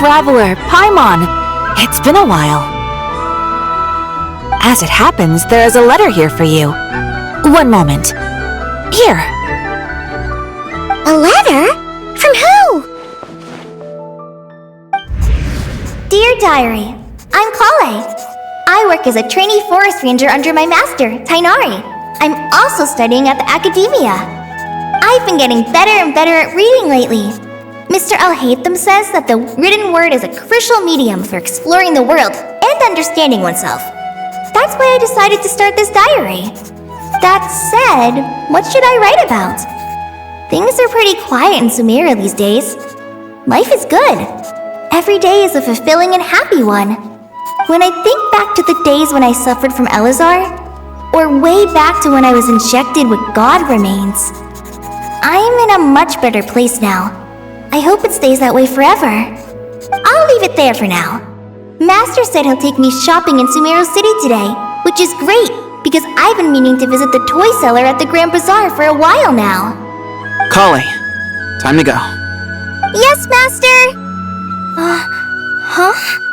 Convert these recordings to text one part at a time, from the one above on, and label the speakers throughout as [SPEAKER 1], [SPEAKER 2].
[SPEAKER 1] traveler, Paimon. It's been a while. As it happens, there is a letter here for you. One moment. Here.
[SPEAKER 2] A letter? From who? Dear Diary, I'm Kale. I work as a trainee forest ranger under my master, Tighnari. I'm also studying at the academia. I've been getting better and better at reading lately. Mr. Al-Haytham says that the written word is a crucial medium for exploring the world and understanding oneself. That's why I decided to start this diary. That said, what should I write about? Things are pretty quiet in Sumeria these days. Life is good. Every day is a fulfilling and happy one. When I think back to the days when I suffered from Elazar, or way back to when I was injected with God remains, I'm in a much better place now. I hope it stays that way forever. I'll leave it there for now. Master said he'll take me shopping in Sumeru City today, which is great because I've been meaning to visit the toy seller at the Grand Bazaar for a while now.
[SPEAKER 3] Kale, time to go.
[SPEAKER 2] Yes, Master! Huh?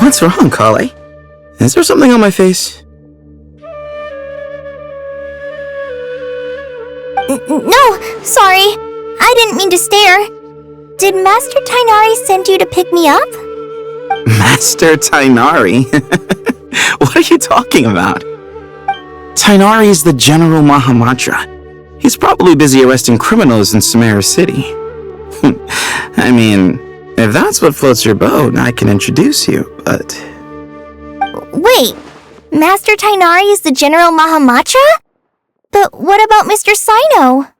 [SPEAKER 3] What's wrong, Kale? Is there something on my face?
[SPEAKER 2] No, sorry. I didn't mean to stare. Did Master Tighnari send you to pick me up?
[SPEAKER 3] Master Tighnari? What are you talking about? Tighnari is the General Mahamatra. He's probably busy arresting criminals in Sumeru City. I mean, if that's what floats your boat, I can introduce you, but...
[SPEAKER 2] Wait, Master Tighnari is the General Mahamatra? But what about Mr. Sino?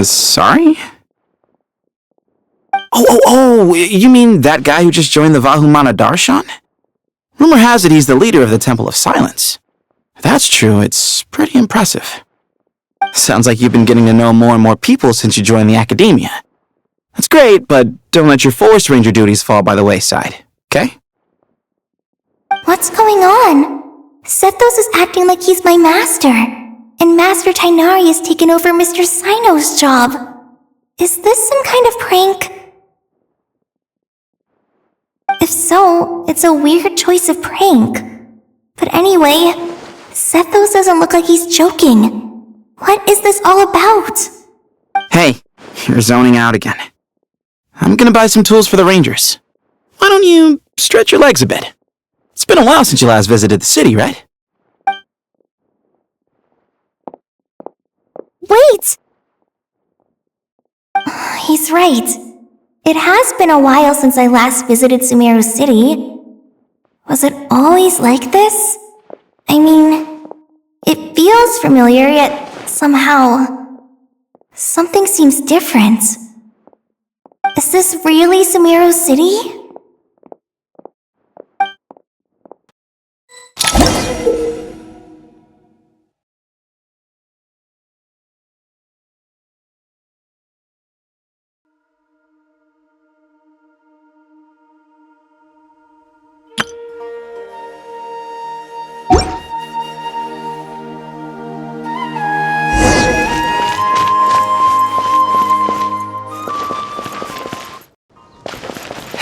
[SPEAKER 3] Sorry? Oh, you mean that guy who just joined the Vahumana Darshan? Rumor has it he's the leader of the Temple of Silence. If that's true, it's pretty impressive. Sounds like you've been getting to know more and more people since you joined the academia. That's great, but don't let your forest ranger duties fall by the wayside, okay?
[SPEAKER 2] What's going on? Sethos is acting like he's my master, and Master Tighnari has taken over Mr. Sino's job. Is this some kind of prank? If so, it's a weird choice of prank. But anyway, Sethos doesn't look like he's joking. What is this all about?
[SPEAKER 3] Hey, you're zoning out again. I'm gonna buy some tools for the rangers. Why don't you stretch your legs a bit? It's been a while since you last visited the city, right?
[SPEAKER 2] Wait! He's right. It has been a while since I last visited Sumeru City. Was it always like this? I mean, it feels familiar, yet somehow... something seems different. Is this really Sumeru City?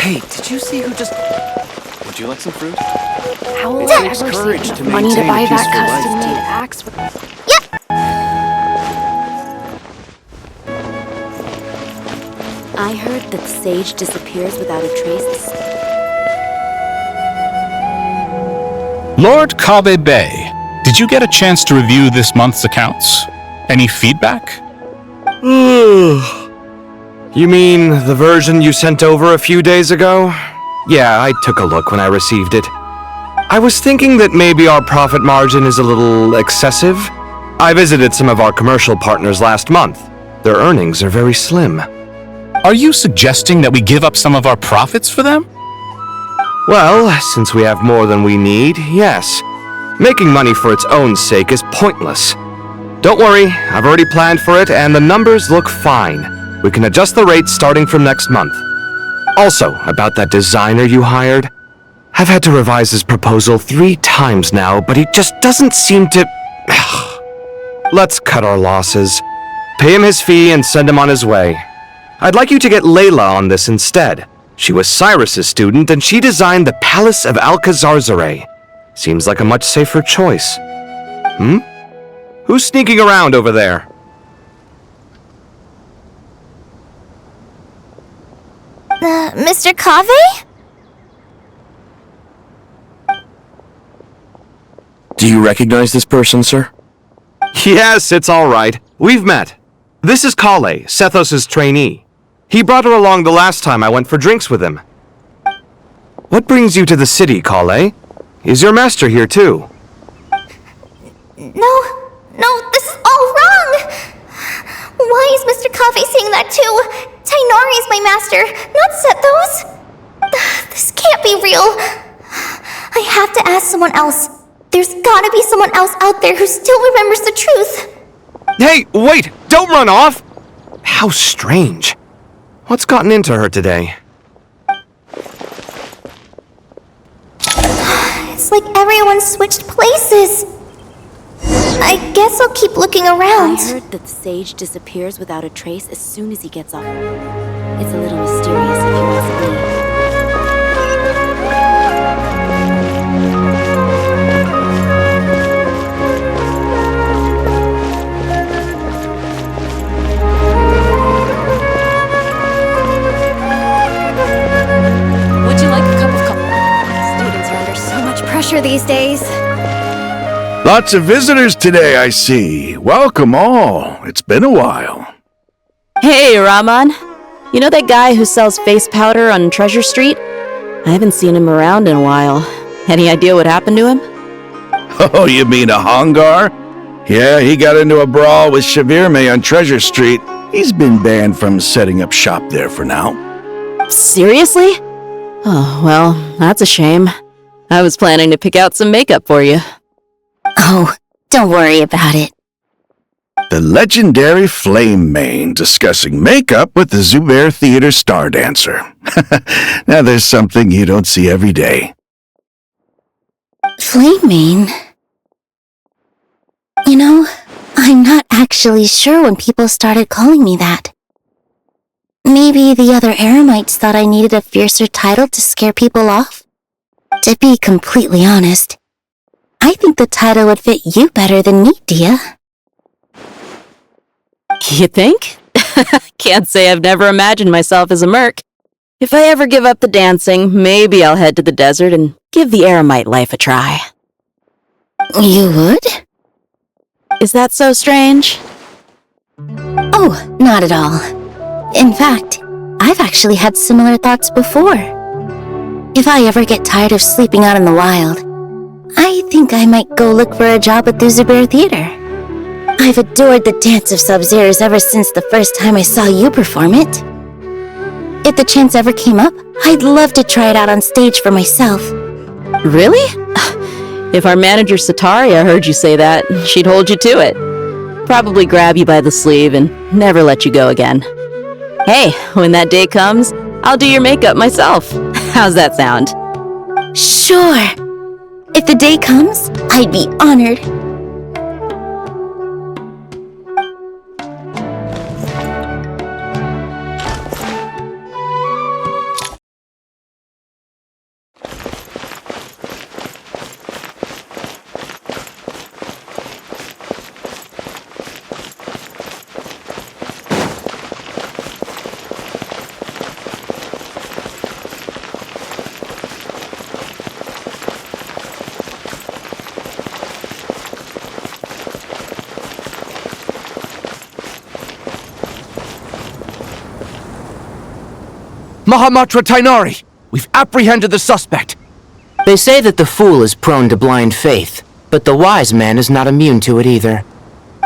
[SPEAKER 4] Hey, did you see who just... Would you like some fruit?
[SPEAKER 1] How will
[SPEAKER 4] It
[SPEAKER 1] I
[SPEAKER 4] takes
[SPEAKER 1] ever
[SPEAKER 4] courage
[SPEAKER 1] save
[SPEAKER 4] to
[SPEAKER 1] money to
[SPEAKER 4] maintain a
[SPEAKER 1] buy that
[SPEAKER 4] peaceful life,
[SPEAKER 1] custom-made
[SPEAKER 4] too.
[SPEAKER 1] axe with... I heard that the sage disappears without a trace.
[SPEAKER 5] Lord Kabe Bay, did you get a chance to review this month's accounts? Any feedback?
[SPEAKER 6] You mean the version you sent over a few days ago? Yeah, I took a look when I received it. I was thinking that maybe our profit margin is a little excessive. I visited some of our commercial partners last month. Their earnings are very slim.
[SPEAKER 5] Are you suggesting that we give up some of our profits for them?
[SPEAKER 6] Well, since we have more than we need, yes. Making money for its own sake is pointless. Don't worry, I've already planned for it, and the numbers look fine. We can adjust the rates starting from next month. Also, about that designer you hired, I've had to revise his proposal 3 times now, but he just doesn't seem to... Let's cut our losses. Pay him his fee and send him on his way. I'd like you to get Layla on this instead. She was Cyrus's student, and she designed the Palace of Alcazarzare. Seems like a much safer choice. Who's sneaking around over there?
[SPEAKER 2] Mr. Kave?
[SPEAKER 3] Do you recognize this person, sir?
[SPEAKER 6] Yes, it's all right. We've met. This is Kale, Sethos' trainee. He brought her along the last time I went for drinks with him. What brings you to the city, Kale? Is your master here too?
[SPEAKER 2] No, this is all wrong! Why is Mr. Kave saying that too? Tainari is my master, not Sethos! This can't be real. I have to ask someone else. There's gotta be someone else out there who still remembers the truth.
[SPEAKER 6] Hey, wait! Don't run off! How strange. What's gotten into her today?
[SPEAKER 2] It's like everyone switched places. I guess I'll keep looking around.
[SPEAKER 1] I heard that the sage disappears without a trace as soon as he gets off. It's a little mysterious if you ask me. Would you like a cup of coffee? Students are under so much pressure these days.
[SPEAKER 7] Lots of visitors today, I see. Welcome all. It's been a while.
[SPEAKER 8] Hey, Rahman. You know that guy who sells face powder on Treasure Street? I haven't seen him around in a while. Any idea what happened to him?
[SPEAKER 7] Oh, you mean a Hongar? Yeah, he got into a brawl with Shavirme on Treasure Street. He's been banned from setting up shop there for now.
[SPEAKER 8] Seriously? Oh, well, that's a shame. I was planning to pick out some makeup for you.
[SPEAKER 2] Oh, don't worry about it.
[SPEAKER 7] The legendary Flame Mane discussing makeup with the Zubair Theater star dancer. Now there's something you don't see every day.
[SPEAKER 2] Flame Mane? You know, I'm not actually sure when people started calling me that. Maybe the other Eremites thought I needed a fiercer title to scare people off? To be completely honest, I think the title would fit you better than me, Dia.
[SPEAKER 8] You think? Can't say I've never imagined myself as a merc. If I ever give up the dancing, maybe I'll head to the desert and give the Eremite life a try.
[SPEAKER 2] You would?
[SPEAKER 8] Is that so strange?
[SPEAKER 2] Oh, not at all. In fact, I've actually had similar thoughts before. If I ever get tired of sleeping out in the wild, I think I might go look for a job at the Zubair Theater. I've adored the dance of Sub-Zeros ever since the first time I saw you perform it. If the chance ever came up, I'd love to try it out on stage for myself.
[SPEAKER 8] Really? If our manager Sataria heard you say that, she'd hold you to it. Probably grab you by the sleeve and never let you go again. Hey, when that day comes, I'll do your makeup myself. How's that sound?
[SPEAKER 2] Sure. If the day comes, I'd be honored.
[SPEAKER 6] Mahamatra Tainari! We've apprehended the suspect!
[SPEAKER 9] They say that the fool is prone to blind faith, but the wise man is not immune to it either.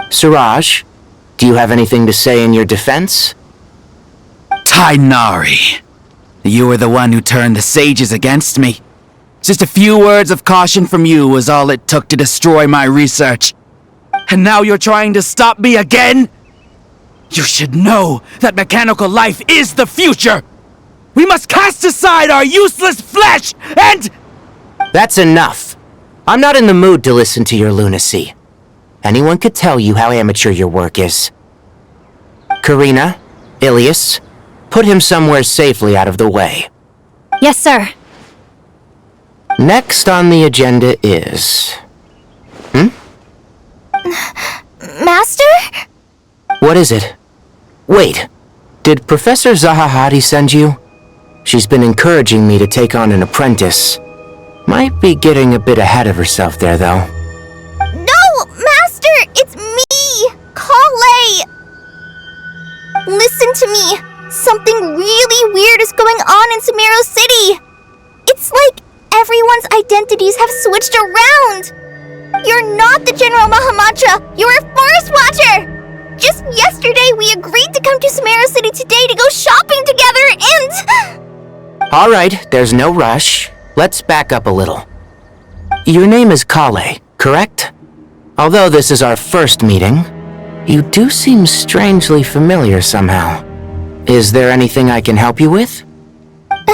[SPEAKER 9] Suraj, do you have anything to say in your defense?
[SPEAKER 3] Tainari, you were the one who turned the sages against me. Just a few words of caution from you was all it took to destroy my research. And now you're trying to stop me again? You should know that mechanical life is the future! We must cast aside our useless flesh and...
[SPEAKER 9] That's enough. I'm not in the mood to listen to your lunacy. Anyone could tell you how amateur your work is. Karina, Ilias, put him somewhere safely out of the way.
[SPEAKER 2] Yes, sir.
[SPEAKER 9] Next on the agenda is...
[SPEAKER 2] Master?
[SPEAKER 9] What is it? Wait, did Professor Zahahati send you? She's been encouraging me to take on an apprentice. Might be getting a bit ahead of herself there, though.
[SPEAKER 2] No, Master! It's me! Kale! Listen to me. Something really weird is going on in Sumeru City. It's like everyone's identities have switched around. You're not the General Mahamatra. You're a Forest Watcher. Just yesterday, we agreed to come to Sumeru City today to go shopping together and...
[SPEAKER 9] Alright, there's no rush. Let's back up a little. Your name is Kale, correct? Although this is our first meeting, you do seem strangely familiar somehow. Is there anything I can help you with?
[SPEAKER 2] No.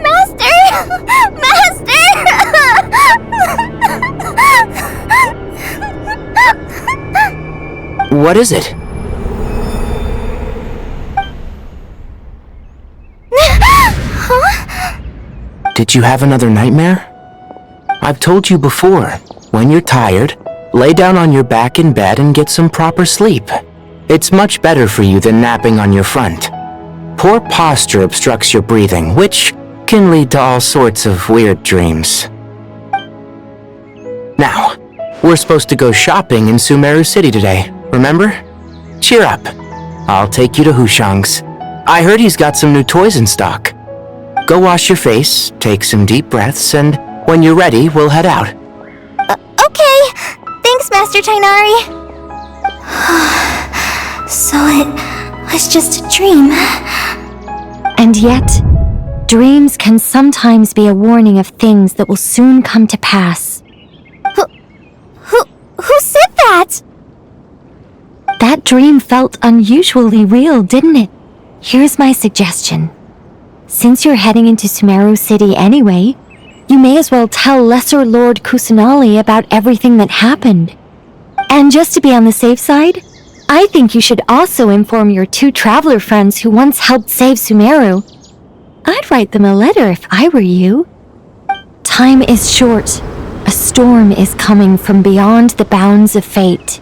[SPEAKER 2] Master!
[SPEAKER 9] What is it? Did you have another nightmare? I've told you before, when you're tired, lay down on your back in bed and get some proper sleep. It's much better for you than napping on your front. Poor posture obstructs your breathing, which can lead to all sorts of weird dreams. Now, we're supposed to go shopping in Sumeru City today, remember? Cheer up. I'll take you to Hushang's. I heard he's got some new toys in stock. Go wash your face, take some deep breaths, and when you're ready, we'll head out.
[SPEAKER 2] Okay. Thanks, Master Tainari. So it was just a dream.
[SPEAKER 10] And yet, dreams can sometimes be a warning of things that will soon come to pass.
[SPEAKER 2] Who said that?
[SPEAKER 10] That dream felt unusually real, didn't it? Here's my suggestion. Since you're heading into Sumeru City anyway, you may as well tell Lesser Lord Kusanali about everything that happened. And just to be on the safe side, I think you should also inform your 2 traveler friends who once helped save Sumeru. I'd write them a letter if I were you. Time is short. A storm is coming from beyond the bounds of fate.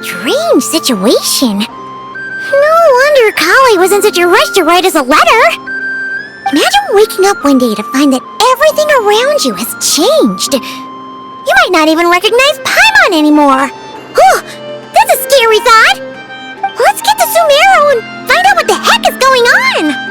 [SPEAKER 2] Strange situation. No wonder Kali was in such a rush to write us a letter. Imagine waking up one day to find that everything around you has changed. You might not even recognize Paimon anymore. Oh, that's a scary thought. Let's get to Sumeru and find out what the heck is going on.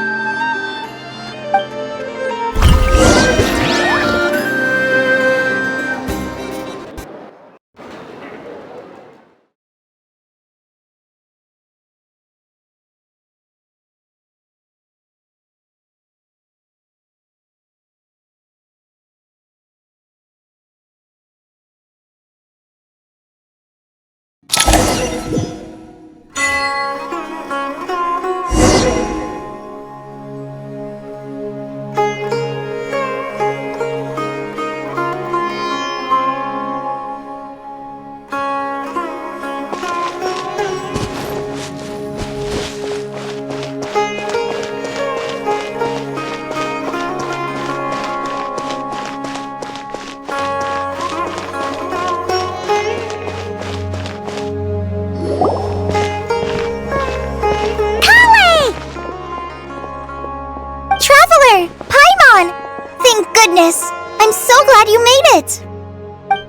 [SPEAKER 2] goodness! I'm so glad you made it!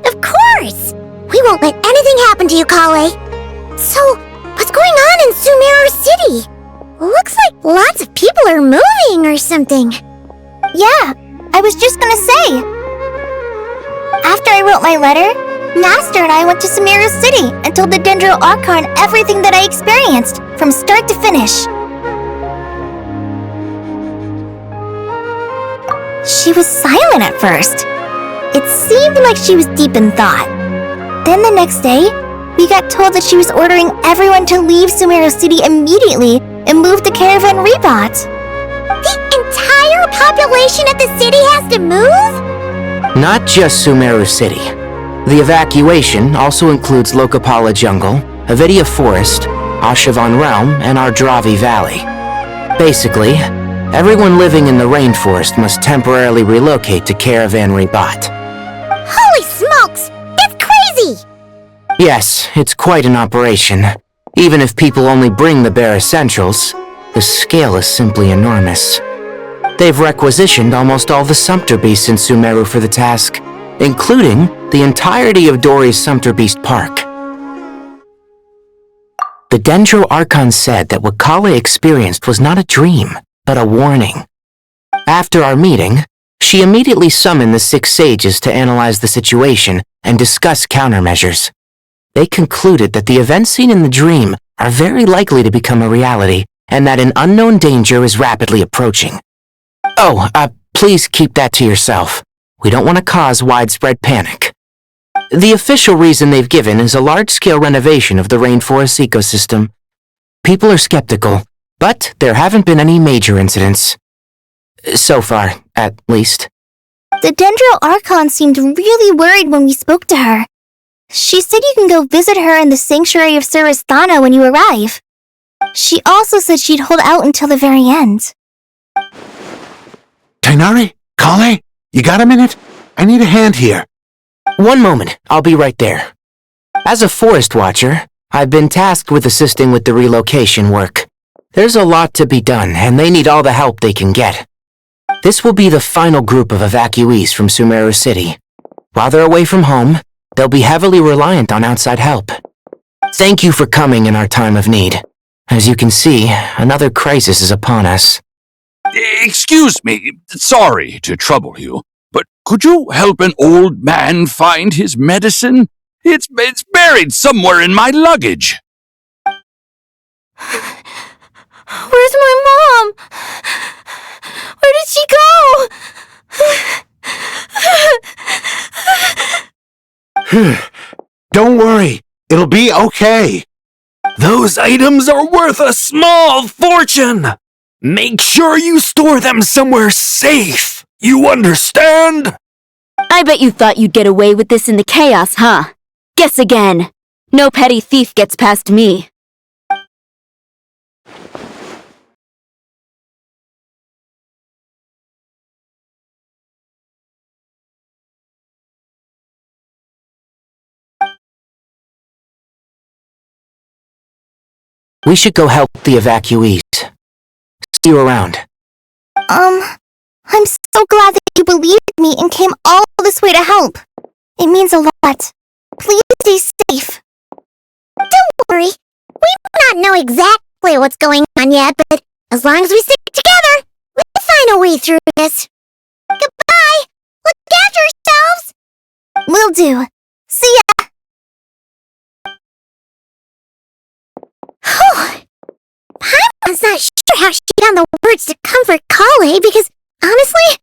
[SPEAKER 2] Of course! We won't let anything happen to you, Kale. So, what's going on in Sumeru City? Looks like lots of people are moving or something. Yeah, I was just gonna say. After I wrote my letter, Master and I went to Sumeru City and told the Dendro Archon everything that I experienced, from start to finish. She was silent at first. It seemed like she was deep in thought. Then the next day, we got told that she was ordering everyone to leave Sumeru City immediately and move to Caravan Rebot. The entire population of the city has to move?
[SPEAKER 9] Not just Sumeru City. The evacuation also includes Lokapala Jungle, Avidia Forest, Ashavan Realm, and Ardravi Valley. Basically, everyone living in the rainforest must temporarily relocate to Caravan Rebot.
[SPEAKER 2] Holy smokes! That's crazy!
[SPEAKER 9] Yes, it's quite an operation. Even if people only bring the bare essentials, the scale is simply enormous. They've requisitioned almost all the Sumpter Beasts in Sumeru for the task, including the entirety of Dori's Sumpter Beast Park. The Dendro Archon said that what Kale experienced was not a dream, but a warning. After our meeting, she immediately summoned the 6 sages to analyze the situation and discuss countermeasures. They concluded that the events seen in the dream are very likely to become a reality, and that an unknown danger is rapidly approaching. Oh, please keep that to yourself. We don't want to cause widespread panic. The official reason they've given is a large-scale renovation of the rainforest ecosystem. People are skeptical, but there haven't been any major incidents. So far, at least.
[SPEAKER 2] The Dendro Archon seemed really worried when we spoke to her. She said you can go visit her in the Sanctuary of Surasthana when you arrive. She also said she'd hold out until the very end.
[SPEAKER 7] Tighnari? Kale? You got a minute? I need a hand here.
[SPEAKER 9] One moment, I'll be right there. As a forest watcher, I've been tasked with assisting with the relocation work. There's a lot to be done, and they need all the help they can get. This will be the final group of evacuees from Sumeru City. While they're away from home, they'll be heavily reliant on outside help. Thank you for coming in our time of need. As you can see, another crisis is upon us.
[SPEAKER 11] Excuse me, sorry to trouble you, but could you help an old man find his medicine? It's buried somewhere in my luggage.
[SPEAKER 2] Where's my mom? Where did she go?
[SPEAKER 7] Don't worry, it'll be okay.
[SPEAKER 6] Those items are worth a small fortune! Make sure you store them somewhere safe! You understand?
[SPEAKER 1] I bet you thought you'd get away with this in the chaos, huh? Guess again. No petty thief gets past me.
[SPEAKER 9] We should go help the evacuees. See you around.
[SPEAKER 2] I'm so glad that you believed me and came all this way to help. It means a lot. Please stay safe. Don't worry. We may not know exactly what's going on yet, but as long as we stick together, we'll find a way through this. Goodbye! Look after yourselves! Will do. See ya! Paimon's not sure how she found the words to comfort Kale because, honestly,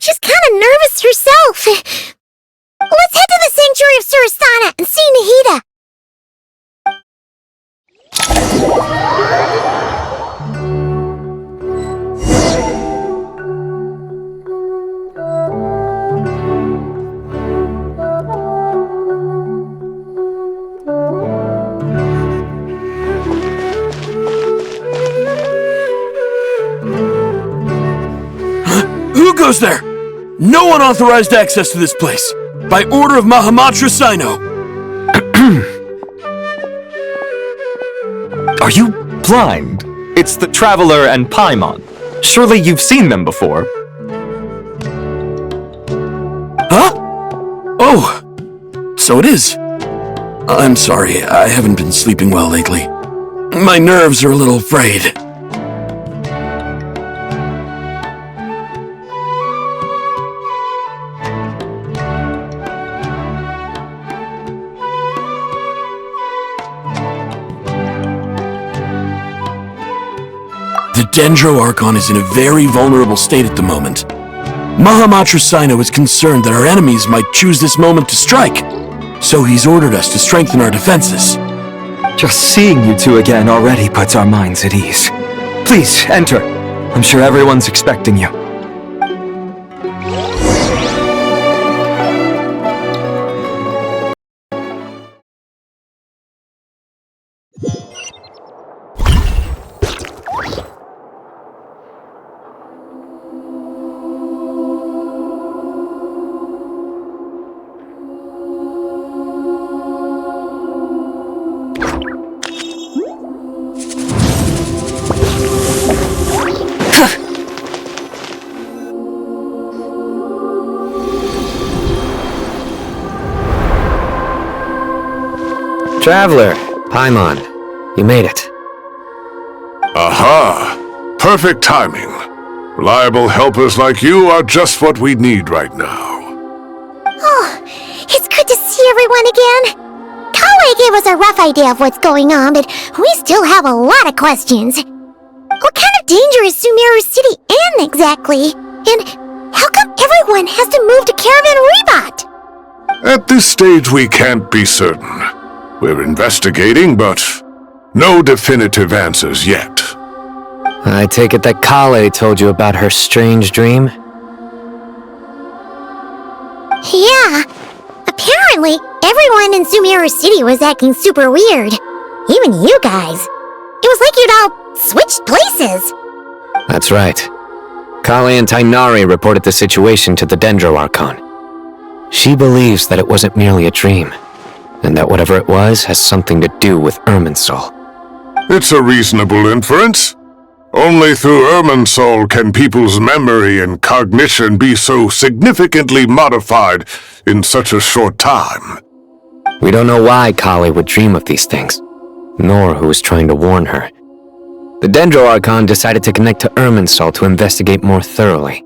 [SPEAKER 2] she's kind of nervous herself. Let's head to the Sanctuary of Surasthana and see Nahida.
[SPEAKER 11] Who goes there? No unauthorized access to this place. By order of Mahamatra Sino.
[SPEAKER 6] Are you blind? It's the Traveler and Paimon. Surely you've seen them before.
[SPEAKER 12] So it is. I'm sorry, I haven't been sleeping well lately. My nerves are a little frayed. The Dendro Archon is in a very vulnerable state at the moment. Mahamatra Sino is concerned that our enemies might choose this moment to strike, so he's ordered us to strengthen our defenses.
[SPEAKER 6] Just seeing you two again already puts our minds at ease. Please, enter. I'm sure everyone's expecting you. Traveler, Paimon, you made it.
[SPEAKER 13] Aha! Perfect timing. Reliable helpers like you are just what we need right now.
[SPEAKER 2] Oh, it's good to see everyone again. Kale gave us a rough idea of what's going on, but we still have a lot of questions. What kind of danger is Sumeru City in exactly? And how come everyone has to move to Caravan Rebot?
[SPEAKER 13] At this stage, we can't be certain. We're investigating, but no definitive answers yet.
[SPEAKER 6] I take it that Kale told you about her strange dream?
[SPEAKER 2] Yeah. Apparently, everyone in Sumeru City was acting super weird. Even you guys. It was like you'd all switched places.
[SPEAKER 6] That's right. Kale and Tighnari reported the situation to the Dendro Archon. She believes that it wasn't merely a dream, and that whatever it was has something to do with Irminsul.
[SPEAKER 13] It's a reasonable inference. Only through Irminsul can people's memory and cognition be so significantly modified in such a short time.
[SPEAKER 6] We don't know why Kale would dream of these things, nor who was trying to warn her. The Dendro Archon decided to connect to Irminsul to investigate more thoroughly.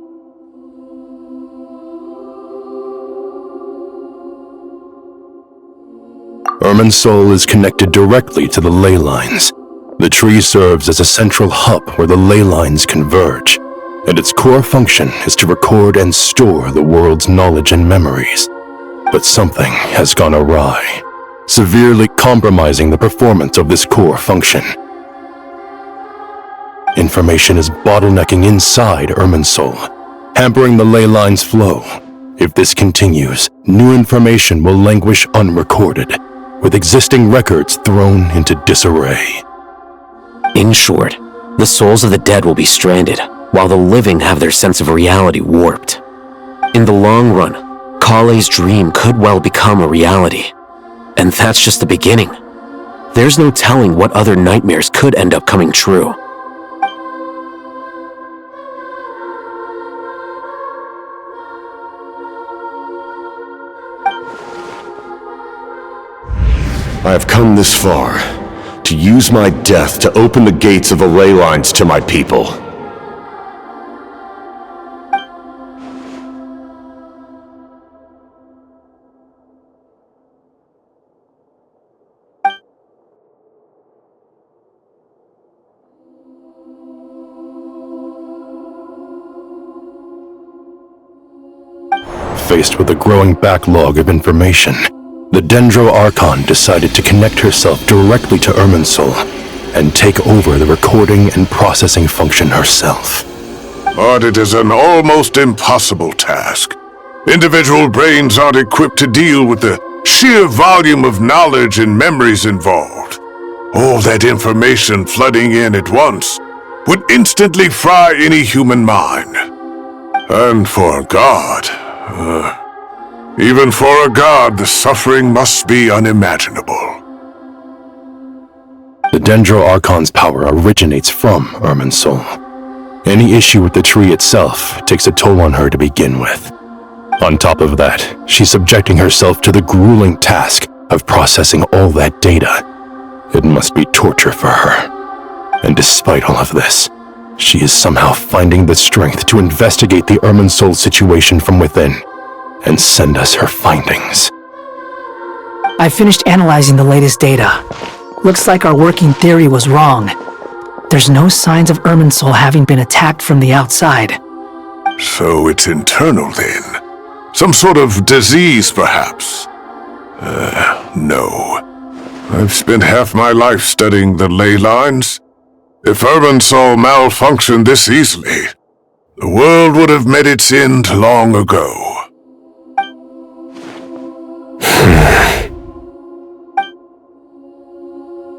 [SPEAKER 14] Irminsul is connected directly to the ley lines. The tree serves as a central hub where the ley lines converge, and its core function is to record and store the world's knowledge and memories. But something has gone awry, severely compromising the performance of this core function. Information is bottlenecking inside Irminsul, hampering the ley line's flow. If this continues, new information will languish unrecorded, with existing records thrown into disarray.
[SPEAKER 15] In short, the souls of the dead will be stranded, while the living have their sense of reality warped. In the long run, Kale's dream could well become a reality. And that's just the beginning. There's no telling what other nightmares could end up coming true.
[SPEAKER 16] I have come this far, to use my death to open the gates of the ley lines to my people.
[SPEAKER 14] Faced with a growing backlog of information, the Dendro Archon decided to connect herself directly to Irminsul and take over the recording and processing function herself.
[SPEAKER 13] But it is an almost impossible task. Individual brains aren't equipped to deal with the sheer volume of knowledge and memories involved. All that information flooding in at once would instantly fry any human mind. And for a god, even for a god, the suffering must be unimaginable.
[SPEAKER 14] The Dendro Archon's power originates from Irminsul. Any issue with the tree itself takes a toll on her to begin with. On top of that, she's subjecting herself to the grueling task of processing all that data. It must be torture for her. And despite all of this, she is somehow finding the strength to investigate the Irminsul situation from within and send us her findings.
[SPEAKER 17] I finished analyzing the latest data. Looks like our working theory was wrong. There's no signs of Irminsul having been attacked from the outside.
[SPEAKER 13] So it's internal then? Some sort of disease, perhaps? No. I've spent half my life studying the ley lines. If Irminsul malfunctioned this easily, the world would have met its end long ago.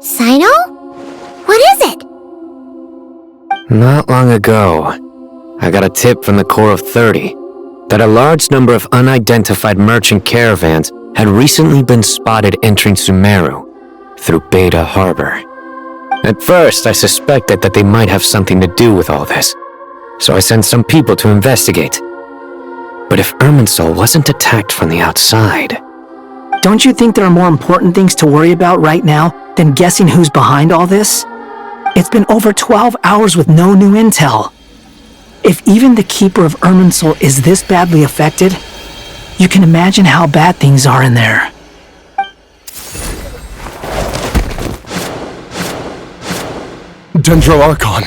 [SPEAKER 2] Sino? What is it?
[SPEAKER 15] Not long ago, I got a tip from the Core of 30 that a large number of unidentified merchant caravans had recently been spotted entering Sumeru through Beta Harbor. At first, I suspected that they might have something to do with all this, so I sent some people to investigate. But if Irminsul wasn't attacked from the outside...
[SPEAKER 17] Don't you think there are more important things to worry about right now than guessing who's behind all this? It's been over 12 hours with no new intel. If even the Keeper of Irminsul is this badly affected, you can imagine how bad things are in there.
[SPEAKER 14] Dendro Archon!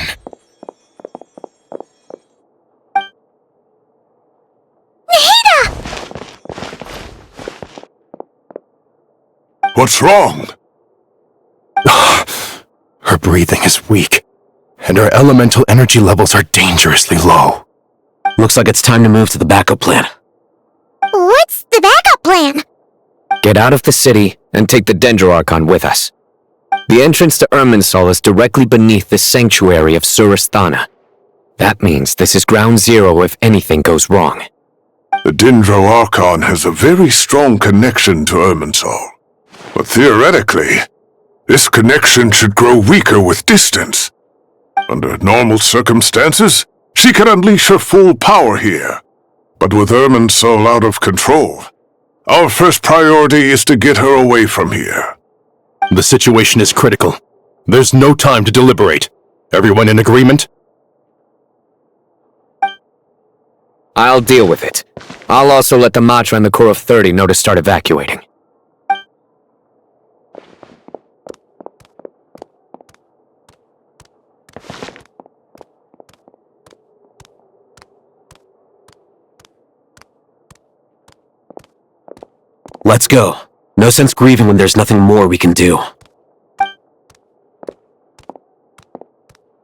[SPEAKER 13] What's wrong?
[SPEAKER 14] Her breathing is weak, and her elemental energy levels are dangerously low.
[SPEAKER 15] Looks like it's time to move to the backup plan.
[SPEAKER 2] What's the backup plan?
[SPEAKER 15] Get out of the city and take the Dendro Archon with us. The entrance to Irminsul is directly beneath the sanctuary of Surasthana. That means this is ground zero if anything goes wrong.
[SPEAKER 13] The Dendro Archon has a very strong connection to Irminsul. But theoretically, this connection should grow weaker with distance. Under normal circumstances, she can unleash her full power here. But with Irminsul out of control, our first priority is to get her away from here.
[SPEAKER 14] The situation is critical. There's no time to deliberate. Everyone in agreement?
[SPEAKER 15] I'll deal with it. I'll also let the Matra and the Core of 30 know to start evacuating. Let's go. No sense grieving when there's nothing more we can do.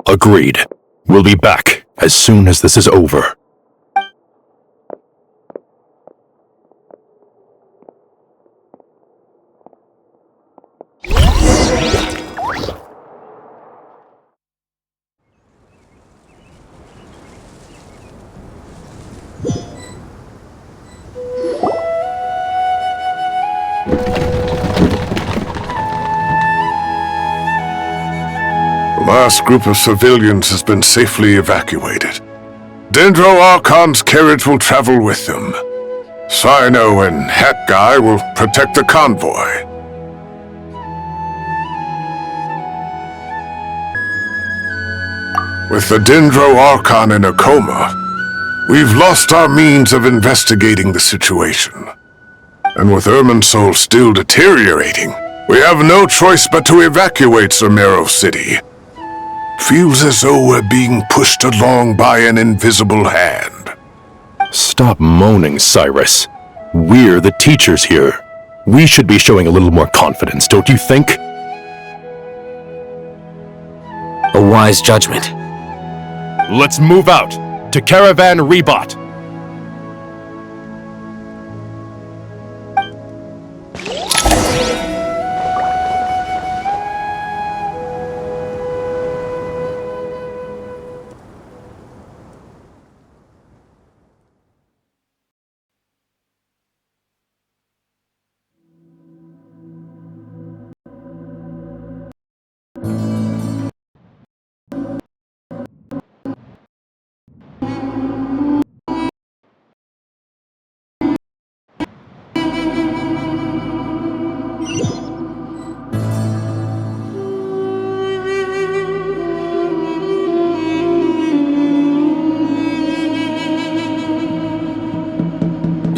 [SPEAKER 14] Agreed. We'll be back as soon as this is over.
[SPEAKER 13] The last group of civilians has been safely evacuated. Dendro Archon's carriage will travel with them. Sino and Hat Guy will protect the convoy. With the Dendro Archon in a coma, we've lost our means of investigating the situation. And with Irminsul still deteriorating, we have no choice but to evacuate Sumeru City. Feels as though we're being pushed along by an invisible hand.
[SPEAKER 14] Stop moaning, Cyrus. We're the teachers here. We should be showing a little more confidence, don't you think?
[SPEAKER 15] A wise judgment.
[SPEAKER 14] Let's move out to Caravan Rebot.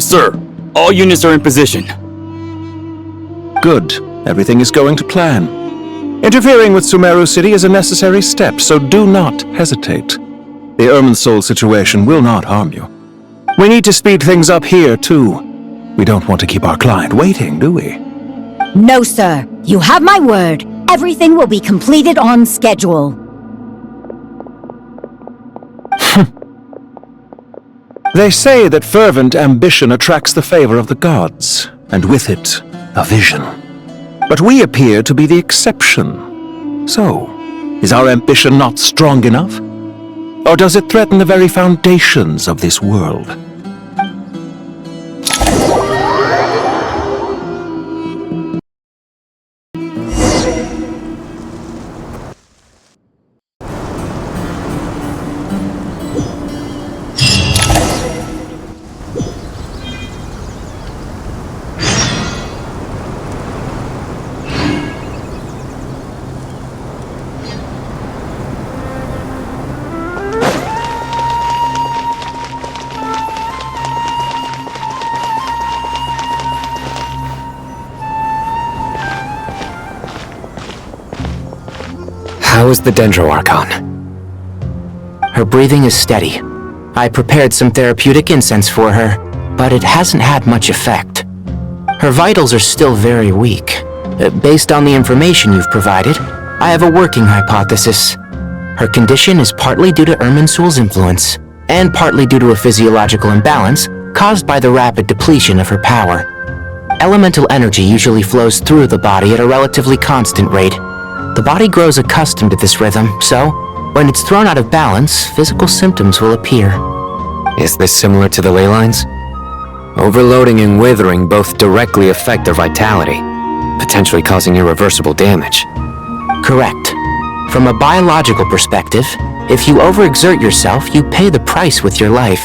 [SPEAKER 4] sir. All units are in position.
[SPEAKER 18] Good. Everything is going to plan. Interfering with Sumeru City is a necessary step, so do not hesitate. The Irminsul situation will not harm you. We need to speed things up here, too. We don't want to keep our client waiting, do we?
[SPEAKER 19] No, sir. You have my word. Everything will be completed on schedule.
[SPEAKER 18] They say that fervent ambition attracts the favor of the gods, and with it, a vision. But we appear to be the exception. So, is our ambition not strong enough? Or does it threaten the very foundations of this world?
[SPEAKER 15] How is the Dendro Archon?
[SPEAKER 9] Her breathing is steady. I prepared some therapeutic incense for her, but it hasn't had much effect. Her vitals are still very weak. Based on the information you've provided, I have a working hypothesis. Her condition is partly due to Irminsul's influence, and partly due to a physiological imbalance caused by the rapid depletion of her power. Elemental energy usually flows through the body at a relatively constant rate. The body grows accustomed to this rhythm, so when it's thrown out of balance, physical symptoms will appear.
[SPEAKER 15] Is this similar to the ley lines? Overloading and withering both directly affect their vitality, potentially causing irreversible damage.
[SPEAKER 9] Correct. From a biological perspective, if you overexert yourself, you pay the price with your life.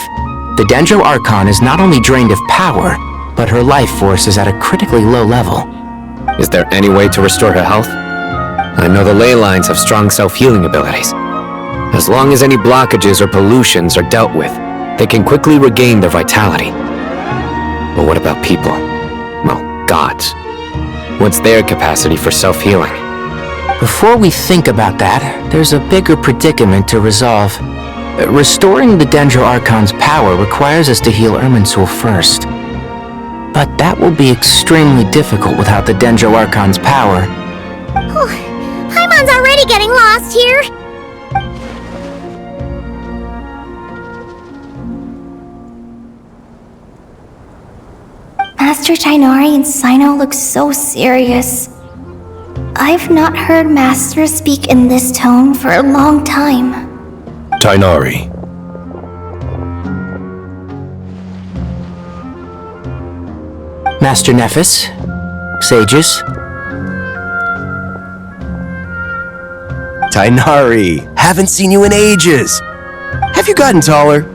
[SPEAKER 9] The Dendro Archon is not only drained of power, but her life force is at a critically low level.
[SPEAKER 15] Is there any way to restore her health? I know the ley lines have strong self-healing abilities. As long as any blockages or pollutions are dealt with, they can quickly regain their vitality. But what about people? Well, gods. What's their capacity for self-healing?
[SPEAKER 9] Before we think about that, there's a bigger predicament to resolve. Restoring the Dendro Archon's power requires us to heal Irminsul first. But that will be extremely difficult without the Dendro Archon's power.
[SPEAKER 2] Paimon's already getting lost here. Master Tighnari and Cyno look so serious. I've not heard Master speak in this tone for a long time.
[SPEAKER 14] Tighnari.
[SPEAKER 9] Master Nephis, sages.
[SPEAKER 20] Tighnari, haven't seen you in ages. Have you gotten taller?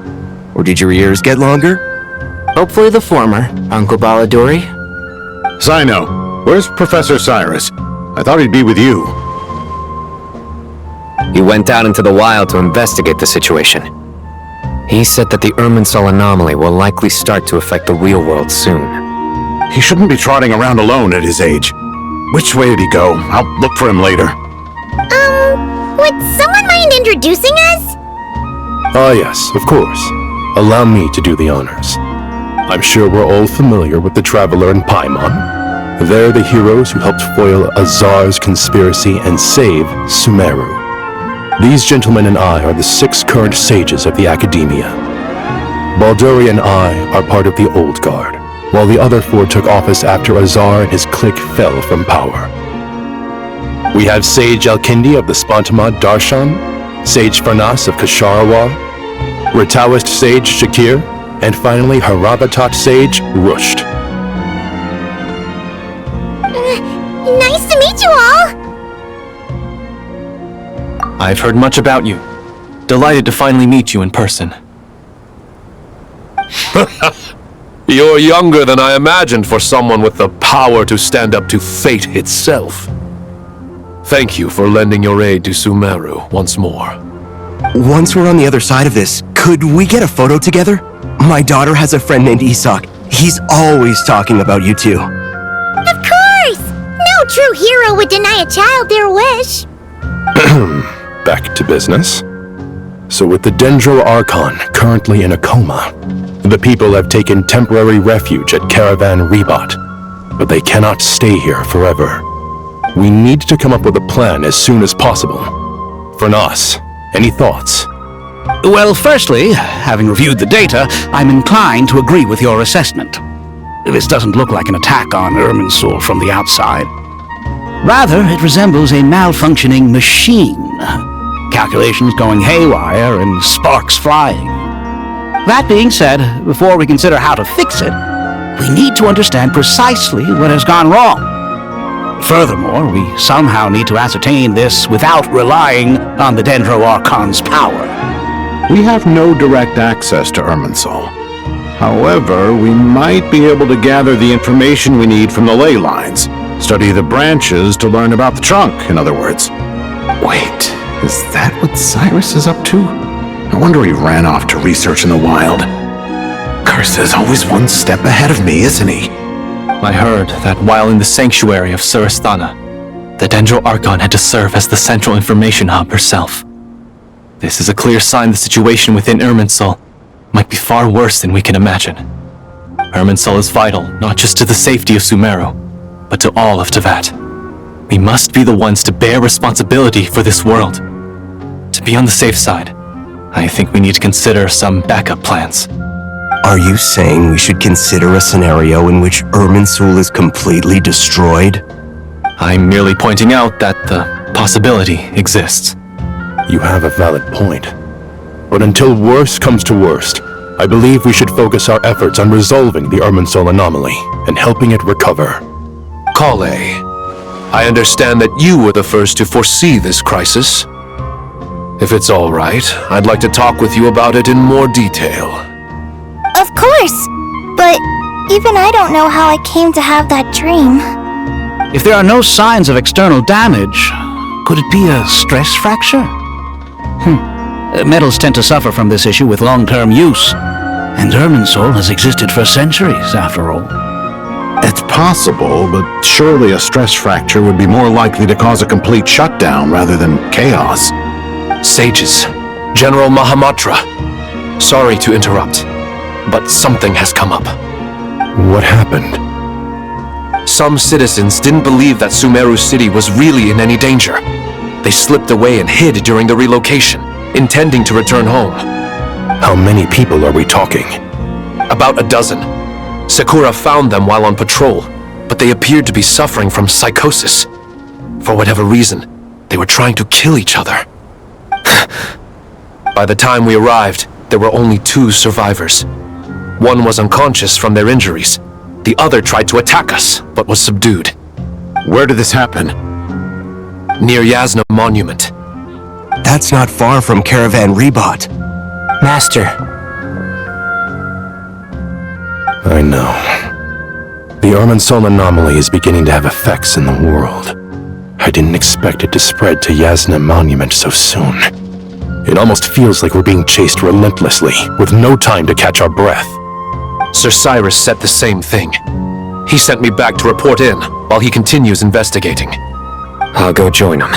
[SPEAKER 20] Or did your ears get longer?
[SPEAKER 9] Hopefully the former, Uncle Baladori.
[SPEAKER 21] Cyno, where's Professor Cyrus? I thought he'd be with you.
[SPEAKER 15] He went out into the wild to investigate the situation. He said that the Irminsul anomaly will likely start to affect the real world soon.
[SPEAKER 21] He shouldn't be trotting around alone at his age. Which way did he go? I'll look for him later.
[SPEAKER 2] Would someone mind introducing us?
[SPEAKER 14] Ah yes, of course. Allow me to do the honors. I'm sure we're all familiar with the Traveler and Paimon. They're the heroes who helped foil Azar's conspiracy and save Sumeru. These gentlemen and I are the 6 current sages of the Academia. Balduri and I are part of the Old Guard, while the other 4 took office after Azar and his clique fell from power. We have Sage Alkindi of the Spontamad Darshan, Sage Farnas of Kasharawar, Ritaoist Sage Shakir, and finally Harabatot Sage Rusht.
[SPEAKER 2] Nice to meet you all!
[SPEAKER 4] I've heard much about you. Delighted to finally meet you in person.
[SPEAKER 22] You're younger than I imagined for someone with the power to stand up to fate itself. Thank you for lending your aid to Sumeru once more.
[SPEAKER 20] Once we're on the other side of this, could we get a photo together? My daughter has a friend named Isak. He's always talking about you two.
[SPEAKER 2] Of course! No true hero would deny a child their wish.
[SPEAKER 14] Back to business. So with the Dendro Archon currently in a coma, the people have taken temporary refuge at Caravan Rebot, but they cannot stay here forever. We need to come up with a plan as soon as possible. Fernas, any thoughts?
[SPEAKER 5] Well, firstly, having reviewed the data, I'm inclined to agree with your assessment. This doesn't look like an attack on Irminsul from the outside. Rather, it resembles a malfunctioning machine. Calculations going haywire and sparks flying. That being said, before we consider how to fix it, we need to understand precisely what has gone wrong. Furthermore, we somehow need to ascertain this without relying on the Dendro Archon's power.
[SPEAKER 21] We have no direct access to Irminsul. However, we might be able to gather the information we need from the ley lines. Study the branches to learn about the trunk, in other words. Wait, is that what Cyrus is up to? No wonder he ran off to research in the wild. Curse's always one step ahead of me, isn't he?
[SPEAKER 4] I heard that while in the sanctuary of Surasthana, the Dendro Archon had to serve as the central information hub herself. This is a clear sign the situation within Irminsul might be far worse than we can imagine. Irminsul is vital not just to the safety of Sumeru, but to all of Teyvat. We must be the ones to bear responsibility for this world. To be on the safe side, I think we need to consider some backup plans.
[SPEAKER 20] Are you saying we should consider a scenario in which Irminsul is completely destroyed?
[SPEAKER 4] I'm merely pointing out that the possibility exists.
[SPEAKER 14] You have a valid point. But until worst comes to worst, I believe we should focus our efforts on resolving the Irminsul anomaly and helping it recover.
[SPEAKER 22] Kale, I understand that you were the first to foresee this crisis. If it's all right, I'd like to talk with you about it in more detail.
[SPEAKER 2] Of course! But even I don't know how I came to have that dream.
[SPEAKER 5] If there are no signs of external damage, could it be a stress fracture? Metals tend to suffer from this issue with long-term use, and Irminsul has existed for centuries, after all.
[SPEAKER 21] It's possible, but surely a stress fracture would be more likely to cause a complete shutdown rather than chaos.
[SPEAKER 22] Sages, General Mahamatra, sorry to interrupt, but something has come up.
[SPEAKER 14] What happened?
[SPEAKER 22] Some citizens didn't believe that Sumeru City was really in any danger. They slipped away and hid during the relocation, intending to return home.
[SPEAKER 14] How many people are we talking?
[SPEAKER 22] About a dozen. Sakura found them while on patrol, but they appeared to be suffering from psychosis. For whatever reason, they were trying to kill each other. By the time we arrived, there were only 2 survivors. One was unconscious from their injuries. The other tried to attack us, but was subdued.
[SPEAKER 21] Where did this happen?
[SPEAKER 22] Near Yasna Monument.
[SPEAKER 20] That's not far from Caravan Rebot.
[SPEAKER 9] Master.
[SPEAKER 14] I know. The Irminsul anomaly is beginning to have effects in the world. I didn't expect it to spread to Yasna Monument so soon. It almost feels like we're being chased relentlessly, with no time to catch our breath.
[SPEAKER 22] Sir Cyrus said the same thing. He sent me back to report in, while he continues investigating.
[SPEAKER 15] I'll go join him.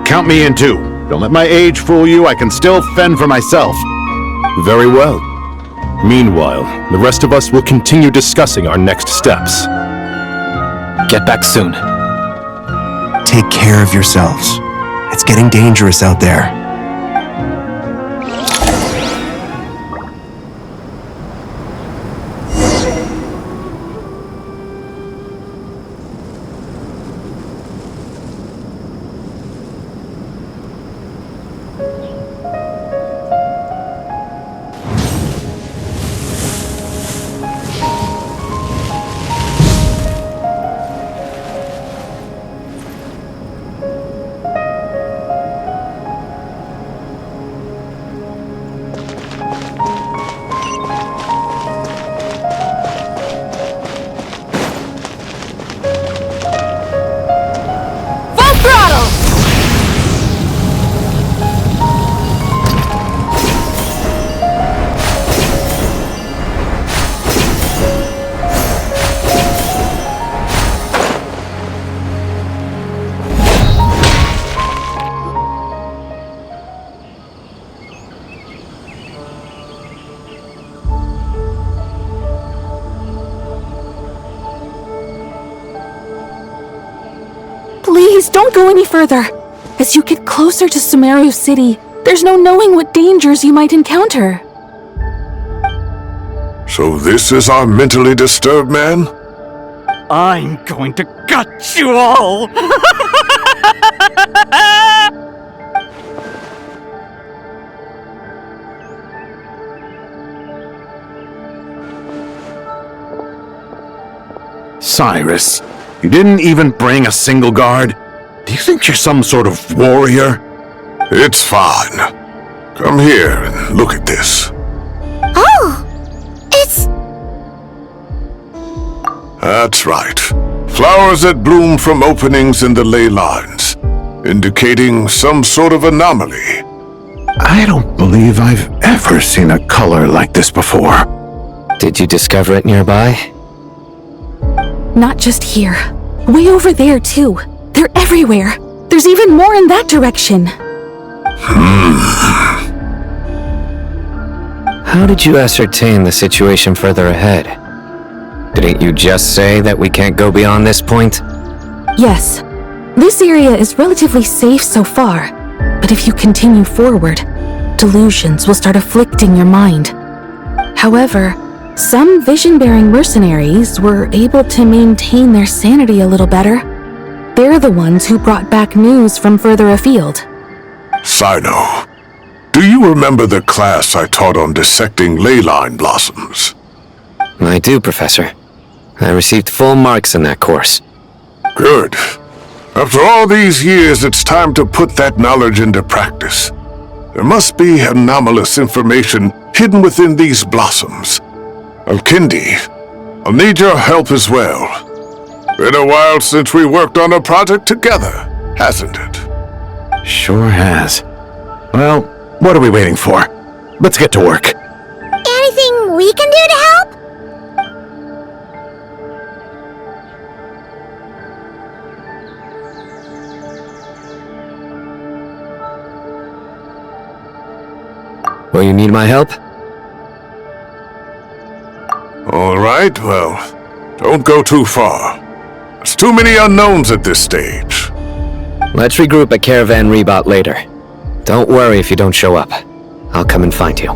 [SPEAKER 21] Count me in too. Don't let my age fool you, I can still fend for myself.
[SPEAKER 14] Very well. Meanwhile, the rest of us will continue discussing our next steps.
[SPEAKER 4] Get back soon.
[SPEAKER 20] Take care of yourselves. It's getting dangerous out there.
[SPEAKER 3] don't go any further. As you get closer to Sumeru City, there's no knowing what dangers you might encounter.
[SPEAKER 13] So this is our mentally disturbed man?
[SPEAKER 8] I'm going to gut you all!
[SPEAKER 21] Cyrus, you didn't even bring a single guard? Do you think you're some sort of warrior?
[SPEAKER 13] It's fine. Come here and look at this.
[SPEAKER 2] Oh! It's...
[SPEAKER 13] That's right. Flowers that bloom from openings in the ley lines, indicating some sort of anomaly.
[SPEAKER 21] I don't believe I've ever seen a color like this before.
[SPEAKER 15] Did you discover it nearby?
[SPEAKER 3] Not just here. Way over there, too. They're everywhere. There's even more in that direction.
[SPEAKER 15] How did you ascertain the situation further ahead? Didn't you just say that we can't go beyond this point?
[SPEAKER 3] Yes. This area is relatively safe so far, but if you continue forward, delusions will start afflicting your mind. However, some vision-bearing mercenaries were able to maintain their sanity a little better. They're the ones who brought back news from further afield.
[SPEAKER 13] Sino, do you remember the class I taught on dissecting ley line blossoms?
[SPEAKER 15] I do, Professor. I received full marks in that course.
[SPEAKER 13] Good. After all these years, it's time to put that knowledge into practice. There must be anomalous information hidden within these blossoms. Alkindi, I'll need your help as well. Been a while since we worked on a project together, hasn't it?
[SPEAKER 21] Sure has. Well, what are we waiting for? Let's get to work.
[SPEAKER 2] Anything we can do to help?
[SPEAKER 15] Will you need my help?
[SPEAKER 13] All right, well, don't go too far. There's too many unknowns at this stage.
[SPEAKER 15] Let's regroup at Caravan Rebot later. Don't worry if you don't show up. I'll come and find you.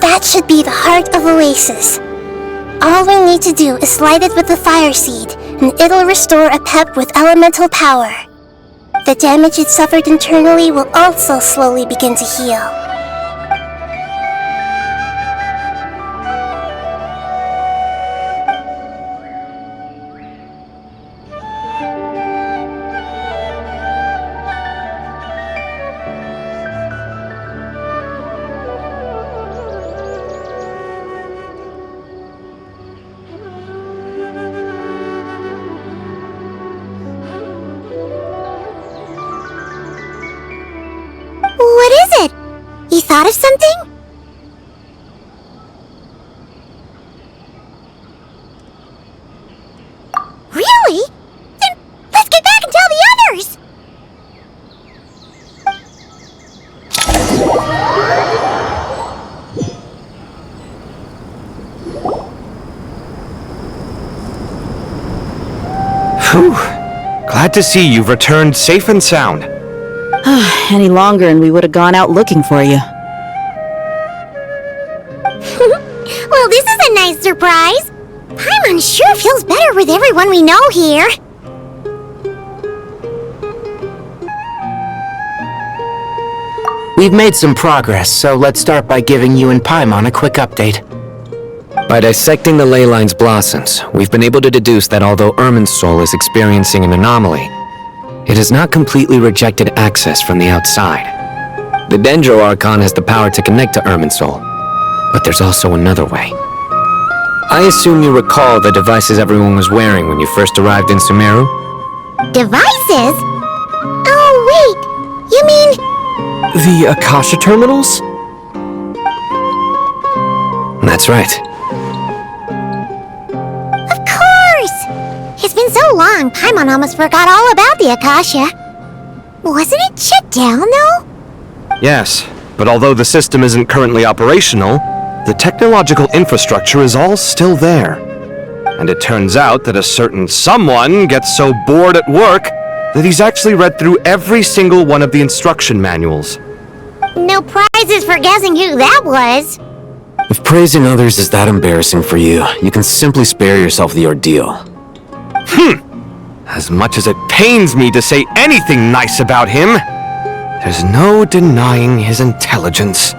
[SPEAKER 2] That should be the heart of Oasis. All we need to do is light it with the fire seed, and it'll restore a pep with elemental power. The damage it suffered internally will also slowly begin to heal. What is it? You thought of something? Really?
[SPEAKER 6] Whew. Glad to see you've returned safe and sound.
[SPEAKER 3] Any longer and we would have gone out looking for you.
[SPEAKER 2] Well, this is a nice surprise. Paimon sure feels better with everyone we know here.
[SPEAKER 9] We've made some progress, so let's start by giving you and Paimon a quick update.
[SPEAKER 15] By dissecting the ley line's blossoms, we've been able to deduce that although Irminsul is experiencing an anomaly, it has not completely rejected access from the outside. The Dendro Archon has the power to connect to Irminsul, but there's also another way. I assume you recall the devices everyone was wearing when you first arrived in Sumeru?
[SPEAKER 2] Devices? Oh, wait. You mean...
[SPEAKER 15] The Akasha terminals? That's right.
[SPEAKER 2] Of course! It's been so long, Paimon almost forgot all about the Akasha. Wasn't it shut down, though?
[SPEAKER 6] Yes, but although the system isn't currently operational, the technological infrastructure is all still there. And it turns out that a certain someone gets so bored at work that he's actually read through every single one of the instruction manuals.
[SPEAKER 2] No prizes for guessing who that was.
[SPEAKER 15] If praising others is that embarrassing for you, you can simply spare yourself the ordeal.
[SPEAKER 6] As much as it pains me to say anything nice about him, there's no denying his intelligence.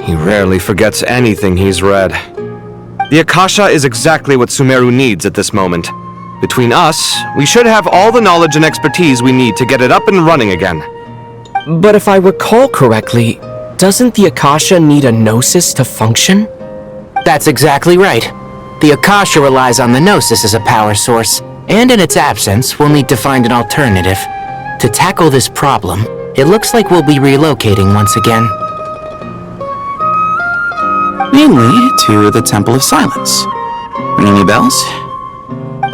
[SPEAKER 6] He rarely forgets anything he's read. The Akasha is exactly what Sumeru needs at this moment. Between us, we should have all the knowledge and expertise we need to get it up and running again.
[SPEAKER 9] But if I recall correctly, doesn't the Akasha need a Gnosis to function? That's exactly right. The Akasha relies on the Gnosis as a power source, and in its absence, we'll need to find an alternative. To tackle this problem, it looks like we'll be relocating once again.
[SPEAKER 7] Mainly to the Temple of Silence. Ring any bells?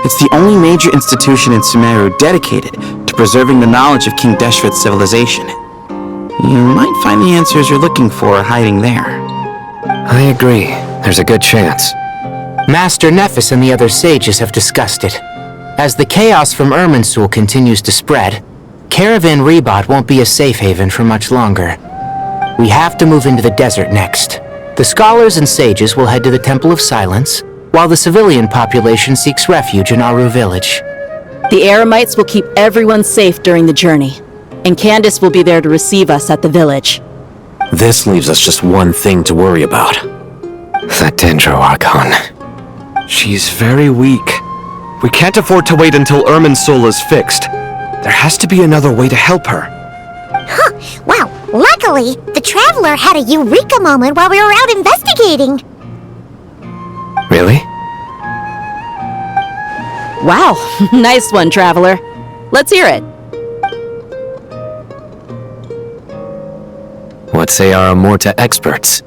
[SPEAKER 7] It's the only major institution in Sumeru dedicated to preserving the knowledge of King Deshret's civilization. You might find the answers you're looking for hiding there.
[SPEAKER 15] I agree. There's a good chance.
[SPEAKER 9] Master Nephis and the other sages have discussed it. As the chaos from Irminsul continues to spread, Caravan Rebot won't be a safe haven for much longer. We have to move into the desert next. The scholars and sages will head to the Temple of Silence, while the civilian population seeks refuge in Aru village.
[SPEAKER 3] The Eremites will keep everyone safe during the journey, and Candace will be there to receive us at the village.
[SPEAKER 15] This leaves us just one thing to worry about. That Dendro Archon.
[SPEAKER 6] She's very weak. We can't afford to wait until Irminsul is fixed. There has to be another way to help her.
[SPEAKER 2] Huh, wow. Luckily, the Traveler had a eureka moment while we were out investigating.
[SPEAKER 15] Really?
[SPEAKER 3] Wow, nice one, Traveler. Let's hear it.
[SPEAKER 15] What say our Amorta experts?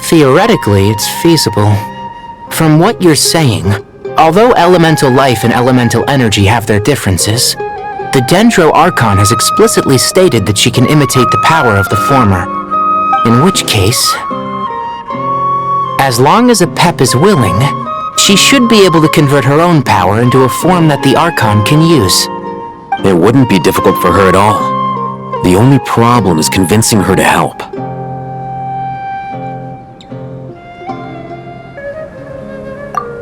[SPEAKER 9] Theoretically, it's feasible. From what you're saying, although elemental life and elemental energy have their differences, the Dendro Archon has explicitly stated that she can imitate the power of the former. In which case, as long as a Pep is willing, she should be able to convert her own power into a form that the Archon can use.
[SPEAKER 15] It wouldn't be difficult for her at all. The only problem is convincing her to help.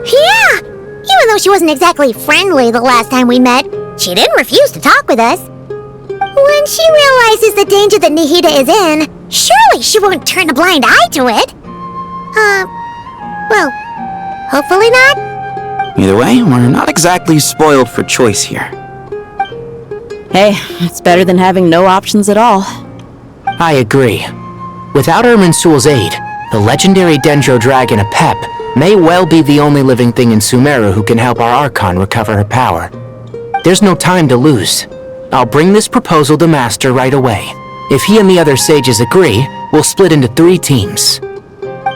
[SPEAKER 2] Yeah! Even though she wasn't exactly friendly the last time we met, she didn't refuse to talk with us. When she realizes the danger that Nahida is in, surely she won't turn a blind eye to it. Well, hopefully not.
[SPEAKER 7] Either way, we're not exactly spoiled for choice here.
[SPEAKER 3] Hey, it's better than having no options at all.
[SPEAKER 9] I agree. Without Irminsul's aid, the legendary Dendro Dragon Apep may well be the only living thing in Sumeru who can help our Archon recover her power. There's no time to lose. I'll bring this proposal to Master right away. If he and the other sages agree, we'll split into 3 teams.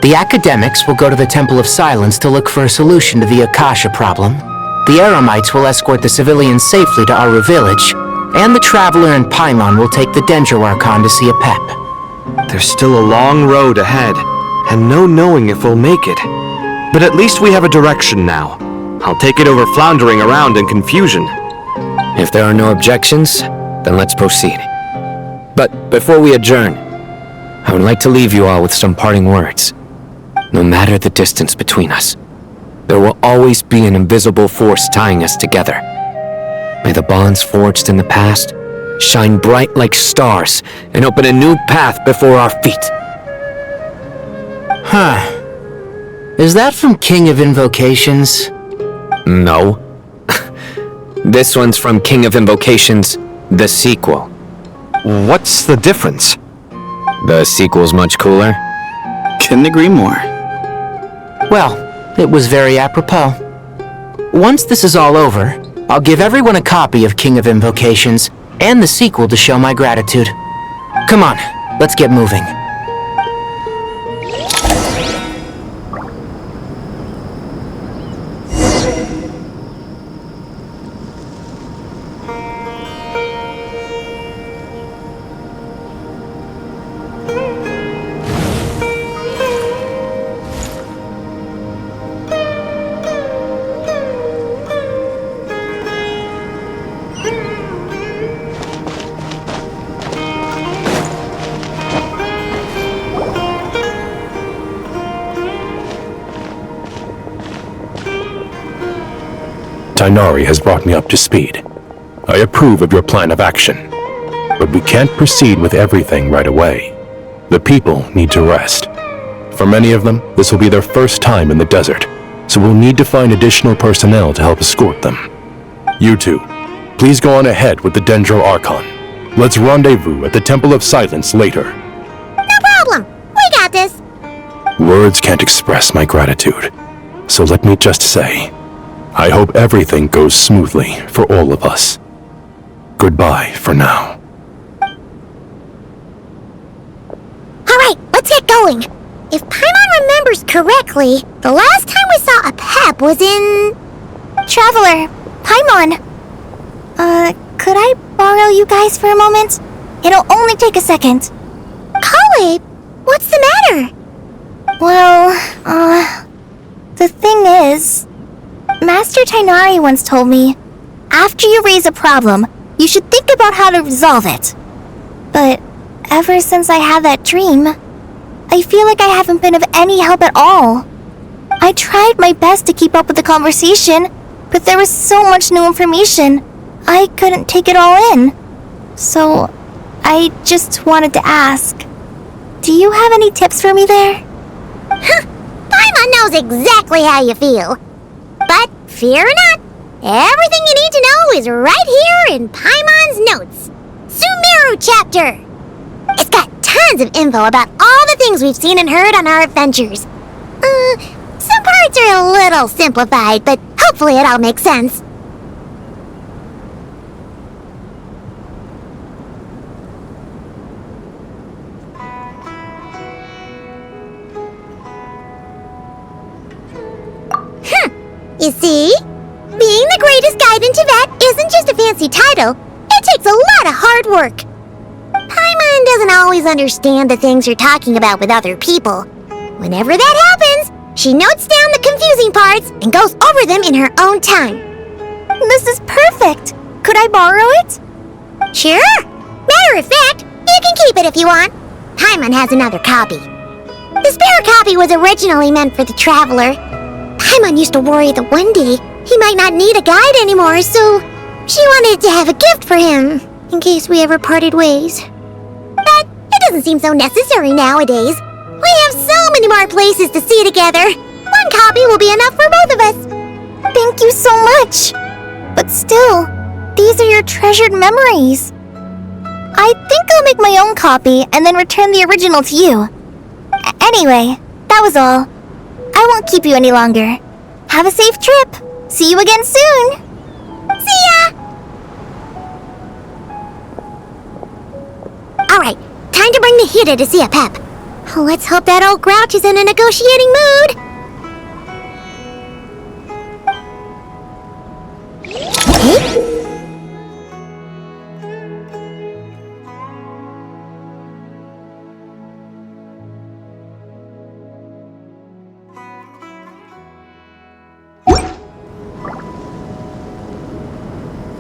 [SPEAKER 9] The academics will go to the Temple of Silence to look for a solution to the Akasha problem. The Eremites will escort the civilians safely to Aru village, and the Traveler and Paimon will take the Dendro Archon to see Apep.
[SPEAKER 6] There's still a long road ahead, and no knowing if we'll make it. But at least we have a direction now. I'll take it over floundering around in confusion.
[SPEAKER 15] If there are no objections, then let's proceed. But before we adjourn, I would like to leave you all with some parting words. No matter the distance between us, there will always be an invisible force tying us together. May the bonds forged in the past shine bright like stars and open a new path before our feet.
[SPEAKER 9] Huh. Is that from King of Invocations?
[SPEAKER 15] No. This one's from King of Invocations, the sequel.
[SPEAKER 6] What's the difference?
[SPEAKER 15] The sequel's much cooler.
[SPEAKER 9] Couldn't agree more. Well, it was very apropos. Once this is all over, I'll give everyone a copy of King of Invocations and the sequel to show my gratitude. Come on, let's get moving.
[SPEAKER 14] Tighnari has brought me up to speed. I approve of your plan of action, but we can't proceed with everything right away. The people need to rest. For many of them, this will be their first time in the desert, so we'll need to find additional personnel to help escort them. You two, please go on ahead with the Dendro Archon. Let's rendezvous at the Temple of Silence later.
[SPEAKER 2] No problem. We got this.
[SPEAKER 14] Words can't express my gratitude, so let me just say, I hope everything goes smoothly for all of us. Goodbye for now.
[SPEAKER 2] Alright, let's get going. If Paimon remembers correctly, the last time we saw a Pep was in... Traveler, Paimon. Could I borrow you guys for a moment? It'll only take a second. Kale, what's the matter? Well, the thing is... Master Tighnari once told me, after you raise a problem, you should think about how to resolve it. But ever since I had that dream, I feel like I haven't been of any help at all. I tried my best to keep up with the conversation, but there was so much new information, I couldn't take it all in. So, I just wanted to ask, do you have any tips for me there?
[SPEAKER 1] Paimon knows exactly how you feel. But fear not, everything you need to know is right here in Paimon's notes. Sumeru chapter! It's got tons of info about all the things we've seen and heard on our adventures. Some parts are a little simplified, but hopefully it all makes sense. You see? Being the greatest guide in Tibet isn't just a fancy title. It takes a lot of hard work. Paimon doesn't always understand the things you're talking about with other people. Whenever that happens, she notes down the confusing parts and goes over them in her own time.
[SPEAKER 2] This is perfect. Could I borrow it?
[SPEAKER 1] Sure. Matter of fact, you can keep it if you want. Paimon has another copy. The spare copy was originally meant for the traveler. Paimon used to worry that one day he might not need a guide anymore, so she wanted to have a gift for him, in case we ever parted ways. But it doesn't seem so necessary nowadays. We have so many more places to see together. One copy will be enough for both of us.
[SPEAKER 2] Thank you so much. But still, these are your treasured memories. I think I'll make my own copy and then return the original to you. Anyway, that was all. I won't keep you any longer. Have a safe trip. See you again soon.
[SPEAKER 1] See ya! Alright, time to bring the Hida to see a Pep. Let's hope that old grouch is in a negotiating mood.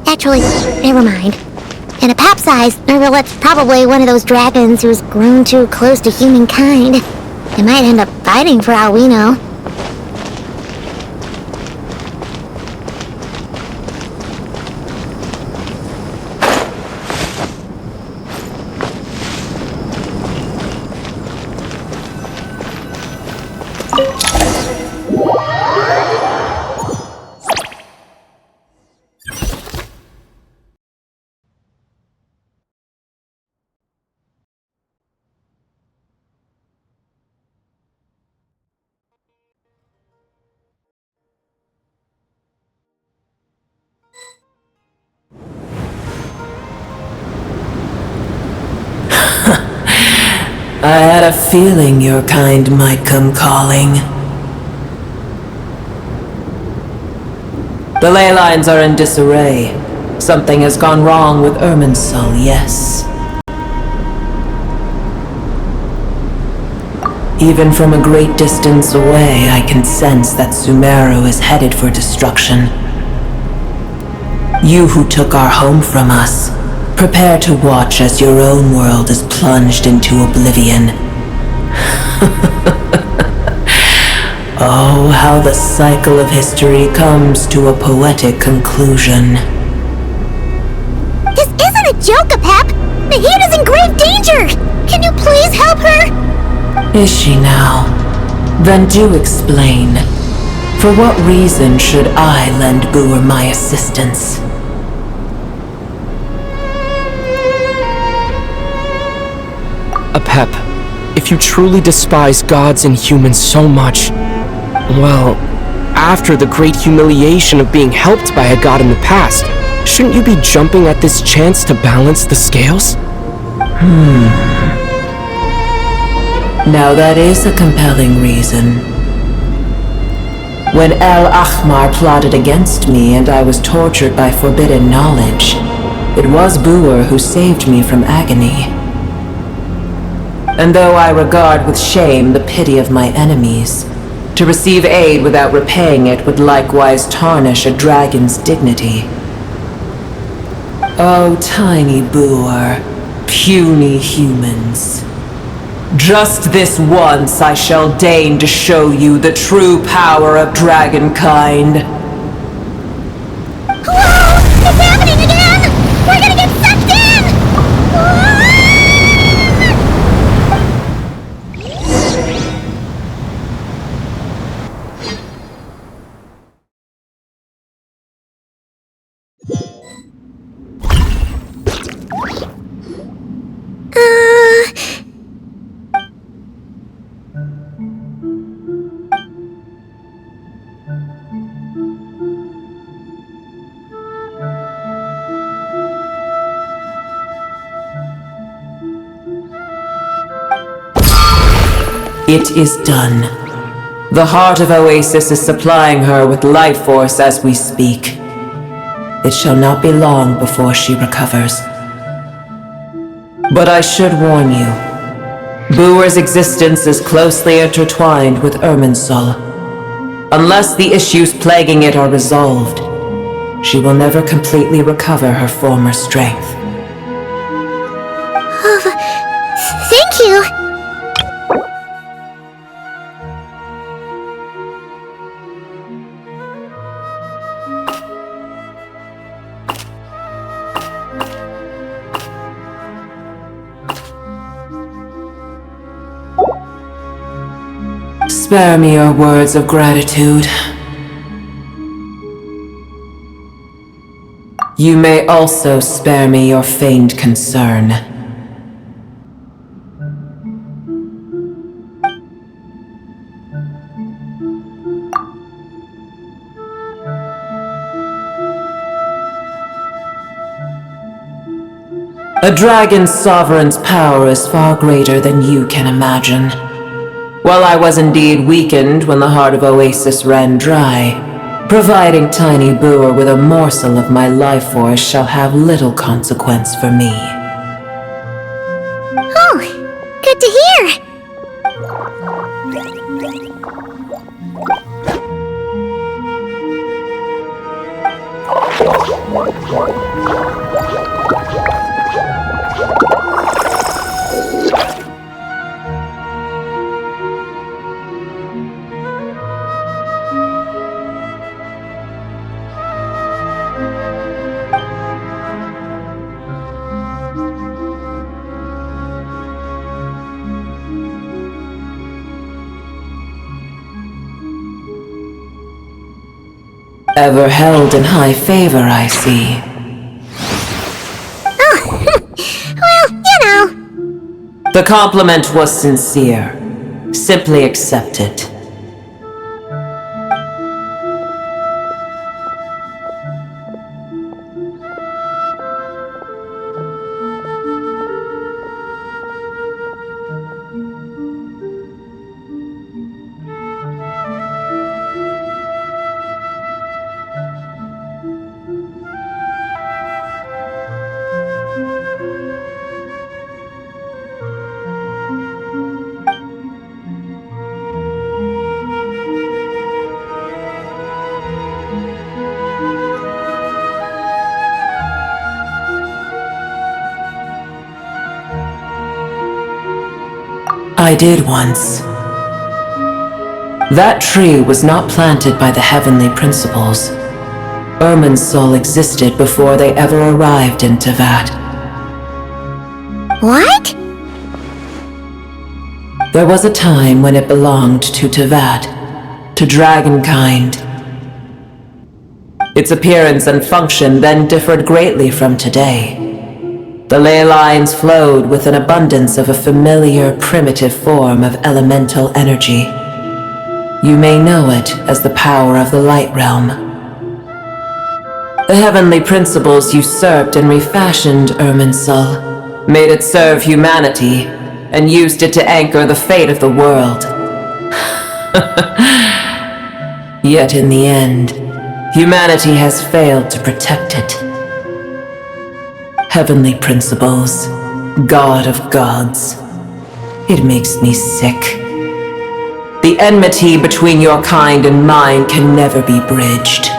[SPEAKER 1] Actually, never mind. In a pap-sized Nervalet's probably one of those dragons who's grown too close to humankind. It might end up fighting for all we know.
[SPEAKER 10] I had a feeling your kind might come calling. The ley lines are in disarray. Something has gone wrong with Irminsul, yes. Even from a great distance away, I can sense that Sumeru is headed for destruction. You who took our home from us, prepare to watch as your own world is plunged into oblivion. Oh, how the cycle of history comes to a poetic conclusion.
[SPEAKER 1] This isn't a joke, Apep! Nahida's in grave danger! Can you please help her?
[SPEAKER 10] Is she now? Then do explain. For what reason should I lend Boer my assistance?
[SPEAKER 11] Apep, if you truly despise gods and humans so much, well, after the great humiliation of being helped by a god in the past, shouldn't you be jumping at this chance to balance the scales?
[SPEAKER 10] Now that is a compelling reason. When El Ahmar plotted against me and I was tortured by forbidden knowledge, it was Boer who saved me from agony. And though I regard with shame the pity of my enemies, to receive aid without repaying it would likewise tarnish a dragon's dignity. Oh, tiny Boer, puny humans. Just this once I shall deign to show you the true power of dragonkind.
[SPEAKER 1] Whoa! It's happening again! We're gonna get sucked in!
[SPEAKER 10] It is done. The heart of Oasis is supplying her with life force as we speak. It shall not be long before she recovers. But I should warn you, Boer's existence is closely intertwined with Irminsul. Unless the issues plaguing it are resolved, she will never completely recover her former strength.
[SPEAKER 1] Thank you!
[SPEAKER 10] Spare me your words of gratitude. You may also spare me your feigned concern. A dragon's sovereign's power is far greater than you can imagine. While I was indeed weakened when the heart of Oasis ran dry, providing tiny Boer with a morsel of my life force shall have little consequence for me.
[SPEAKER 1] Oh, good to hear!
[SPEAKER 10] Ever held in high favor, I see.
[SPEAKER 1] Oh, well, you know.
[SPEAKER 10] The compliment was sincere. Simply accept it. I did once. That tree was not planted by the heavenly principles. Irminsul existed before they ever arrived in Teyvat.
[SPEAKER 1] What?
[SPEAKER 10] There was a time when it belonged to Teyvat, to dragonkind. Its appearance and function then differed greatly from today. The ley lines flowed with an abundance of a familiar, primitive form of elemental energy. You may know it as the power of the Light Realm. The heavenly principles usurped and refashioned Irminsul, made it serve humanity, and used it to anchor the fate of the world. Yet in the end, humanity has failed to protect it. Heavenly principles, God of gods. It makes me sick. The enmity between your kind and mine can never be bridged.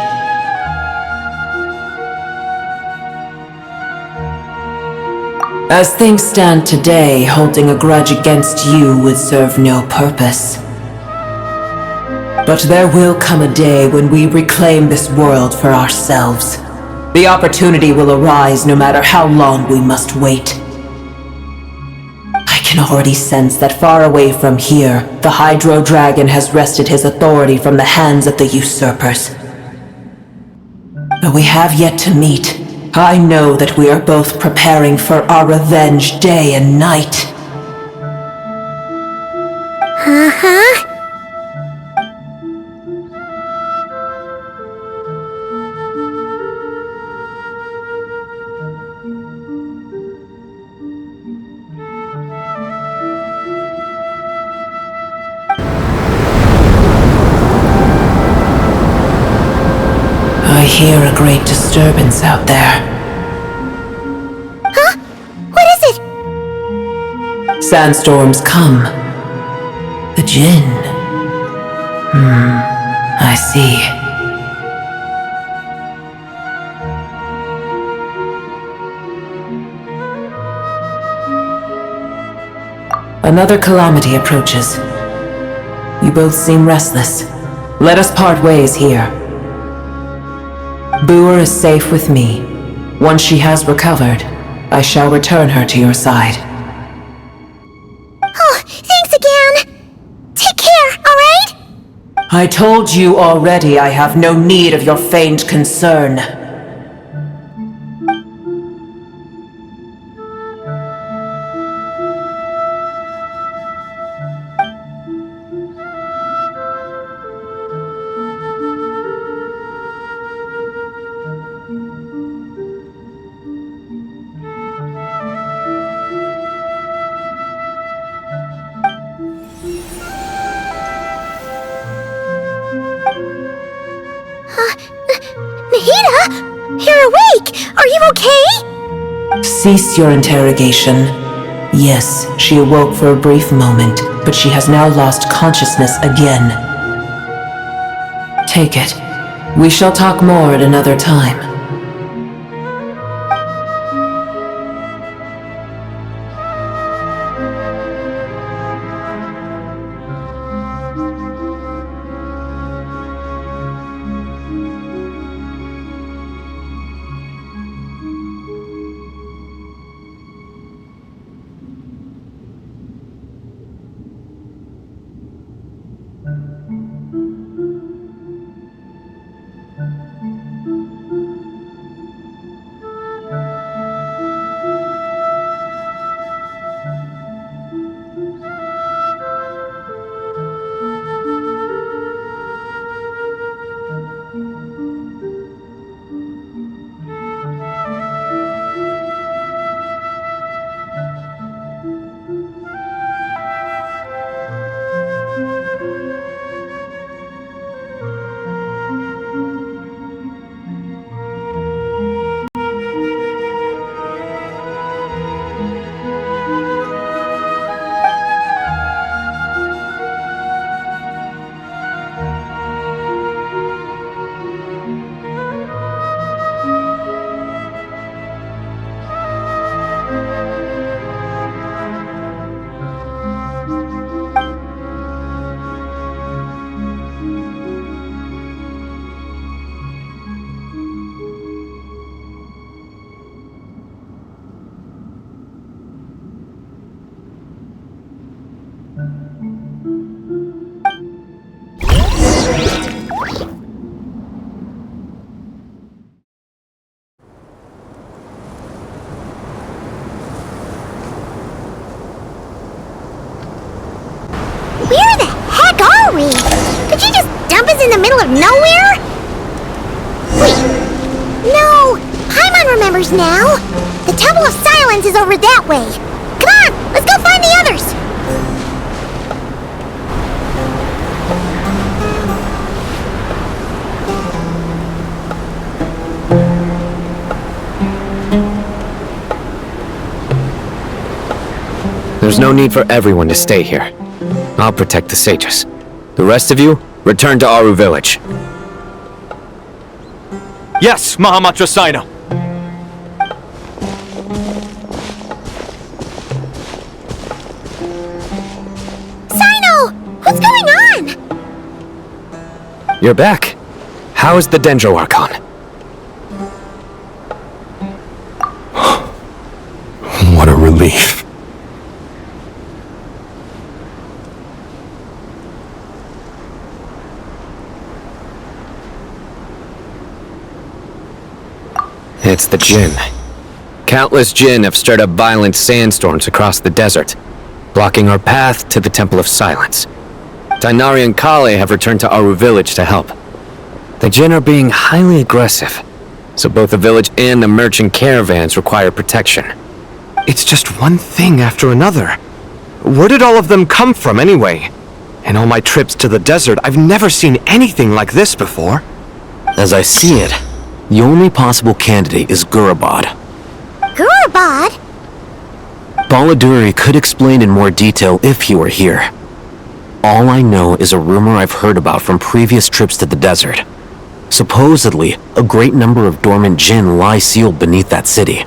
[SPEAKER 10] As things stand today, holding a grudge against you would serve no purpose. But there will come a day when we reclaim this world for ourselves. The opportunity will arise no matter how long we must wait. I can already sense that far away from here, the Hydro Dragon has wrested his authority from the hands of the usurpers. Though we have yet to meet, I know that we are both preparing for our revenge day and night.
[SPEAKER 1] Uh-huh.
[SPEAKER 10] I hear a great disturbance out there.
[SPEAKER 1] Huh? What is it?
[SPEAKER 10] Sandstorms come. The Jinn. I see. Another calamity approaches. You both seem restless. Let us part ways here. Boer is safe with me. Once she has recovered, I shall return her to your side.
[SPEAKER 1] Oh, thanks again. Take care, alright?
[SPEAKER 10] I told you already I have no need of your feigned concern.
[SPEAKER 1] Nahida? You're awake! Are you okay?
[SPEAKER 10] Cease your interrogation. Yes, she awoke for a brief moment, but she has now lost consciousness again. Take it. We shall talk more at another time.
[SPEAKER 1] Where the heck are we? Did you just dump us in the middle of nowhere? Wait. No. Paimon remembers now. The Temple of Silence is over that way. Come on, let's go find the others.
[SPEAKER 15] There's no need for everyone to stay here. I'll protect the sages. The rest of you, return to Aru village.
[SPEAKER 6] Yes, Mahamatra Sino.
[SPEAKER 1] Sino! What's going on?
[SPEAKER 15] You're back. How is the Dendro Archon?
[SPEAKER 14] What a relief.
[SPEAKER 15] It's the Jinn. Countless Jinn have stirred up violent sandstorms across the desert, blocking our path to the Temple of Silence. Tighnari and Kale have returned to Aru village to help. The Jinn are being highly aggressive, so both the village and the merchant caravans require protection.
[SPEAKER 6] It's just one thing after another. Where did all of them come from anyway? In all my trips to the desert, I've never seen anything like this before.
[SPEAKER 15] As I see it, the only possible candidate is Gurabad.
[SPEAKER 1] Gurabad?
[SPEAKER 15] Baladuri could explain in more detail if he were here. All I know is a rumor I've heard about from previous trips to the desert. Supposedly, a great number of dormant Jinn lie sealed beneath that city.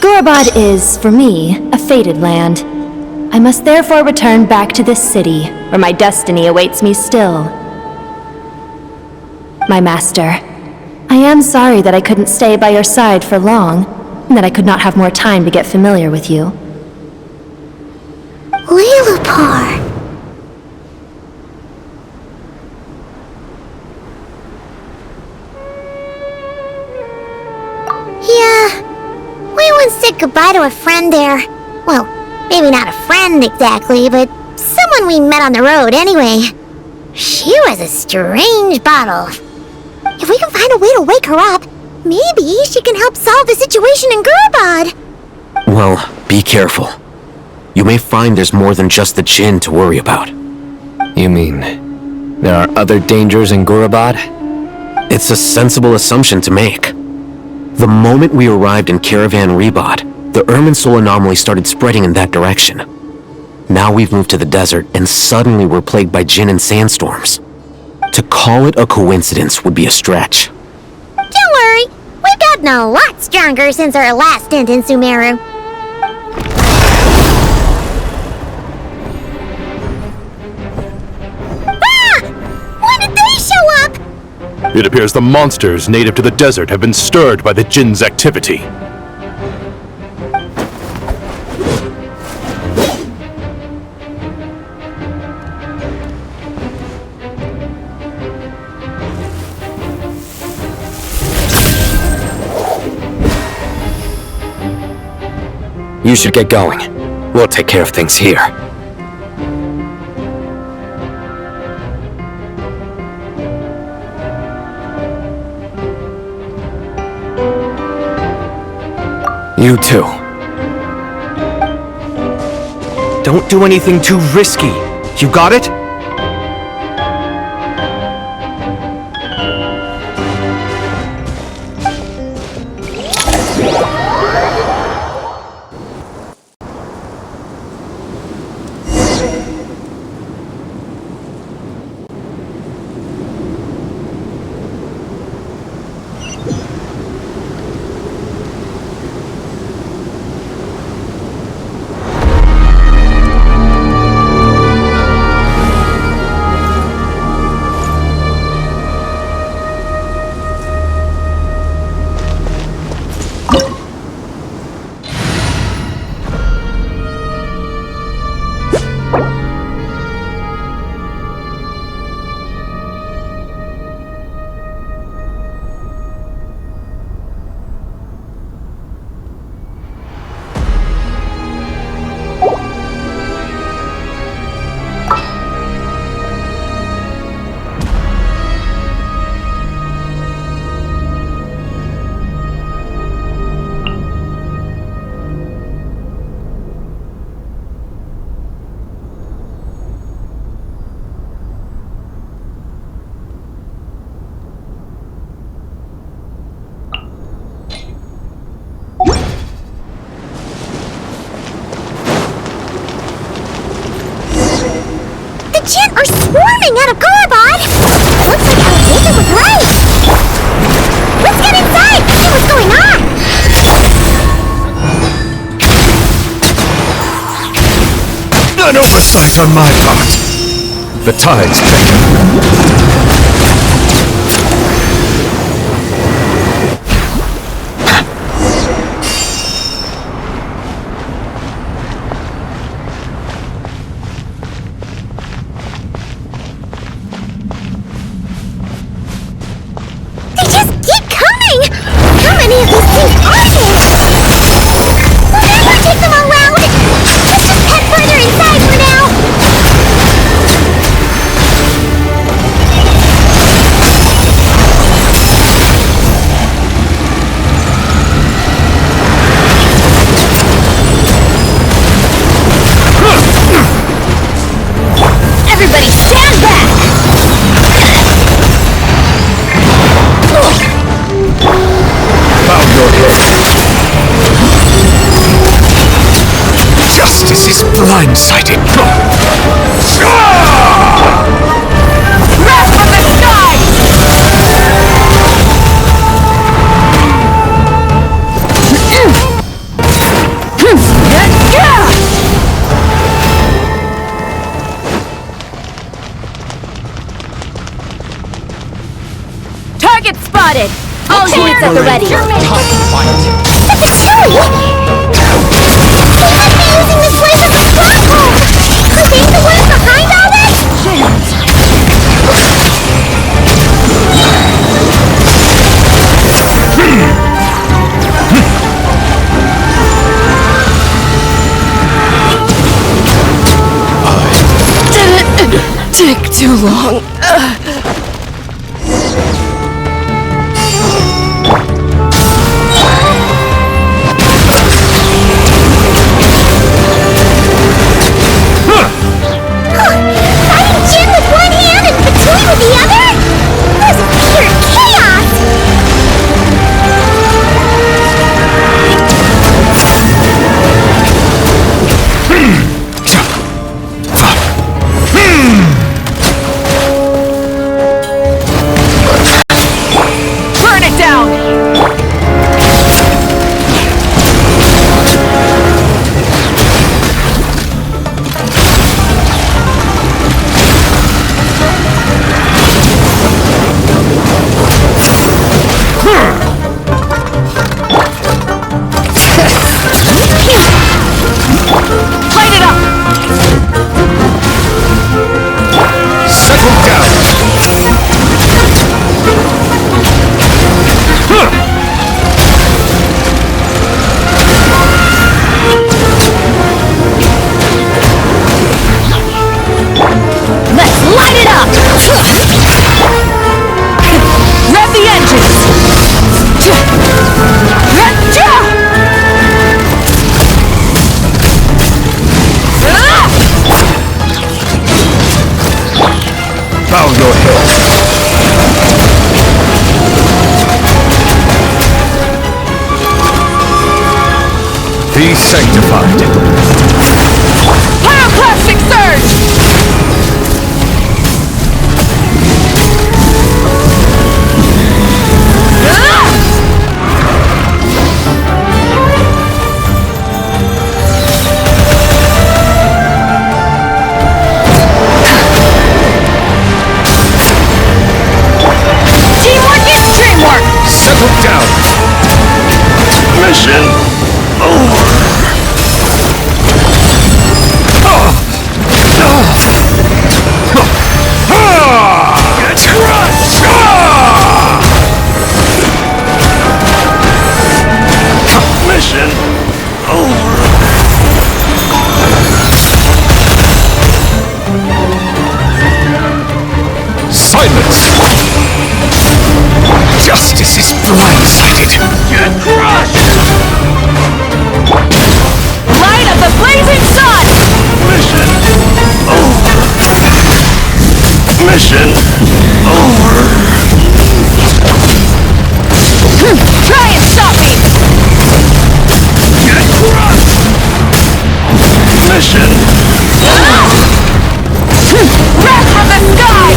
[SPEAKER 12] Gurabad is, for me, a fated land. I must therefore return back to this city, where my destiny awaits me still. My master, I am sorry that I couldn't stay by your side for long, and that I could not have more time to get familiar with you.
[SPEAKER 1] Lilipar. Yeah. We once said goodbye to a friend there. Well, maybe not a friend exactly, but someone we met on the road anyway. She was a strange bottle. If we can find a way to wake her up, maybe she can help solve the situation in Gurabad.
[SPEAKER 15] Well, be careful. You may find there's more than just the Jinn to worry about. You mean, there are other dangers in Gurabad? It's a sensible assumption to make. The moment we arrived in Caravan Rebad, the Irminsul anomaly started spreading in that direction. Now we've moved to the desert, and suddenly we're plagued by Jinn and sandstorms. To call it a coincidence would be a stretch.
[SPEAKER 1] Don't worry, we've gotten a lot stronger since our last stint in Sumeru. Ah! When did they show up?
[SPEAKER 14] It appears the monsters native to the desert have been stirred by the Jinn's activity.
[SPEAKER 15] You should get going. We'll take care of things here. You too.
[SPEAKER 6] Don't do anything too risky. You got it?
[SPEAKER 1] coming out of Gorobod! Looks like Awaken was right! Let's get inside and see what's going on!
[SPEAKER 6] An oversight on my part. The tide's
[SPEAKER 1] They just keep coming! How many of these things are there? We'll never take them all round! Let's just head further inside for now!
[SPEAKER 2] Everybody stand back!
[SPEAKER 6] bow your head. Justice is blindsided.
[SPEAKER 2] Wrath from the
[SPEAKER 12] Target spotted! All units at the ready.
[SPEAKER 1] That's a silly! They might be using this place as a stronghold! Are they the ones behind all this?
[SPEAKER 12] Did it take too long?
[SPEAKER 1] Fighting Jin with one hand and Patui with the other? This is pure chaos!
[SPEAKER 12] Burn it down! Light it up!
[SPEAKER 6] Settle down.
[SPEAKER 12] Let's light it up! Rev the engines!
[SPEAKER 6] Bow your head. Be sanctified.
[SPEAKER 12] Pyroclastic surge!
[SPEAKER 2] Teamwork is dreamwork!
[SPEAKER 6] Settle down. Mission over. Get crushed! Mission over. Silence! Justice is blindsided. Get crushed!
[SPEAKER 12] Light of the blazing sun!
[SPEAKER 6] Mission over. Mission over.
[SPEAKER 12] Try and stop me!
[SPEAKER 6] Get crushed! Mission
[SPEAKER 12] Wrath from the sky!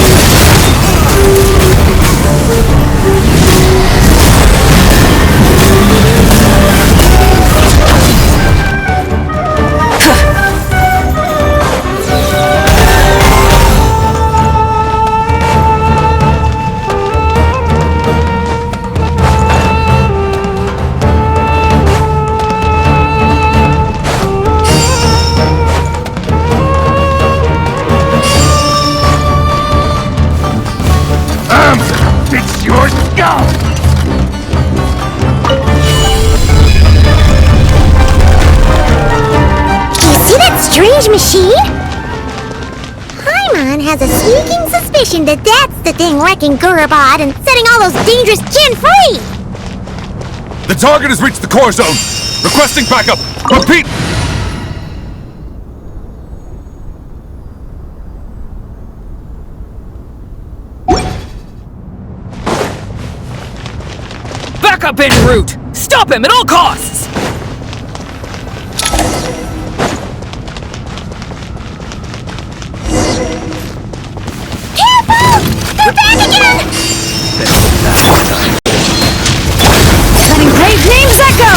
[SPEAKER 1] change machine? Paimon has a sneaking suspicion that that's the thing wrecking Gurabad and setting all those dangerous Jinn free!
[SPEAKER 16] The target has reached the core zone! Requesting backup! Repeat!
[SPEAKER 17] Backup en route! Stop him at all costs!
[SPEAKER 1] Careful! They're back again!
[SPEAKER 17] Letting brave names echo!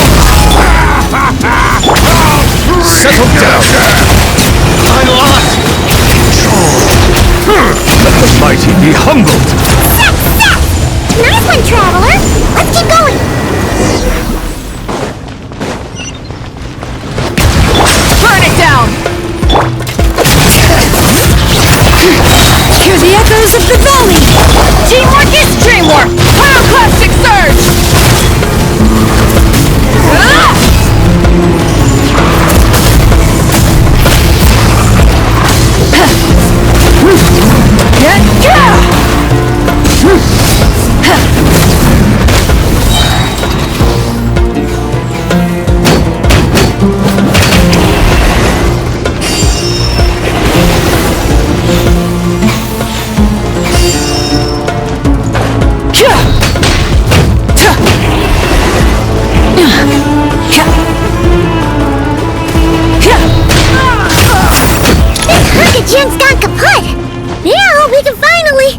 [SPEAKER 16] Settle down! I'm lost! Let the mighty be humbled!
[SPEAKER 1] Nice one, Traveler! Let's keep going!
[SPEAKER 17] Burn it down!
[SPEAKER 1] Hear the echoes of the valley!
[SPEAKER 17] Teamwork is dreamwork! Pyroclastic surge!
[SPEAKER 1] Jin's gone kaput! Now we can finally...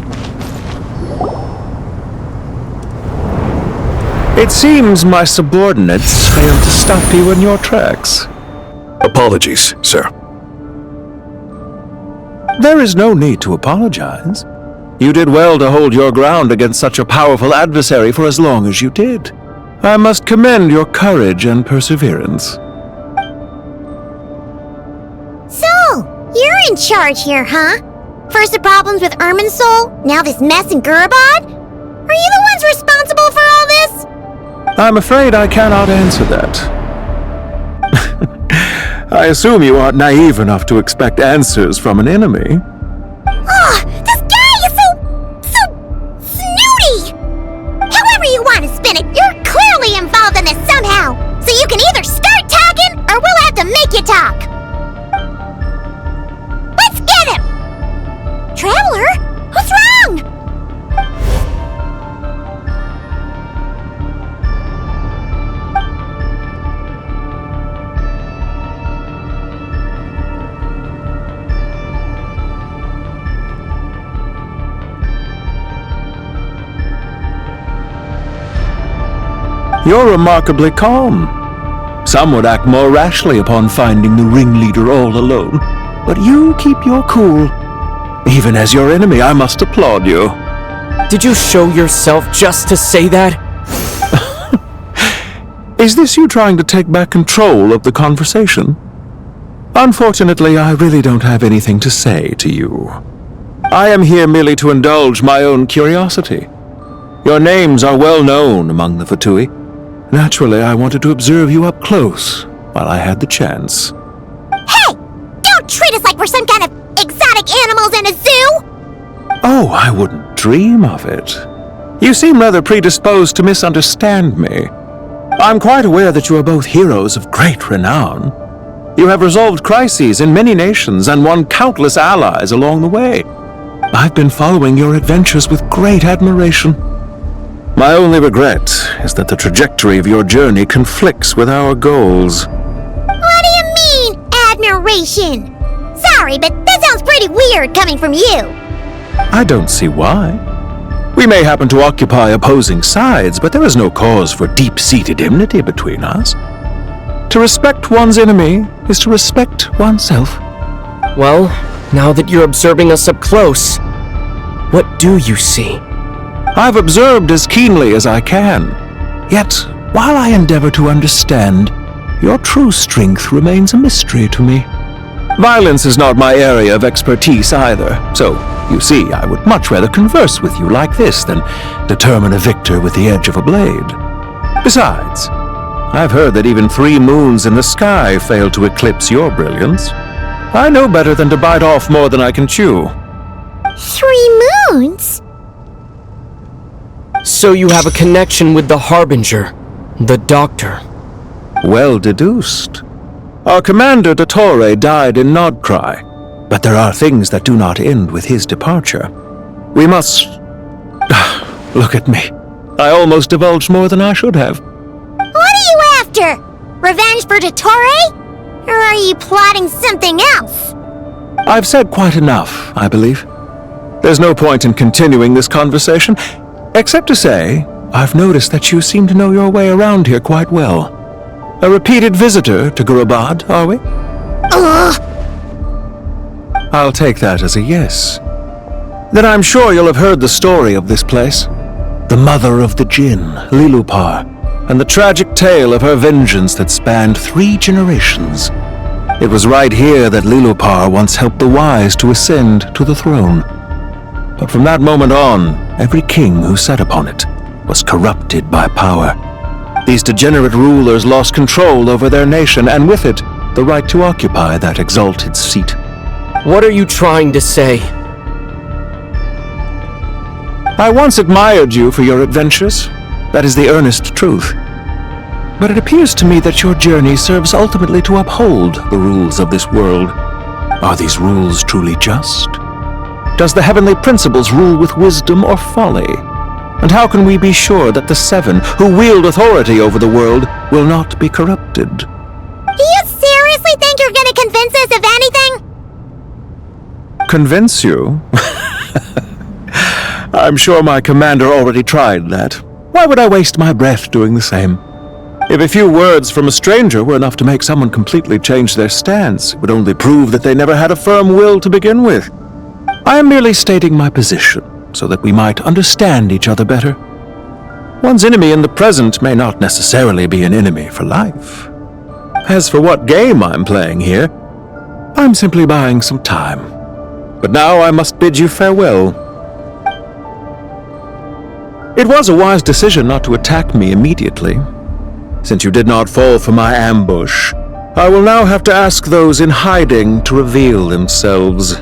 [SPEAKER 18] It seems my subordinates failed to stop you in your tracks.
[SPEAKER 21] Apologies, sir.
[SPEAKER 18] There is no need to apologize. You did well to hold your ground against such a powerful adversary for as long as you did. I must commend your courage and perseverance.
[SPEAKER 1] You're in charge here, huh? First the problems with Irminsul, now this mess in Gurabad? Are you the ones responsible for all this?
[SPEAKER 18] I'm afraid I cannot answer that. I assume you aren't naive enough to expect answers from an enemy.
[SPEAKER 1] Oh, this guy is so snooty! However you want to spin it, you're clearly involved in this somehow. So you can either start talking, or we'll have to make you talk. Traveler? What's wrong?
[SPEAKER 18] You're remarkably calm. Some would act more rashly upon finding the ringleader all alone, but you keep your cool. Even as your enemy, I must applaud you.
[SPEAKER 11] Did you show yourself just to say that?
[SPEAKER 18] Is this you trying to take back control of the conversation? Unfortunately, I really don't have anything to say to you. I am here merely to indulge my own curiosity. Your names are well known among the Fatui. Naturally, I wanted to observe you up close while I had the chance.
[SPEAKER 1] Hey! Don't treat us like we're some kind of exotic animals in a zoo!
[SPEAKER 18] Oh, I wouldn't dream of it. You seem rather predisposed to misunderstand me. I'm quite aware that you are both heroes of great renown. You have resolved crises in many nations and won countless allies along the way. I've been following your adventures with great admiration. My only regret is that the trajectory of your journey conflicts with our goals.
[SPEAKER 1] What do you mean, admiration? Sorry, but that sounds pretty weird coming from you.
[SPEAKER 18] I don't see why. We may happen to occupy opposing sides, but there is no cause for deep-seated enmity between us. To respect one's enemy is to respect oneself.
[SPEAKER 11] Well, now that you're observing us up close, what do you see?
[SPEAKER 18] I've observed as keenly as I can. Yet, while I endeavor to understand, your true strength remains a mystery to me. Violence is not my area of expertise either, so, you see, I would much rather converse with you like this than determine a victor with the edge of a blade. Besides, I've heard that even 3 moons in the sky fail to eclipse your brilliance. I know better than to bite off more than I can chew.
[SPEAKER 1] 3 moons?
[SPEAKER 11] So you have a connection with the Harbinger, the Doctor.
[SPEAKER 18] Well deduced. Our commander Dottore died in NodKrai, but there are things that do not end with his departure. We must... Look at me. I almost divulged more than I should have.
[SPEAKER 1] What are you after? Revenge for Dottore? Or are you plotting something else?
[SPEAKER 18] I've said quite enough, I believe. There's no point in continuing this conversation, except to say, I've noticed that you seem to know your way around here quite well. A repeated visitor to Gurabad, are we?
[SPEAKER 1] Ugh!
[SPEAKER 18] I'll take that as a yes. Then I'm sure you'll have heard the story of this place. The mother of the Jinn, Lilupar, and the tragic tale of her vengeance that spanned 3 generations. It was right here that Lilupar once helped the wise to ascend to the throne. But from that moment on, every king who sat upon it was corrupted by power. These degenerate rulers lost control over their nation, and with it, the right to occupy that exalted seat.
[SPEAKER 11] What are you trying to say?
[SPEAKER 18] I once admired you for your adventures. That is the earnest truth. But it appears to me that your journey serves ultimately to uphold the rules of this world. Are these rules truly just? Does the heavenly principles rule with wisdom or folly? And how can we be sure that the 7 who wield authority over the world will not be corrupted?
[SPEAKER 1] Do you seriously think you're gonna convince us of anything?
[SPEAKER 18] Convince you? I'm sure my commander already tried that. Why would I waste my breath doing the same? If a few words from a stranger were enough to make someone completely change their stance, it would only prove that they never had a firm will to begin with. I am merely stating my position, so that we might understand each other better. One's enemy in the present may not necessarily be an enemy for life. As for what game I'm playing here, I'm simply buying some time. But now I must bid you farewell. It was a wise decision not to attack me immediately. Since you did not fall for my ambush, I will now have to ask those in hiding to reveal themselves.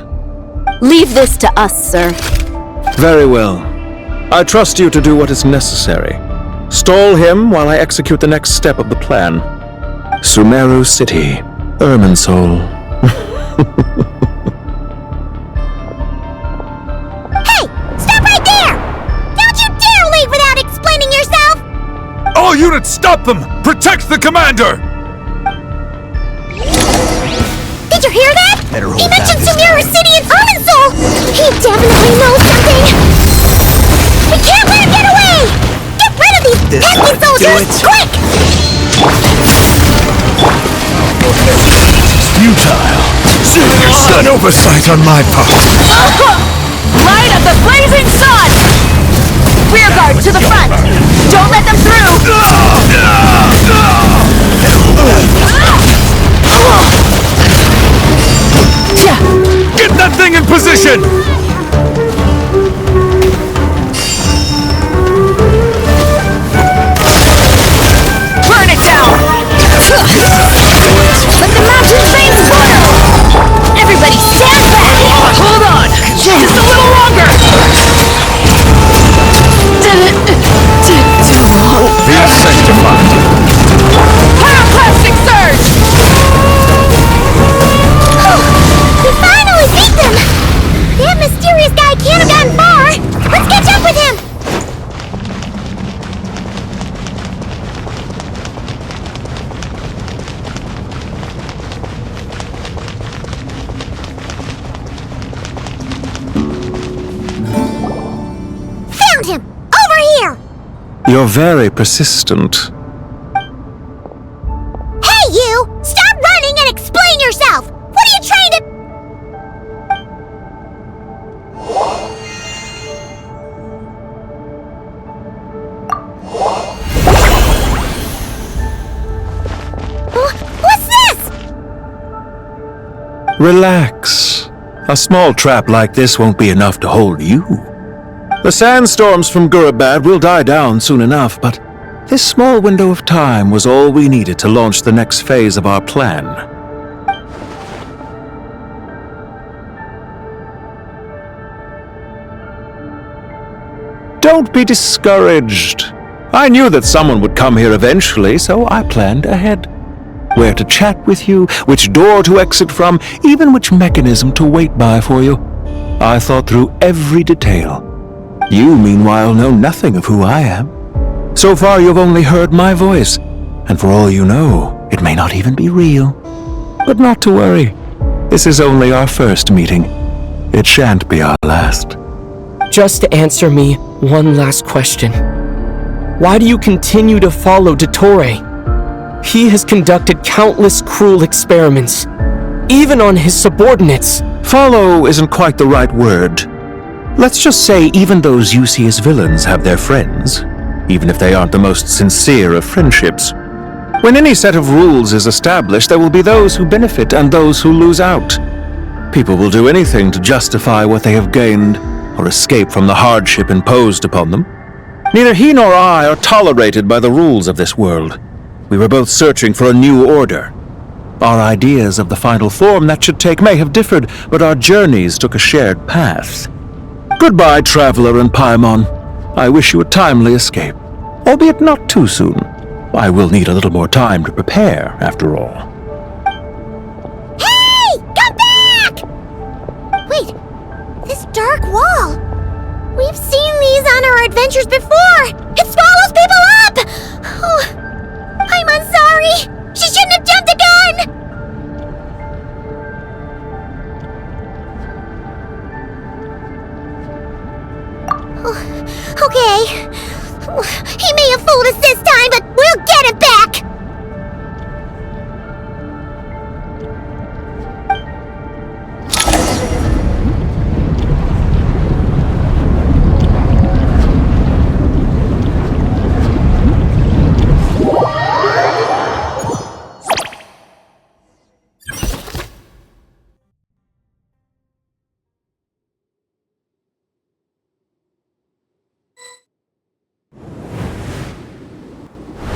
[SPEAKER 12] Leave this to us, sir.
[SPEAKER 18] Very well. I trust you to do what is necessary. Stall him while I execute the next step of the plan. Sumeru City, Irminsul.
[SPEAKER 1] Hey! Stop right there! Don't you dare leave without explaining yourself!
[SPEAKER 16] All units, stop them! Protect the commander!
[SPEAKER 1] Did you hear that? He mentioned Sumeru City and Oneself! He definitely knows something! We can't let him get away! Get rid of these pesky soldiers! Quick!
[SPEAKER 16] Futile! Serious oversight on my part!
[SPEAKER 12] Light of the blazing sun! Rear guard to the front! Don't let them through!
[SPEAKER 16] Get that thing in position!
[SPEAKER 12] Burn it down! Let the mountain flames fire! Everybody stand back!
[SPEAKER 17] Hold on! Just a little longer!
[SPEAKER 12] Took too long.
[SPEAKER 16] Be sanctified!
[SPEAKER 12] Pyroclastic surge!
[SPEAKER 1] We finally beat them! That mysterious guy can't have gotten far! Let's catch up with him! Found him! Over here!
[SPEAKER 18] You're very persistent.
[SPEAKER 1] Hey, you! Stop running and explain yourself! What are you trying to... What's this?
[SPEAKER 18] Relax. A small trap like this won't be enough to hold you. The sandstorms from Gurabad will die down soon enough, but this small window of time was all we needed to launch the next phase of our plan. Don't be discouraged. I knew that someone would come here eventually, so I planned ahead. Where to chat with you, which door to exit from, even which mechanism to wait by for you. I thought through every detail. You, meanwhile, know nothing of who I am. So far, you've only heard my voice, and for all you know, it may not even be real. But not to worry. This is only our first meeting. It shan't be our last.
[SPEAKER 11] Just answer me one last question. Why do you continue to follow Dottore? He has conducted countless cruel experiments, even on his subordinates.
[SPEAKER 18] Follow isn't quite the right word. Let's just say even those you see as villains have their friends, even if they aren't the most sincere of friendships. When any set of rules is established, there will be those who benefit and those who lose out. People will do anything to justify what they have gained, or escape from the hardship imposed upon them. Neither he nor I are tolerated by the rules of this world. We were both searching for a new order. Our ideas of the final form that should take may have differed, but our journeys took a shared path. Goodbye, Traveler and Paimon. I wish you a timely escape, albeit not too soon. I will need a little more time to prepare, after all.
[SPEAKER 1] Hey! Come back! Wait, this dark wall. We've seen these on our adventures before. It swallows people up! Oh, I'm sorry. She shouldn't have jumped the gun! Oh, okay. He may have fooled us this time, but we'll get him back!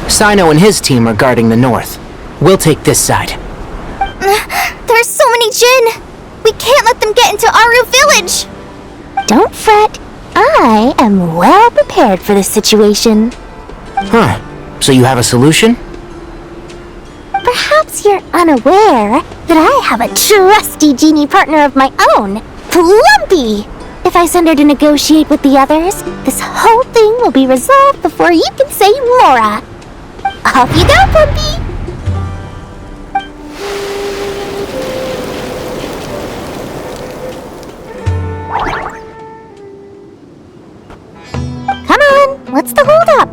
[SPEAKER 9] Sino and his team are guarding the north. We'll take this side.
[SPEAKER 2] There's so many Jin! We can't let them get into Aru Village!
[SPEAKER 1] Don't fret. I am well prepared for this situation.
[SPEAKER 9] Huh. So you have a solution?
[SPEAKER 1] Perhaps you're unaware that I have a trusty genie partner of my own, Plumpy. If I send her to negotiate with the others, this whole thing will be resolved before you can say Mora. Off you go, Plumpy! Come on, what's the holdup?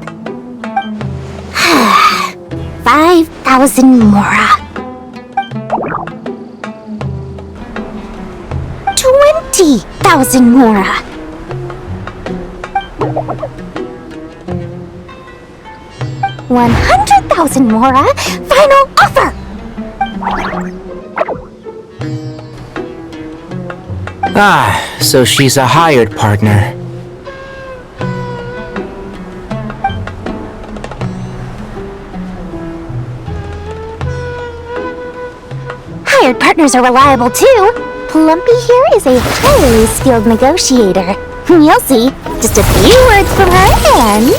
[SPEAKER 1] 5,000 Mora. 20,000 Mora. 100,000 Mora. Final offer.
[SPEAKER 9] Ah, so she's a hired partner.
[SPEAKER 1] Hired partners are reliable too. Plumpy here is a highly skilled negotiator. You'll see. Just a few words from her and...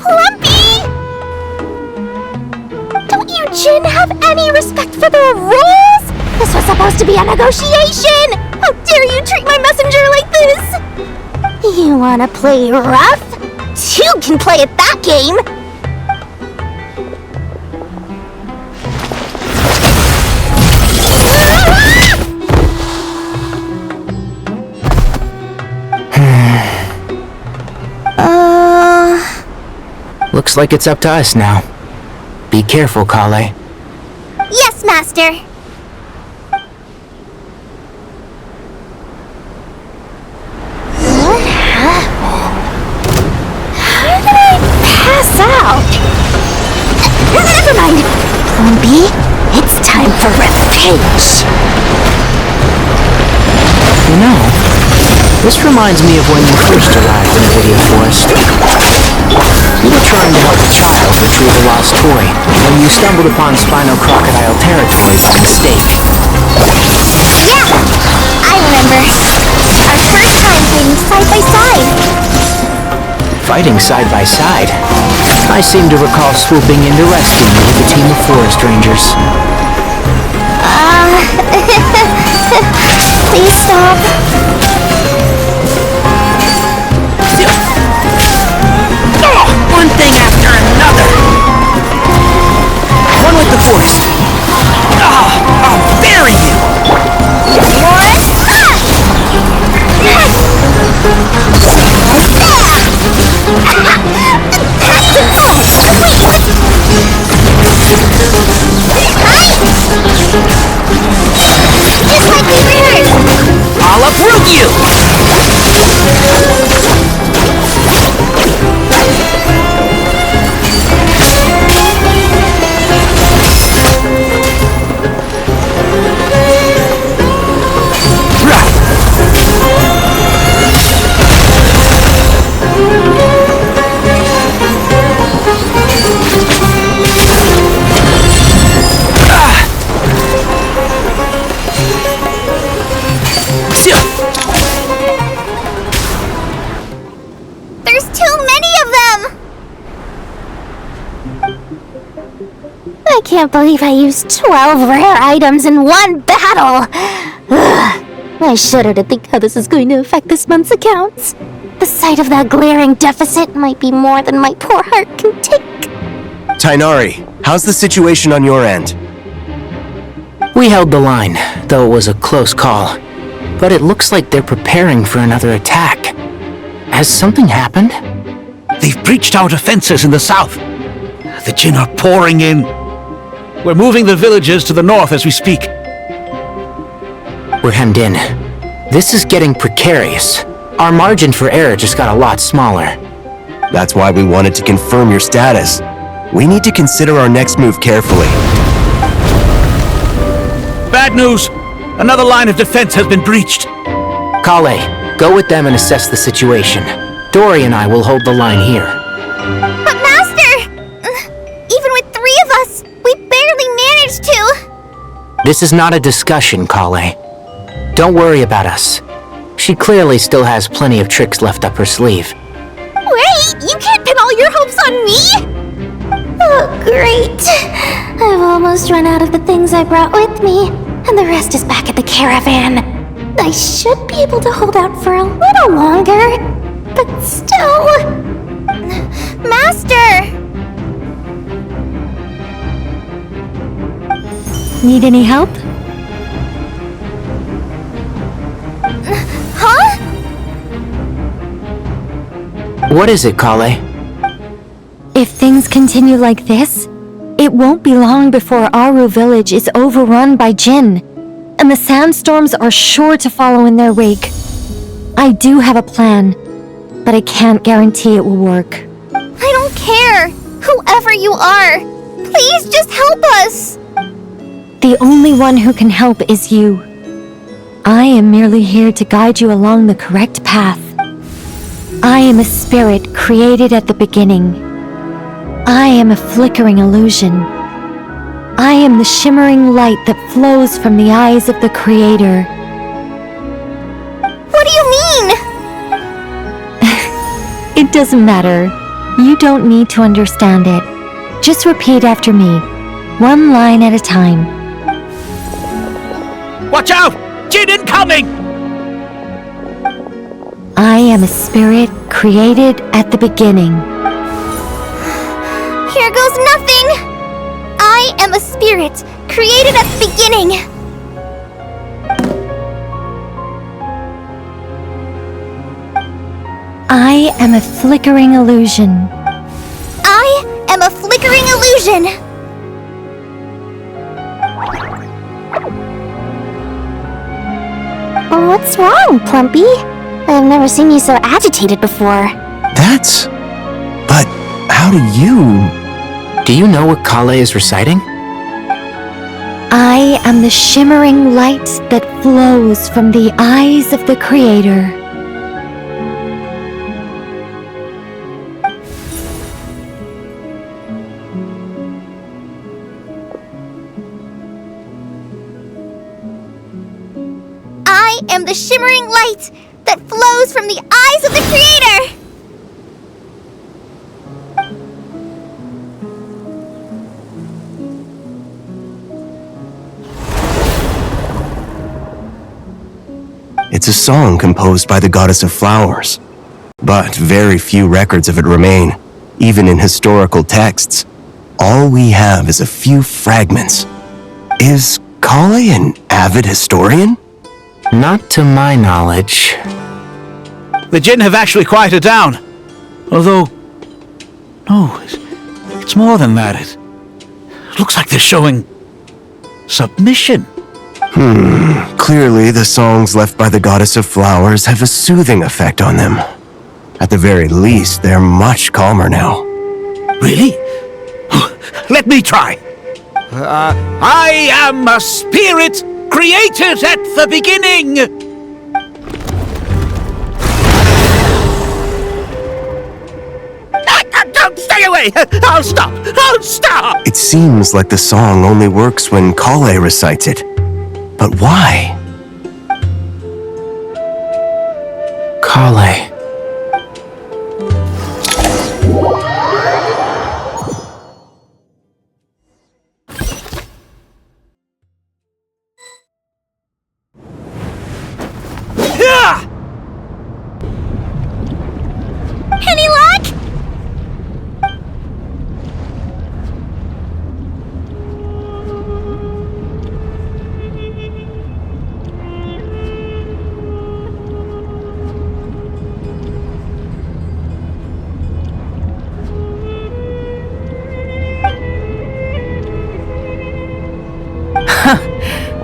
[SPEAKER 1] Plumpy! Don't you Jin have any respect for the rules? This was supposed to be a negotiation! How dare you treat my messenger like this? You wanna play rough? Two can play at that game!
[SPEAKER 9] Looks like it's up to us now. Be careful, Kale.
[SPEAKER 2] Yes, Master!
[SPEAKER 1] What happened? How did I pass out? Never mind. Plumpy, it's time for revenge.
[SPEAKER 9] You know, this reminds me of when you first arrived in Avidia Forest. You were trying to help a child retrieve a lost toy when you stumbled upon Spino Crocodile territory by mistake.
[SPEAKER 2] remember. Our first time fighting side by side.
[SPEAKER 9] Fighting side by side? I seem to recall swooping in to rescue you with a team of forest rangers.
[SPEAKER 2] Please stop.
[SPEAKER 9] One thing after another! One with the force! I'll bury you!
[SPEAKER 2] Just like we heard!
[SPEAKER 9] I'll uproot you!
[SPEAKER 2] There's too many of them! I can't believe I used 12 rare items in one battle! Ugh. I shudder to think how this is going to affect this month's accounts. The sight of that glaring deficit might be more than my poor heart can take.
[SPEAKER 20] Tighnari, how's the situation on your end?
[SPEAKER 9] We held the line, though it was a close call. But it looks like they're preparing for another attack. Has something happened?
[SPEAKER 8] They've breached our defenses in the south. The Jinn are pouring in. We're moving the villages to the north as we speak.
[SPEAKER 9] We're hemmed in. This is getting precarious. Our margin for error just got a lot smaller.
[SPEAKER 20] That's why we wanted to confirm your status. We need to consider our next move carefully.
[SPEAKER 8] Bad news! Another line of defense has been breached.
[SPEAKER 9] Kale, go with them and assess the situation. Dory and I will hold the line here.
[SPEAKER 2] But Master! Even with 3 of us, we barely managed to!
[SPEAKER 9] This is not a discussion, Kale. Don't worry about us. She clearly still has plenty of tricks left up her sleeve.
[SPEAKER 2] Wait! You can't pin all your hopes on me! Oh, great. I've almost run out of the things I brought with me, and the rest is back at the caravan. I should be able to hold out for a little longer, but still... Master!
[SPEAKER 12] Need any help?
[SPEAKER 2] Huh?
[SPEAKER 9] What is it, Kale?
[SPEAKER 12] If things continue like this, it won't be long before Aru village is overrun by Jinn, and the sandstorms are sure to follow in their wake. I do have a plan, but I can't guarantee it will work.
[SPEAKER 2] I don't care! Whoever you are! Please just help us!
[SPEAKER 12] The only one who can help is you. I am merely here to guide you along the correct path. I am a spirit created at the beginning. I am a flickering illusion. I am the shimmering light that flows from the eyes of the Creator.
[SPEAKER 2] What do you mean?
[SPEAKER 12] It doesn't matter. You don't need to understand it. Just repeat after me, one line at a time.
[SPEAKER 8] Watch out! Jinn incoming!
[SPEAKER 12] I am a spirit created at the beginning.
[SPEAKER 2] Here goes nothing! I am a spirit, created at the beginning!
[SPEAKER 12] I am a flickering illusion.
[SPEAKER 2] I am a flickering illusion! What's wrong, Plumpy? I've never seen you so agitated before.
[SPEAKER 20] That's... But how do you...
[SPEAKER 9] Do you know what Kale is reciting?
[SPEAKER 12] I am the shimmering light that flows from the eyes of the Creator.
[SPEAKER 2] I am the shimmering light that flows from the eyes of the Creator!
[SPEAKER 20] It's a song composed by the goddess of flowers, but very few records of it remain, even in historical texts. All we have is a few fragments. Is Kale an avid historian?
[SPEAKER 9] Not to my knowledge.
[SPEAKER 8] The Jinn have actually quieted down. Although... no, it's more than that. It looks like they're showing... submission.
[SPEAKER 20] Clearly the songs left by the goddess of flowers have a soothing effect on them. At the very least, they're much calmer now.
[SPEAKER 8] Really? Let me try. I am a spirit created at the beginning. Stay away! I'll stop! I'll stop!
[SPEAKER 20] It seems like the song only works when Kale recites it. But why?
[SPEAKER 9] Kale.
[SPEAKER 1] Any luck?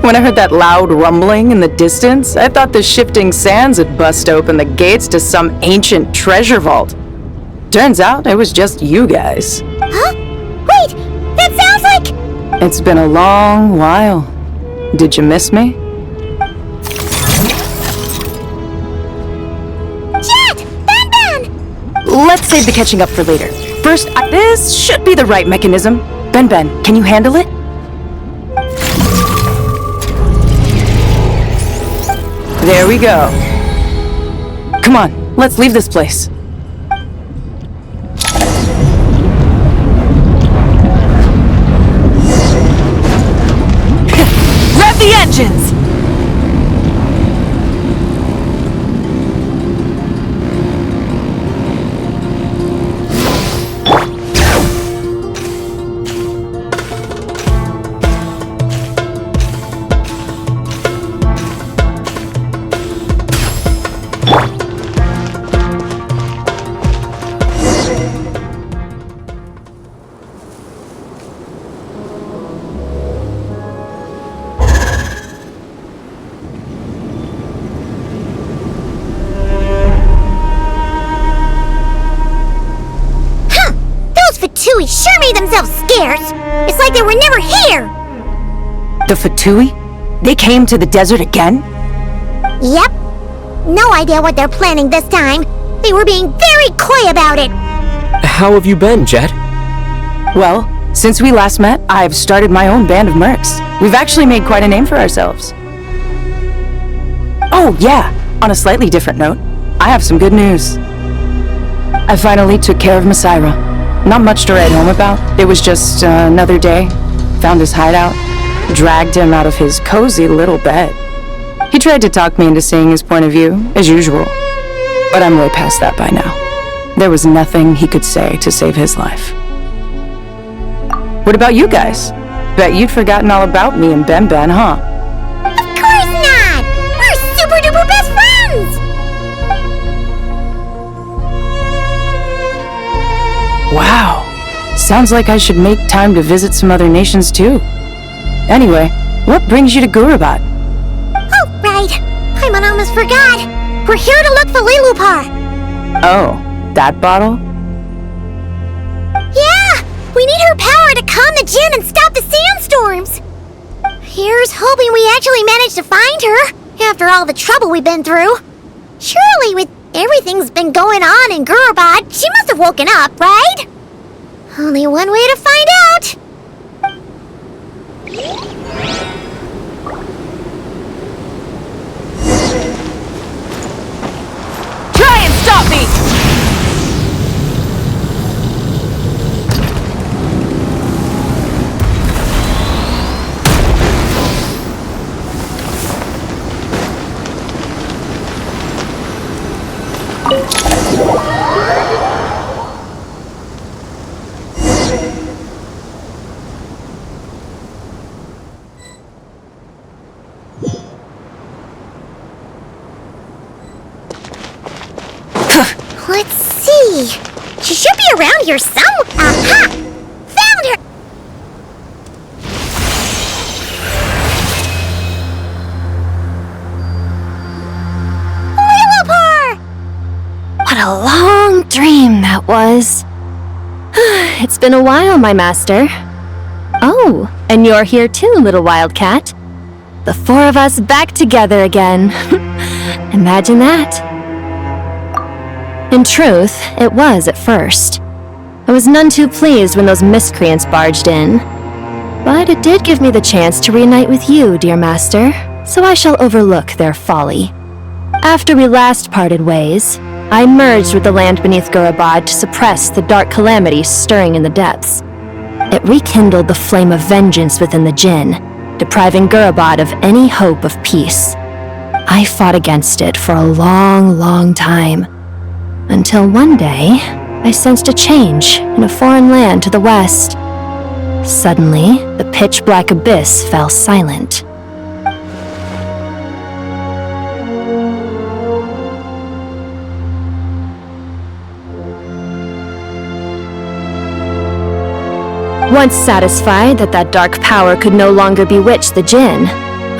[SPEAKER 5] When I heard that loud rumbling in the distance, I thought the shifting sands had bust open the gates to some ancient treasure vault. Turns out it was just you guys.
[SPEAKER 1] Huh? Wait! That sounds like...
[SPEAKER 5] It's been a long while. Did you miss me?
[SPEAKER 1] Jet! Ben!
[SPEAKER 5] Let's save the catching up for later. First, this should be the right mechanism. Ben, can you handle it? There we go. Come on, let's leave this place. Rev the engines!
[SPEAKER 1] Sure made themselves scarce. It's like they were never here.
[SPEAKER 5] The Fatui? They came to the desert again?
[SPEAKER 1] Yep. No idea what they're planning this time. They were being very coy about it.
[SPEAKER 11] How have you been, Jet?
[SPEAKER 5] Well, since we last met, I've started my own band of mercs. We've actually made quite a name for ourselves. Oh, yeah. On a slightly different note, I have some good news. I finally took care of Myriad. Not much to write home about. It was just another day. Found his hideout. Dragged him out of his cozy little bed. He tried to talk me into seeing his point of view, as usual. But I'm way past that by now. There was nothing he could say to save his life. What about you guys? Bet you'd forgotten all about me and Ben, huh?
[SPEAKER 1] Of course not! We're super duper best friends!
[SPEAKER 5] Wow. Sounds like I should make time to visit some other nations too. Anyway, what brings you to Gurabat?
[SPEAKER 1] Oh, right. Paimon almost forgot. We're here to look for Lilupar.
[SPEAKER 5] Oh, that bottle?
[SPEAKER 1] Yeah! We need her power to calm the Jinn and stop the sandstorms. Here's hoping we actually manage to find her, after all the trouble we've been through. Surely, with everything's been going on in Gurabat, she must have woken up, right? Only one way to find out. She should be around here somewhere. Aha! Found her!
[SPEAKER 12] What a long dream that was. It's been a while, my master. Oh, and you're here too, little wildcat. The four of us back together again. Imagine that. In truth, it was at first. I was none too pleased when those miscreants barged in. But it did give me the chance to reunite with you, dear master, so I shall overlook their folly. After we last parted ways, I merged with the land beneath Gurabad to suppress the dark calamity stirring in the depths. It rekindled the flame of vengeance within the Jinn, depriving Gurabad of any hope of peace. I fought against it for a long, long time, until one day I sensed a change in a foreign land to the west. Suddenly, the pitch-black abyss fell silent. Once satisfied that that dark power could no longer bewitch the Jinn,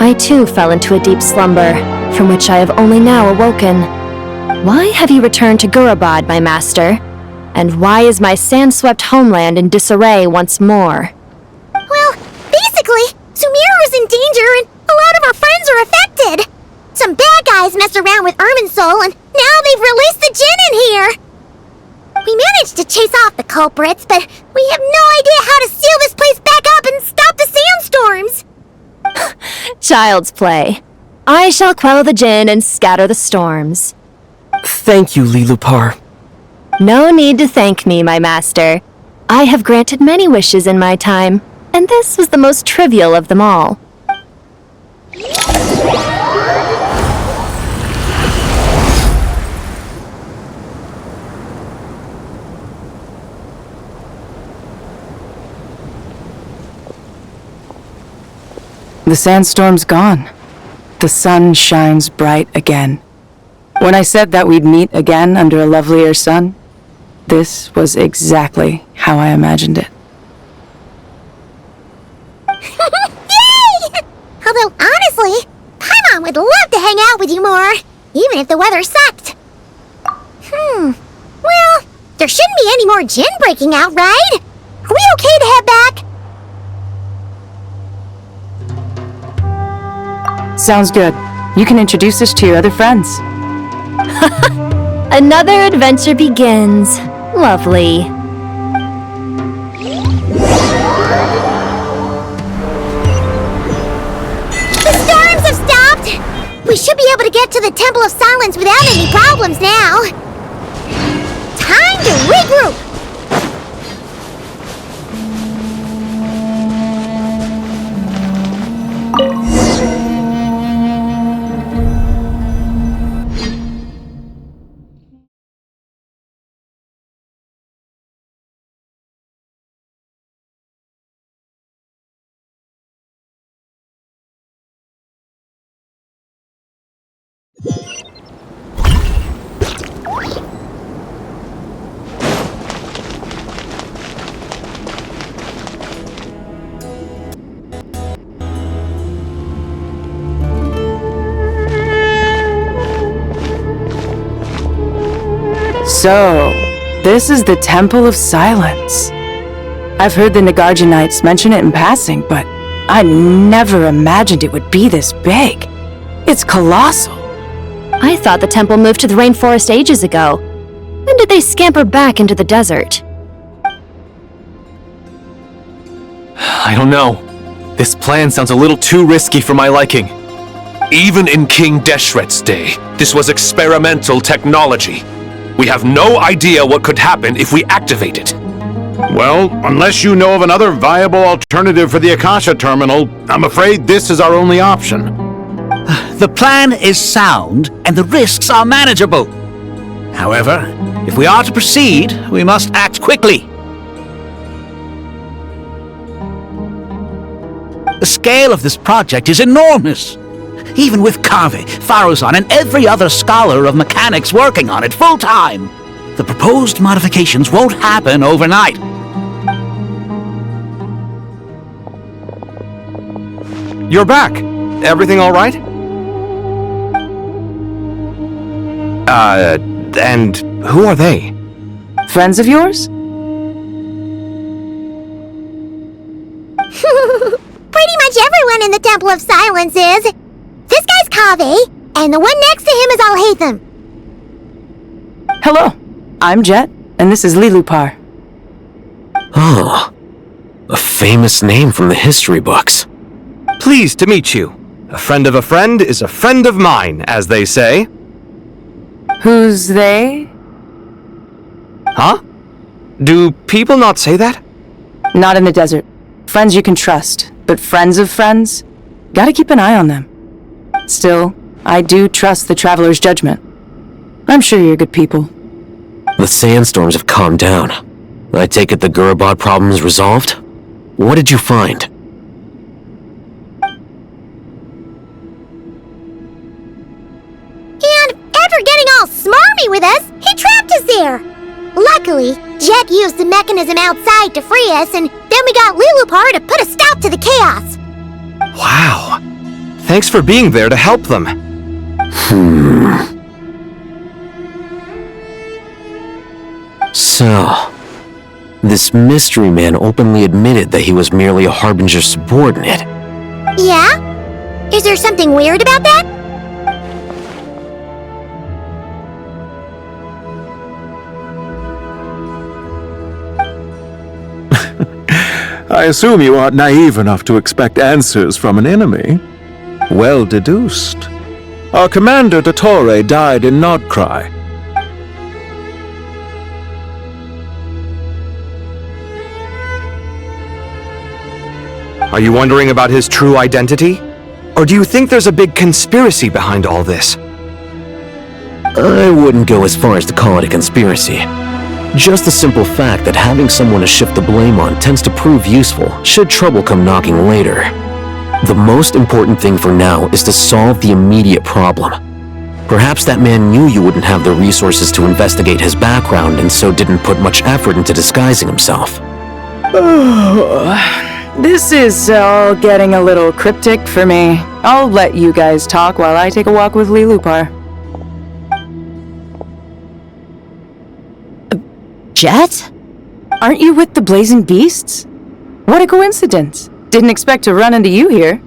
[SPEAKER 12] I too fell into a deep slumber, from which I have only now awoken. Why have you returned to Gurabad, my master? And why is my sand-swept homeland in disarray once more?
[SPEAKER 1] Well, basically, Sumeru is in danger and a lot of our friends are affected. Some bad guys messed around with Irminsul and now they've released the Jinn in here. We managed to chase off the culprits, but we have no idea how to seal this place back up and stop the sandstorms.
[SPEAKER 12] Child's play. I shall quell the Jinn and scatter the storms.
[SPEAKER 11] Thank you, Lilupar.
[SPEAKER 12] No need to thank me, my master. I have granted many wishes in my time, and this was the most trivial of them all.
[SPEAKER 5] The sandstorm's gone. The sun shines bright again. When I said that we'd meet again under a lovelier sun, this was exactly how I imagined it.
[SPEAKER 1] Yay! Although, honestly, Paimon would love to hang out with you more, even if the weather sucked. Well, there shouldn't be any more Jinn breaking out, right? Are we okay to head back?
[SPEAKER 5] Sounds good. You can introduce us to your other friends.
[SPEAKER 12] Another adventure begins. Lovely.
[SPEAKER 1] The storms have stopped! We should be able to get to the Temple of Silence without any problems now. Time to regroup!
[SPEAKER 5] So, this is the Temple of Silence. I've heard the Nagarjanites mention it in passing, but I never imagined it would be this big. It's colossal.
[SPEAKER 12] I thought the temple moved to the rainforest ages ago. When did they scamper back into the desert?
[SPEAKER 4] I don't know. This plan sounds a little too risky for my liking.
[SPEAKER 16] Even in King Deshret's day, this was experimental technology. We have no idea what could happen if we activate it.
[SPEAKER 21] Well, unless you know of another viable alternative for the Akasha terminal, I'm afraid this is our only option.
[SPEAKER 8] The plan is sound, and the risks are manageable. However, if we are to proceed, we must act quickly. The scale of this project is enormous. Even with Kave, Faruzan, and every other scholar of mechanics working on it full-time, the proposed modifications won't happen overnight.
[SPEAKER 6] You're back. Everything all right? And who are they?
[SPEAKER 5] Friends of yours?
[SPEAKER 1] Pretty much everyone in the Temple of Silence is. This guy's Kaveh, and the one next to him is Alhaitham.
[SPEAKER 5] Hello, I'm Jet, and this is Lilupar.
[SPEAKER 15] Oh, a famous name from the history books.
[SPEAKER 6] Pleased to meet you. A friend of a friend is a friend of mine, as they say.
[SPEAKER 5] Who's they?
[SPEAKER 6] Huh? Do people not say that?
[SPEAKER 5] Not in the desert. Friends you can trust, but friends of friends? Gotta keep an eye on them. Still, I do trust the Traveler's judgment. I'm sure you're good people.
[SPEAKER 15] The sandstorms have calmed down. I take it the Gurabad problem is resolved? What did you find?
[SPEAKER 1] And after getting all smarmy with us, he trapped us there. Luckily, Jet used the mechanism outside to free us, and then we got Lilupar to put a stop to the chaos.
[SPEAKER 6] Wow. Thanks for being there to help them.
[SPEAKER 15] So, this mystery man openly admitted that he was merely a Harbinger subordinate.
[SPEAKER 1] Yeah? Is there something weird about that?
[SPEAKER 18] I assume you aren't naive enough to expect answers from an enemy. Well deduced. Our commander Dottore died in NodKrai.
[SPEAKER 6] Are you wondering about his true identity? Or do you think there's a big conspiracy behind all this?
[SPEAKER 15] I wouldn't go as far as to call it a conspiracy. Just the simple fact that having someone to shift the blame on tends to prove useful should trouble come knocking later. The most important thing for now is to solve the immediate problem. Perhaps that man knew you wouldn't have the resources to investigate his background and so didn't put much effort into disguising himself.
[SPEAKER 5] This is all getting a little cryptic for me. I'll let you guys talk while I take a walk with Lilupar.
[SPEAKER 19] Jet?
[SPEAKER 5] Aren't you with the Blazing Beasts? What a coincidence. Didn't expect to run into you here.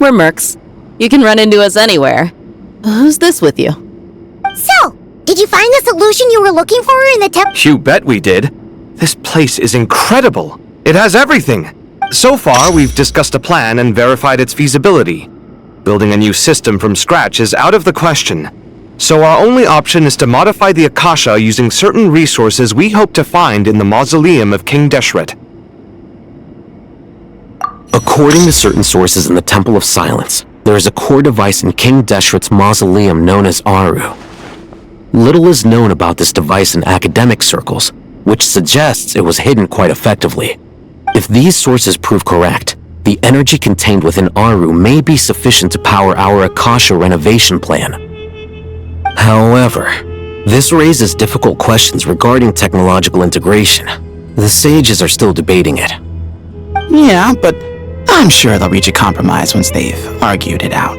[SPEAKER 19] We're mercs. You can run into us anywhere. Who's this with you?
[SPEAKER 1] So, did you find the solution you were looking for in the temple?
[SPEAKER 6] You bet we did. This place is incredible. It has everything. So far, we've discussed a plan and verified its feasibility. Building a new system from scratch is out of the question. So our only option is to modify the Akasha using certain resources we hope to find in the mausoleum of King Deshret.
[SPEAKER 15] According to certain sources in the Temple of Silence, there is a core device in King Deshret's mausoleum known as Aru. Little is known about this device in academic circles, which suggests it was hidden quite effectively. If these sources prove correct, the energy contained within Aru may be sufficient to power our Akasha renovation plan. However, this raises difficult questions regarding technological integration. The sages are still debating it.
[SPEAKER 7] Yeah, but I'm sure they'll reach a compromise once they've argued it out.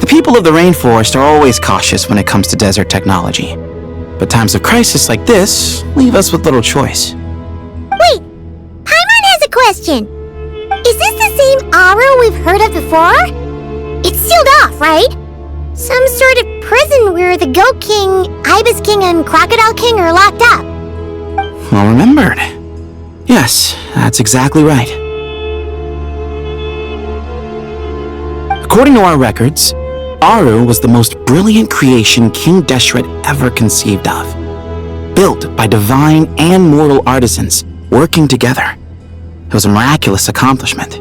[SPEAKER 7] The people of the rainforest are always cautious when it comes to desert technology. But times of crisis like this leave us with little choice.
[SPEAKER 1] Wait! Paimon has a question! Is this the same Aru we've heard of before? It's sealed off, right? Some sort of prison where the Goat King, Ibis King, and Crocodile King are locked up.
[SPEAKER 7] Well remembered. Yes, that's exactly right. According to our records, Aru was the most brilliant creation King Deshret ever conceived of. Built by divine and mortal artisans working together. It was a miraculous accomplishment,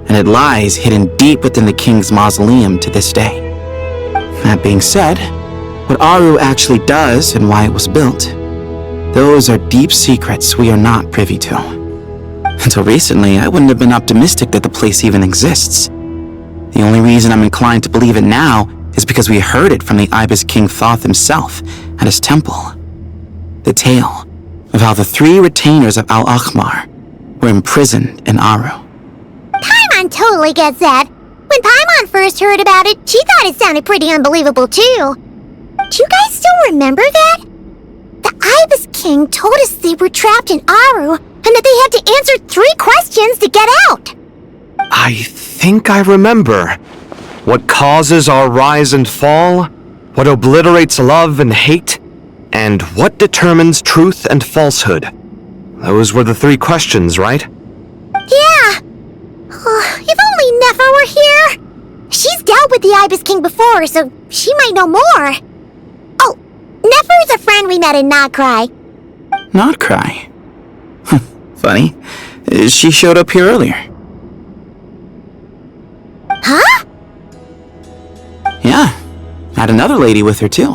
[SPEAKER 7] and it lies hidden deep within the king's mausoleum to this day. That being said, what Aru actually does and why it was built, those are deep secrets we are not privy to. Until recently, I wouldn't have been optimistic that the place even exists. The only reason I'm inclined to believe it now is because we heard it from the Ibis King Thoth himself at his temple. The tale of how the 3 retainers of Al-Akhmar were imprisoned in Aru.
[SPEAKER 1] Paimon totally gets that. When Paimon first heard about it, she thought it sounded pretty unbelievable too. Do you guys still remember that? The Ibis King told us they were trapped in Aru and that they had to answer 3 questions to get out.
[SPEAKER 6] I think I remember. What causes our rise and fall? What obliterates love and hate? And what determines truth and falsehood? Those were the 3 questions, right?
[SPEAKER 1] Yeah. If only Nefer were here. She's dealt with the Ibis King before, so she might know more. Oh, Nefer's a friend we met in NodKrai.
[SPEAKER 7] NodKrai? Funny. She showed up here earlier.
[SPEAKER 1] Huh?
[SPEAKER 7] Yeah. Had another lady with her too.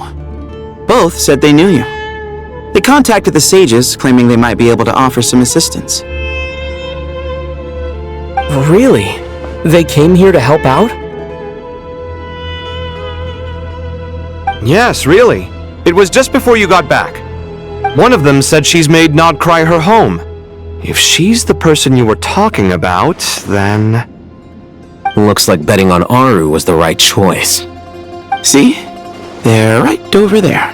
[SPEAKER 7] Both said they knew you. They contacted the sages, claiming they might be able to offer some assistance.
[SPEAKER 11] Really? They came here to help out?
[SPEAKER 6] Yes, really. It was just before you got back. One of them said she's made NodKrai her home. If she's the person you were talking about, then...
[SPEAKER 15] Looks like betting on Aru was the right choice.
[SPEAKER 7] See? They're right over there.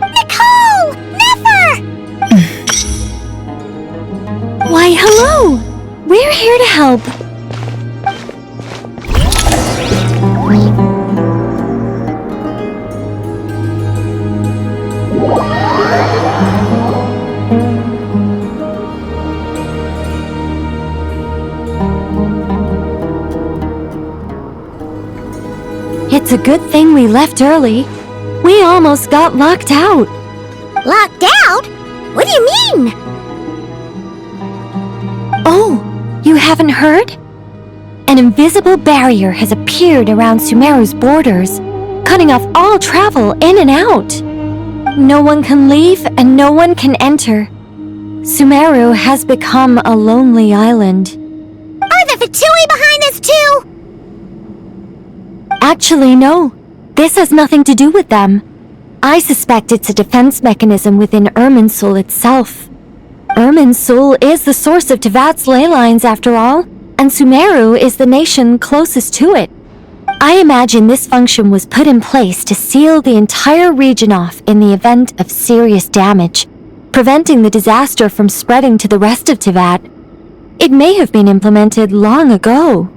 [SPEAKER 1] Nicole! Nefer!
[SPEAKER 12] Why, hello! We're here to help. It's a good thing we left early. We almost got locked out.
[SPEAKER 1] Locked out? What do you mean?
[SPEAKER 12] Oh, you haven't heard? An invisible barrier has appeared around Sumeru's borders, cutting off all travel in and out. No one can leave and no one can enter. Sumeru has become a lonely island.
[SPEAKER 1] Are the Fatui behind this too?
[SPEAKER 12] Actually, no. This has nothing to do with them. I suspect it's a defense mechanism within Irminsul itself. Irminsul is the source of Tevat's ley lines after all, and Sumeru is the nation closest to it. I imagine this function was put in place to seal the entire region off in the event of serious damage, preventing the disaster from spreading to the rest of Tevat. It may have been implemented long ago.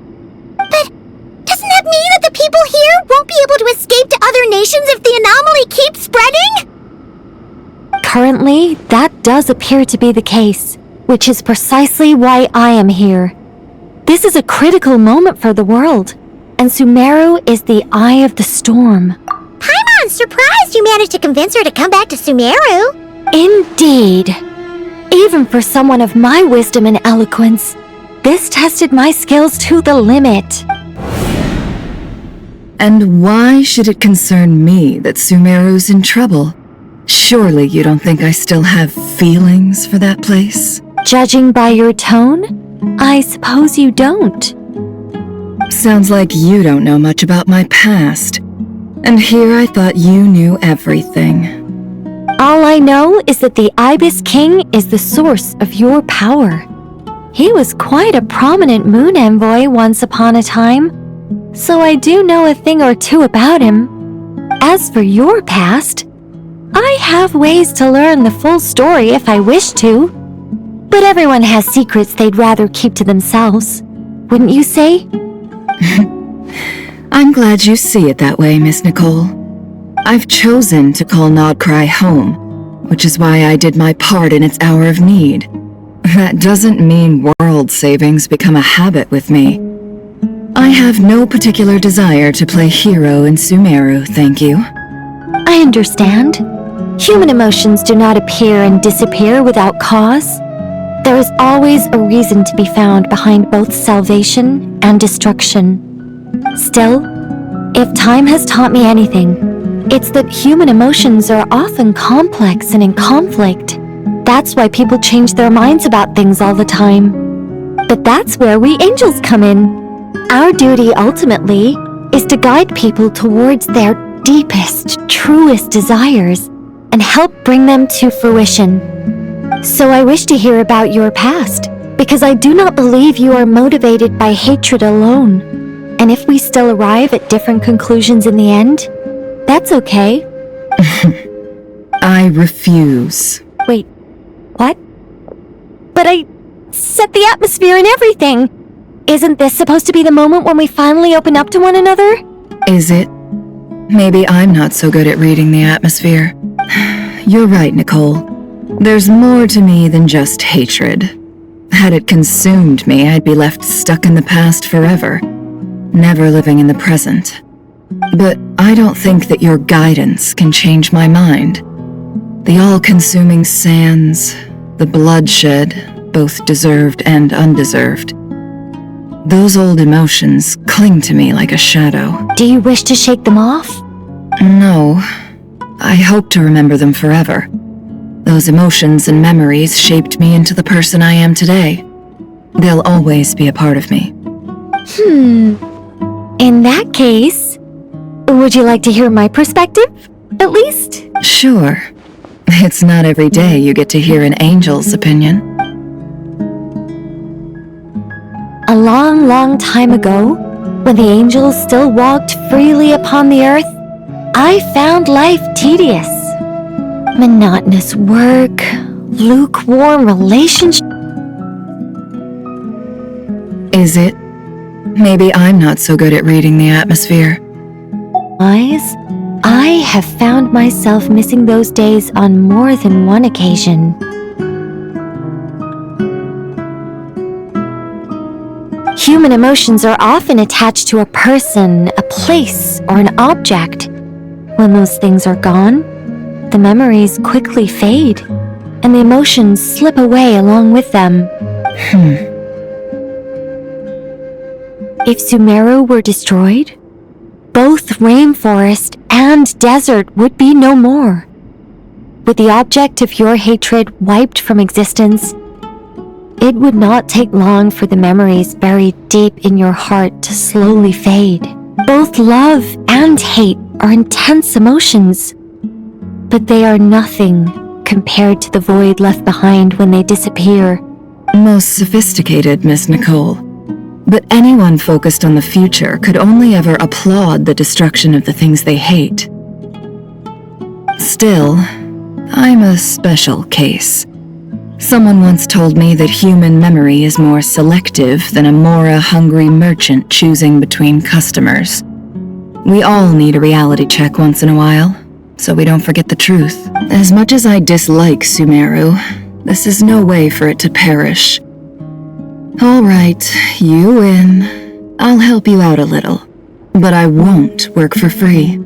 [SPEAKER 1] Doesn't that mean that the people here won't be able to escape to other nations if the anomaly keeps spreading?
[SPEAKER 12] Currently, that does appear to be the case, which is precisely why I am here. This is a critical moment for the world, and Sumeru is the eye of the storm.
[SPEAKER 1] Paimon's surprised you managed to convince her to come back to Sumeru.
[SPEAKER 12] Indeed. Even for someone of my wisdom and eloquence, this tested my skills to the limit.
[SPEAKER 13] And why should it concern me that Sumeru's in trouble? Surely you don't think I still have feelings for that place?
[SPEAKER 12] Judging by your tone, I suppose you don't.
[SPEAKER 13] Sounds like you don't know much about my past. And here I thought you knew everything.
[SPEAKER 12] All I know is that the Ibis King is the source of your power. He was quite a prominent moon envoy once upon a time, so I do know a thing or two about him. As for your past, I have ways to learn the full story if I wish to. But everyone has secrets they'd rather keep to themselves, wouldn't you say?
[SPEAKER 13] I'm glad you see it that way, Miss Nicole. I've chosen to call NodKrai home, which is why I did my part in its hour of need. That doesn't mean world savings become a habit with me. I have no particular desire to play hero in Sumeru, thank you.
[SPEAKER 12] I understand. Human emotions do not appear and disappear without cause. There is always a reason to be found behind both salvation and destruction. Still, if time has taught me anything, it's that human emotions are often complex and in conflict. That's why people change their minds about things all the time. But that's where we angels come in. Our duty ultimately is to guide people towards their deepest, truest desires and help bring them to fruition. So I wish to hear about your past, because I do not believe you are motivated by hatred alone. And if we still arrive at different conclusions in the end, that's okay.
[SPEAKER 13] I refuse.
[SPEAKER 12] Wait, what? But I set the atmosphere and everything. Isn't this supposed to be the moment when we finally open up to one another?
[SPEAKER 13] Is it? Maybe I'm not so good at reading the atmosphere. You're right, Nicole. There's more to me than just hatred. Had it consumed me, I'd be left stuck in the past forever, never living in the present. But I don't think that your guidance can change my mind. The all-consuming sands, the bloodshed, both deserved and undeserved. Those old emotions cling to me like a shadow.
[SPEAKER 12] Do you wish to shake them off?
[SPEAKER 13] No. I hope to remember them forever. Those emotions and memories shaped me into the person I am today. They'll always be a part of me.
[SPEAKER 12] In that case, would you like to hear my perspective, at least?
[SPEAKER 13] Sure. It's not every day you get to hear an angel's opinion.
[SPEAKER 12] A long, long time ago, when the angels still walked freely upon the earth, I found life tedious. Monotonous work, lukewarm relationships.
[SPEAKER 13] Is it? Maybe I'm not so good at reading the atmosphere.
[SPEAKER 12] I have found myself missing those days on more than one occasion. Human emotions are often attached to a person, a place, or an object. When those things are gone, the memories quickly fade, and the emotions slip away along with them. If Sumeru were destroyed, both rainforest and desert would be no more. With the object of your hatred wiped from existence, it would not take long for the memories buried deep in your heart to slowly fade. Both love and hate are intense emotions, but they are nothing compared to the void left behind when they disappear.
[SPEAKER 13] Most sophisticated, Miss Nicole. But anyone focused on the future could only ever applaud the destruction of the things they hate. Still, I'm a special case. Someone once told me that human memory is more selective than a Mora-hungry merchant choosing between customers. We all need a reality check once in a while, so we don't forget the truth. As much as I dislike Sumeru, this is no way for it to perish. All right, you win. I'll help you out a little, but I won't work for free.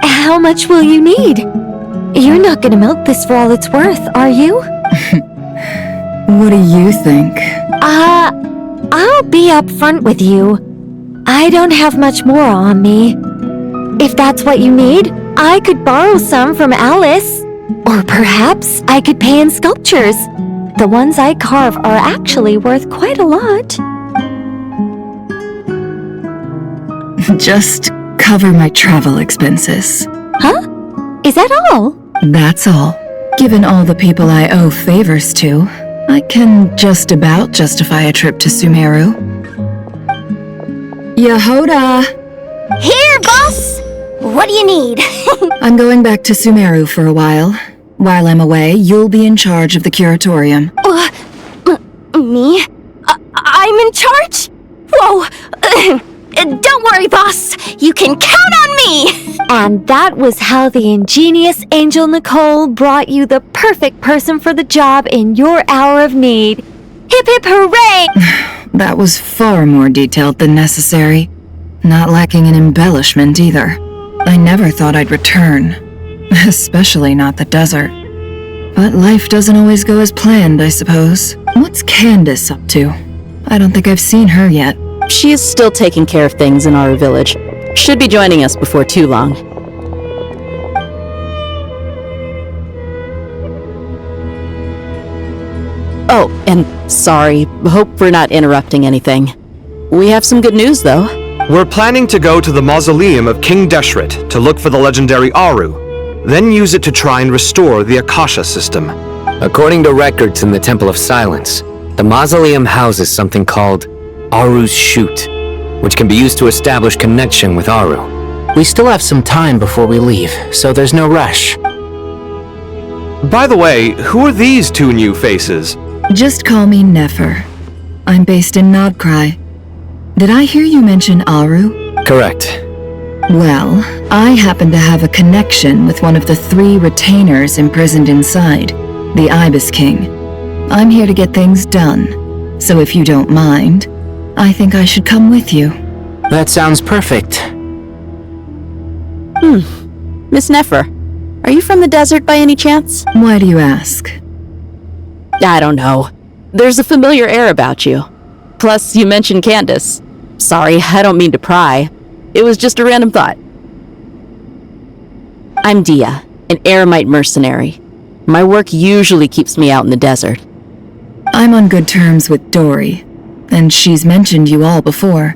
[SPEAKER 12] How much will you need? You're not gonna milk this for all it's worth, are you?
[SPEAKER 13] What do you think?
[SPEAKER 12] I'll be upfront with you. I don't have much more on me. If that's what you need, I could borrow some from Alice. Or perhaps I could pay in sculptures. The ones I carve are actually worth quite a lot.
[SPEAKER 13] Just cover my travel expenses.
[SPEAKER 12] Huh? Is that all?
[SPEAKER 13] That's all. Given all the people I owe favors to, I can just about justify a trip to Sumeru. Yehoda!
[SPEAKER 1] Here, boss! What do you need?
[SPEAKER 13] I'm going back to Sumeru for a while. While I'm away, you'll be in charge of the curatorium.
[SPEAKER 1] Me? I'm in charge? Whoa! Don't worry, boss. You can count on me!
[SPEAKER 12] And that was how the ingenious Angel Nicole brought you the perfect person for the job in your hour of need. Hip hip hooray!
[SPEAKER 13] That was far more detailed than necessary. Not lacking in embellishment either. I never thought I'd return. Especially not the desert. But life doesn't always go as planned, I suppose. What's Candace up to? I don't think I've seen her yet.
[SPEAKER 19] She is still taking care of things in our village. Should be joining us before too long. Oh, And sorry, hope we're not interrupting anything. We have some good news, though.
[SPEAKER 6] We're planning to go to the mausoleum of King Deshret to look for the legendary Aru, then use it to try and restore the Akasha system.
[SPEAKER 15] According to records in the Temple of Silence, the mausoleum houses something called Aru's Shoot, which can be used to establish connection with Aru.
[SPEAKER 9] We still have some time before we leave, so there's no rush.
[SPEAKER 6] By the way, who are these two new faces?
[SPEAKER 13] Just call me Nefer. I'm based in NodKrai. Did I hear you mention Aru?
[SPEAKER 15] Correct.
[SPEAKER 13] Well, I happen to have a connection with one of the 3 retainers imprisoned inside, the Ibis King. I'm here to get things done, so if you don't mind, I think I should come with you.
[SPEAKER 9] That sounds perfect.
[SPEAKER 19] Miss Nefer, are you from the desert by any chance?
[SPEAKER 13] Why do you ask?
[SPEAKER 19] I don't know. There's a familiar air about you. Plus, you mentioned Candace. Sorry, I don't mean to pry. It was just a random thought. I'm Dia, an eremite mercenary. My work usually keeps me out in the desert.
[SPEAKER 13] I'm on good terms with Dory, and she's mentioned you all before.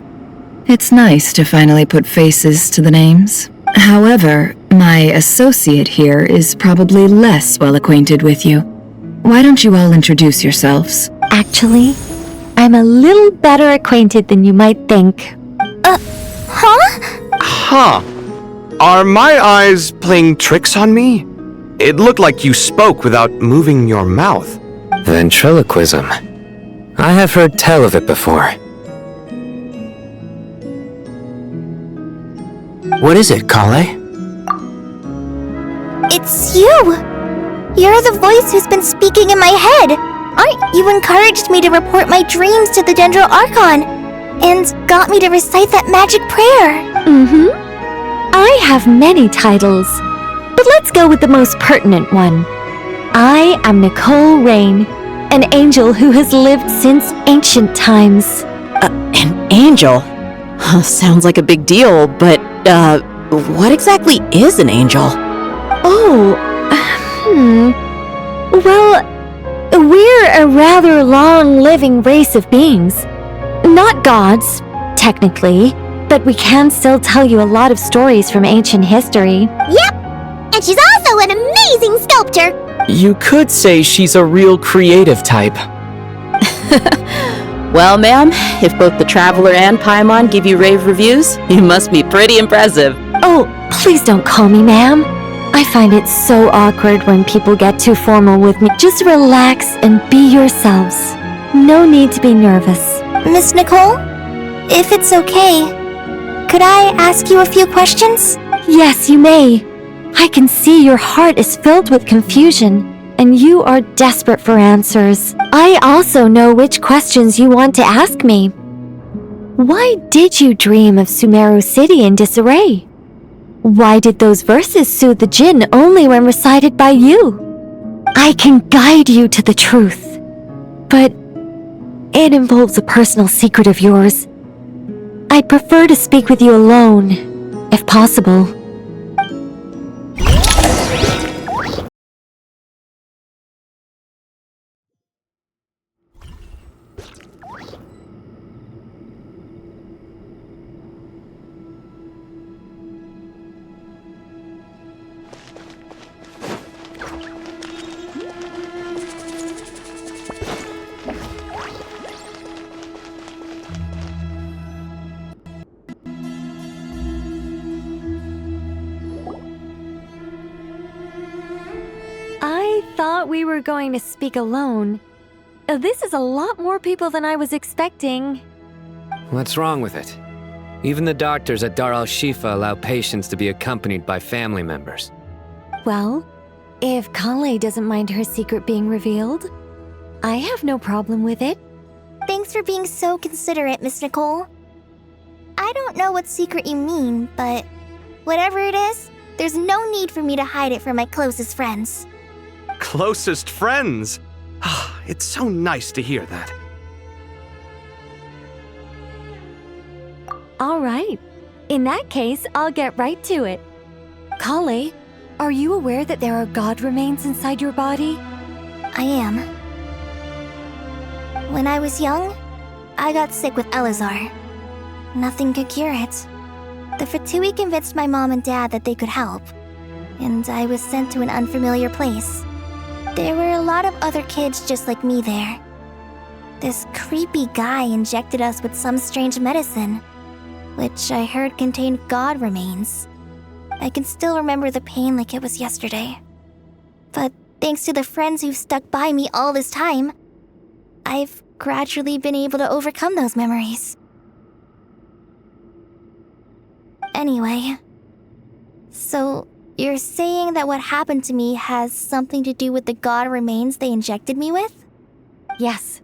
[SPEAKER 13] It's nice to finally put faces to the names. However, my associate here is probably less well acquainted with you. Why don't you all introduce yourselves?
[SPEAKER 12] Actually, I'm a little better acquainted than you might think.
[SPEAKER 6] Huh. Are my eyes playing tricks on me? It looked like you spoke without moving your mouth.
[SPEAKER 15] Ventriloquism. I have heard tell of it before.
[SPEAKER 9] What is it, Kale?
[SPEAKER 2] It's you! You're the voice who's been speaking in my head! Aren't you encouraged me to report my dreams to the Dendro Archon? And got me to recite that magic prayer?
[SPEAKER 12] I have many titles, but let's go with the most pertinent one. I am Nicole Rain, an angel who has lived since ancient times.
[SPEAKER 19] An angel? Sounds like a big deal, but, what exactly is an angel?
[SPEAKER 12] Well, we're a rather long-living race of beings. Not gods, technically, but we can still tell you a lot of stories from ancient history.
[SPEAKER 1] Yep! And she's also an amazing sculptor!
[SPEAKER 11] You could say she's a real creative type.
[SPEAKER 19] Well, ma'am, if both the Traveler and Paimon give you rave reviews, you must be pretty impressive.
[SPEAKER 12] Oh, please don't call me ma'am. I find it so awkward when people get too formal with me. Just relax and be yourselves. No need to be nervous.
[SPEAKER 2] Miss Nicole? If it's okay, could I ask you a few questions?
[SPEAKER 12] Yes, you may. I can see your heart is filled with confusion, and you are desperate for answers. I also know which questions you want to ask me. Why did you dream of Sumeru City in disarray? Why did those verses soothe the Jinn only when recited by you? I can guide you to the truth, but it involves a personal secret of yours. I'd prefer to speak with you alone, if possible. I thought we were going to speak alone. This is a lot more people than I was expecting.
[SPEAKER 3] What's wrong with it? Even the doctors at Dar al-Shifa allow patients to be accompanied by family members.
[SPEAKER 12] Well, if Kale doesn't mind her secret being revealed, I have no problem with it.
[SPEAKER 2] Thanks for being so considerate, Miss Nicole. I don't know what secret you mean, but whatever it is, there's no need for me to hide it from my closest friends.
[SPEAKER 6] Closest friends? It's so nice to hear that.
[SPEAKER 12] All right. In that case, I'll get right to it. Kale, are you aware that there are god remains inside your body?
[SPEAKER 2] I am. When I was young, I got sick with Elazar. Nothing could cure it. The Fatui convinced my mom and dad that they could help, and I was sent to an unfamiliar place. There were a lot of other kids just like me there. This creepy guy injected us with some strange medicine, which I heard contained god remains. I can still remember the pain like it was yesterday. But thanks to the friends who've stuck by me all this time, I've gradually been able to overcome those memories. Anyway, so you're saying that what happened to me has something to do with the god remains they injected me with?
[SPEAKER 12] Yes.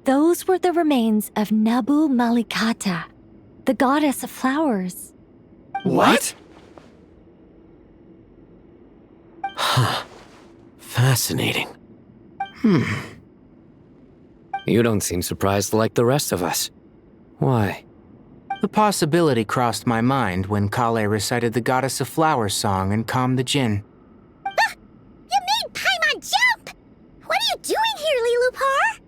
[SPEAKER 12] Those were the remains of Nabu Malikata, the goddess of flowers.
[SPEAKER 15] What? Huh. Fascinating.
[SPEAKER 3] You don't seem surprised like the rest of us. Why?
[SPEAKER 9] The possibility crossed my mind when Kale recited the Goddess of Flowers song and calmed the Djinn.
[SPEAKER 1] You made Paimon jump! What are you doing here, Lilupar?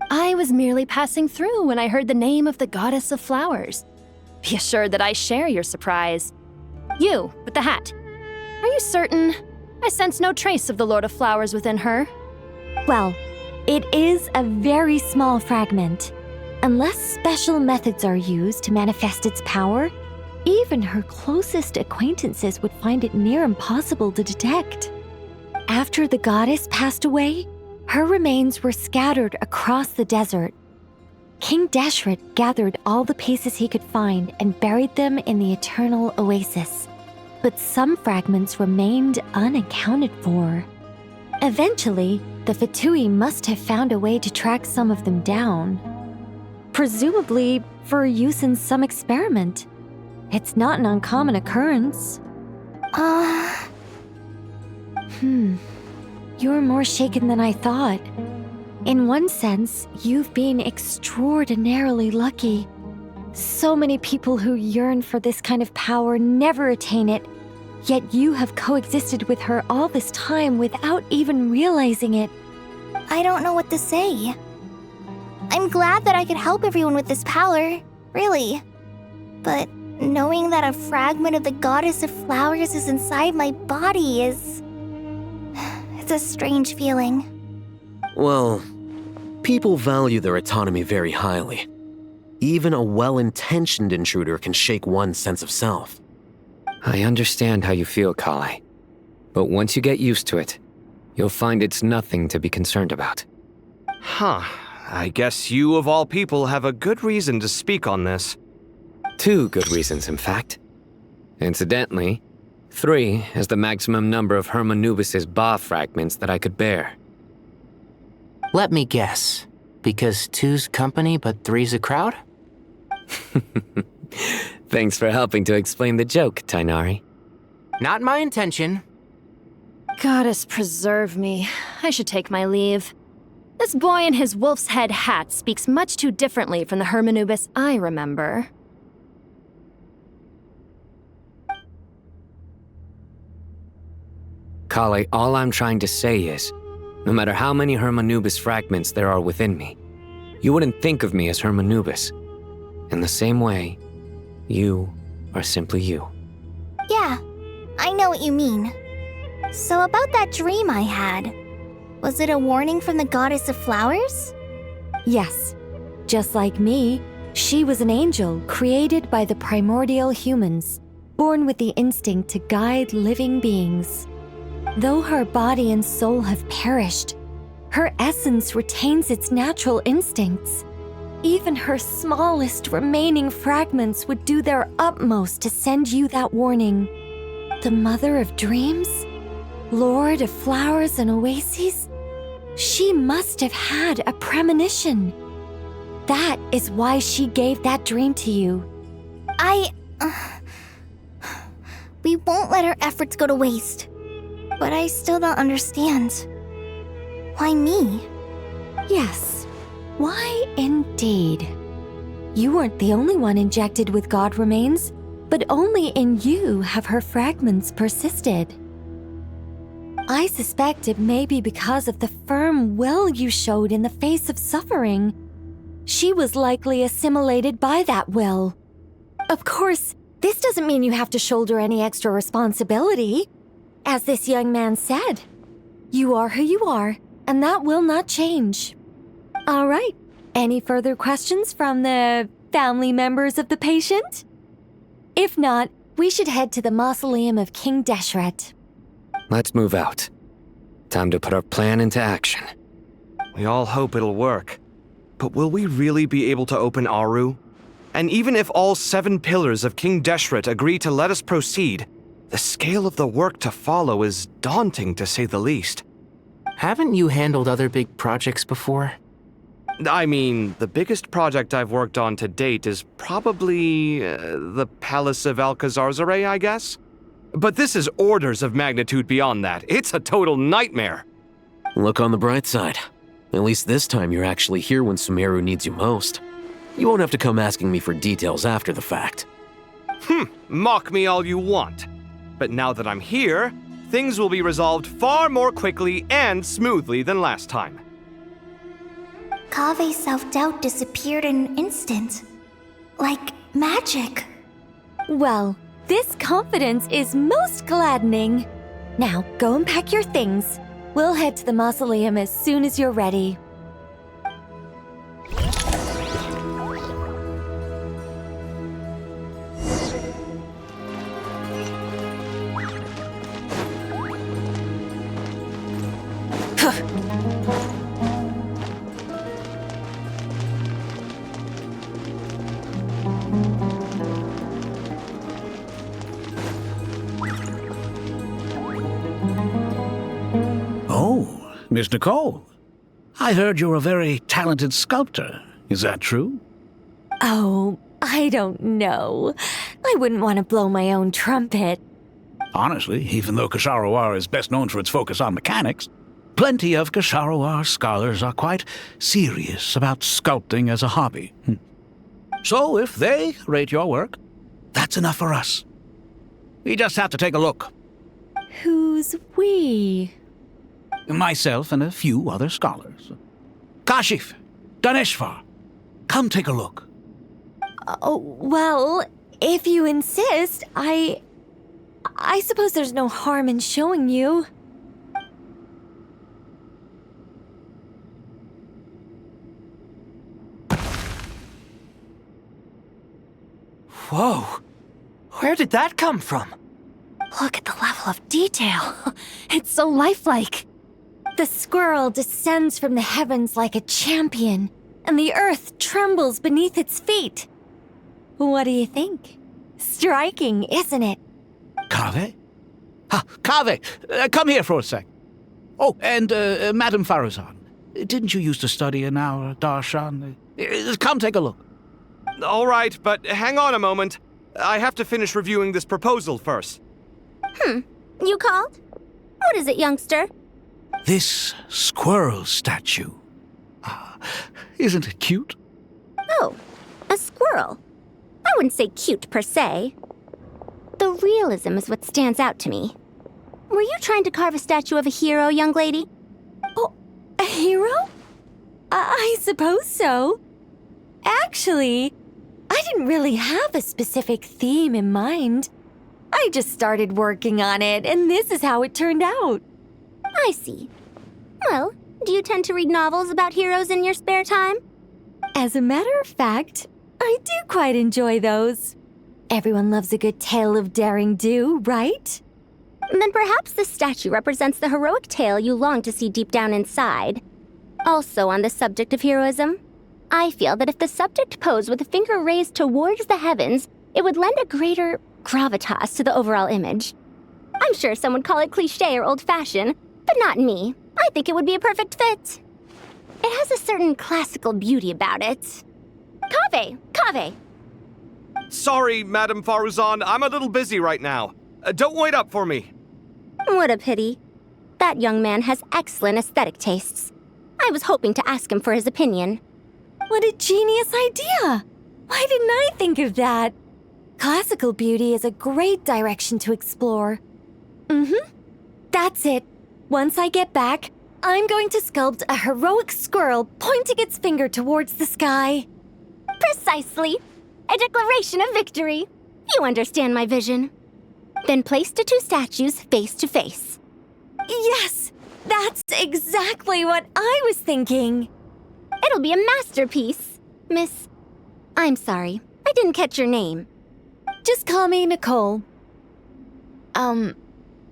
[SPEAKER 10] I was merely passing through when I heard the name of the Goddess of Flowers. Be assured that I share your surprise. You, with the hat. Are you certain? I sense no trace of the Lord of Flowers within her.
[SPEAKER 12] Well, it is a very small fragment. Unless special methods are used to manifest its power, even her closest acquaintances would find it near impossible to detect. After the goddess passed away, her remains were scattered across the desert. King Deshret gathered all the pieces he could find and buried them in the eternal oasis. But some fragments remained unaccounted for. Eventually, the Fatui must have found a way to track some of them down. Presumably for use in some experiment. It's not an uncommon occurrence. You're more shaken than I thought. In one sense, you've been extraordinarily lucky. So many people who yearn for this kind of power never attain it, yet you have coexisted with her all this time without even realizing it.
[SPEAKER 2] I don't know what to say. I'm glad that I could help everyone with this power, really. But knowing that a fragment of the Goddess of Flowers is inside my body is... it's a strange feeling.
[SPEAKER 15] Well, people value their autonomy very highly. Even a well-intentioned intruder can shake one's sense of self.
[SPEAKER 3] I understand how you feel, Kale. But once you get used to it, you'll find it's nothing to be concerned about.
[SPEAKER 6] Huh. I guess you, of all people, have a good reason to speak on this.
[SPEAKER 3] 2 good reasons, in fact. Incidentally, 3 is the maximum number of Hermanubis' Ba fragments that I could bear.
[SPEAKER 9] Let me guess. Because 2's company, but 3's a crowd?
[SPEAKER 3] Thanks for helping to explain the joke, Tighnari.
[SPEAKER 9] Not my intention.
[SPEAKER 10] Goddess preserve me. I should take my leave. This boy in his wolf's head hat speaks much too differently from the Hermanubis I remember.
[SPEAKER 3] Kale, all I'm trying to say is, no matter how many Hermanubis fragments there are within me, you wouldn't think of me as Hermanubis. In the same way, you are simply you.
[SPEAKER 2] Yeah, I know what you mean. So about that dream I had, was it a warning from the Goddess of Flowers?
[SPEAKER 12] Yes. Just like me, she was an angel created by the primordial humans, born with the instinct to guide living beings. Though her body and soul have perished, her essence retains its natural instincts. Even her smallest remaining fragments would do their utmost to send you that warning. The Mother of Dreams? Lord of Flowers and Oases? She must have had a premonition. That is why she gave that dream to you.
[SPEAKER 2] We won't let our efforts go to waste. But I still don't understand. Why me?
[SPEAKER 12] Yes. Why indeed? You weren't the only one injected with god remains, but only in you have her fragments persisted. I suspect it may be because of the firm will you showed in the face of suffering. She was likely assimilated by that will. Of course, this doesn't mean you have to shoulder any extra responsibility. As this young man said, you are who you are, and that will not change. All right, any further questions from the family members of the patient? If not, we should head to the mausoleum of King Deshret.
[SPEAKER 3] Let's move out. Time to put our plan into action.
[SPEAKER 6] We all hope it'll work. But will we really be able to open Aru? And even if all 7 pillars of King Deshret agree to let us proceed, the scale of the work to follow is daunting to say the least.
[SPEAKER 9] Haven't you handled other big projects before?
[SPEAKER 6] I mean, the biggest project I've worked on to date is probably the Palace of Alcazarzaray, I guess? But this is orders of magnitude beyond that. It's a total nightmare.
[SPEAKER 15] Look on the bright side. At least this time you're actually here when Sumeru needs you most. You won't have to come asking me for details after the fact.
[SPEAKER 6] Mock me all you want. But now that I'm here, things will be resolved far more quickly and smoothly than last time.
[SPEAKER 2] Kave's self-doubt disappeared in an instant. Like magic.
[SPEAKER 12] Well, this confidence is most gladdening. Now, go and pack your things. We'll head to the mausoleum as soon as you're ready.
[SPEAKER 8] Miss Nicole, I heard you're a very talented sculptor. Is that true?
[SPEAKER 12] Oh, I don't know. I wouldn't want to blow my own trumpet.
[SPEAKER 8] Honestly, even though Kasharawar is best known for its focus on mechanics, plenty of Kasharawar scholars are quite serious about sculpting as a hobby. So if they rate your work, that's enough for us. We just have to take a look.
[SPEAKER 12] Who's we?
[SPEAKER 8] Myself and a few other scholars. Kashif, Daneshvar, come take a look.
[SPEAKER 12] Oh, well, if you insist, I suppose there's no harm in showing you.
[SPEAKER 9] Whoa! Where did that come from?
[SPEAKER 12] Look at the level of detail. It's so lifelike. The squirrel descends from the heavens like a champion, and the earth trembles beneath its feet. What do you think? Striking, isn't it?
[SPEAKER 8] Kave? Kave, come here for a sec. Oh, and Madame Farazan, didn't you used to study in our darshan? Come take a look.
[SPEAKER 6] All right, but hang on a moment. I have to finish reviewing this proposal first.
[SPEAKER 1] You called? What is it, youngster?
[SPEAKER 8] This squirrel statue. Isn't it cute?
[SPEAKER 1] Oh, a squirrel. I wouldn't say cute per se. The realism is what stands out to me. Were you trying to carve a statue of a hero, young lady?
[SPEAKER 12] Oh, a hero? I suppose so. Actually, I didn't really have a specific theme in mind. I just started working on it, and this is how it turned out.
[SPEAKER 1] I see. Well, do you tend to read novels about heroes in your spare time?
[SPEAKER 12] As a matter of fact, I do quite enjoy those. Everyone loves a good tale of daring do, right?
[SPEAKER 1] Then perhaps this statue represents the heroic tale you long to see deep down inside. Also on the subject of heroism, I feel that if the subject posed with a finger raised towards the heavens, it would lend a greater gravitas to the overall image. I'm sure some would call it cliché or old-fashioned, but not me. I think it would be a perfect fit. It has a certain classical beauty about it. Kave!
[SPEAKER 6] Sorry, Madame Faruzan, I'm a little busy right now. Don't wait up for me.
[SPEAKER 1] What a pity. That young man has excellent aesthetic tastes. I was hoping to ask him for his opinion.
[SPEAKER 12] What a genius idea! Why didn't I think of that? Classical beauty is a great direction to explore. That's it. Once I get back, I'm going to sculpt a heroic squirrel pointing its finger towards the sky.
[SPEAKER 1] Precisely. A declaration of victory. You understand my vision. Then place the two statues face to face.
[SPEAKER 12] Yes! That's exactly what I was thinking.
[SPEAKER 1] It'll be a masterpiece. Miss... I'm sorry. I didn't catch your name.
[SPEAKER 12] Just call me Nicole.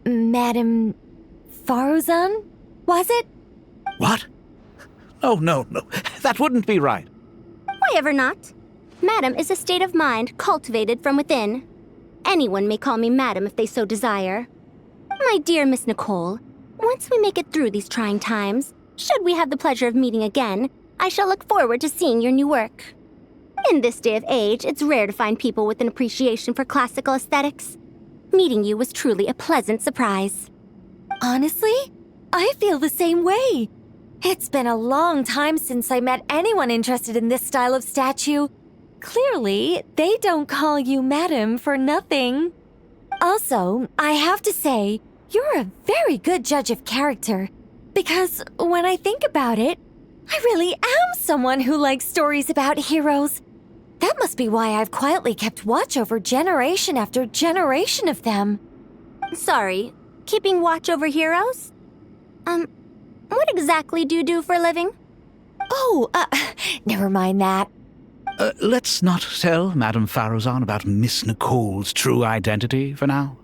[SPEAKER 12] Madam... Faruzan? Was it?
[SPEAKER 8] What? Oh, no. That wouldn't be right.
[SPEAKER 1] Why ever not? Madam is a state of mind cultivated from within. Anyone may call me Madam if they so desire. My dear Miss Nicole, once we make it through these trying times, should we have the pleasure of meeting again, I shall look forward to seeing your new work. In this day of age, it's rare to find people with an appreciation for classical aesthetics. Meeting you was truly a pleasant surprise.
[SPEAKER 12] Honestly, I feel the same way. It's been a long time since I met anyone interested in this style of statue. Clearly, they don't call you Madam for nothing. Also, I have to say, you're a very good judge of character. Because when I think about it, I really am someone who likes stories about heroes. That must be why I've quietly kept watch over generation after generation of them.
[SPEAKER 1] Sorry, keeping watch over heroes? What exactly do you do for a living?
[SPEAKER 12] Oh, never mind that.
[SPEAKER 8] Let's not tell Madame Faruzan about Miss Nicole's true identity for now.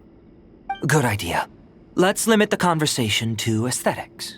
[SPEAKER 14] Good idea. Let's limit the conversation to aesthetics.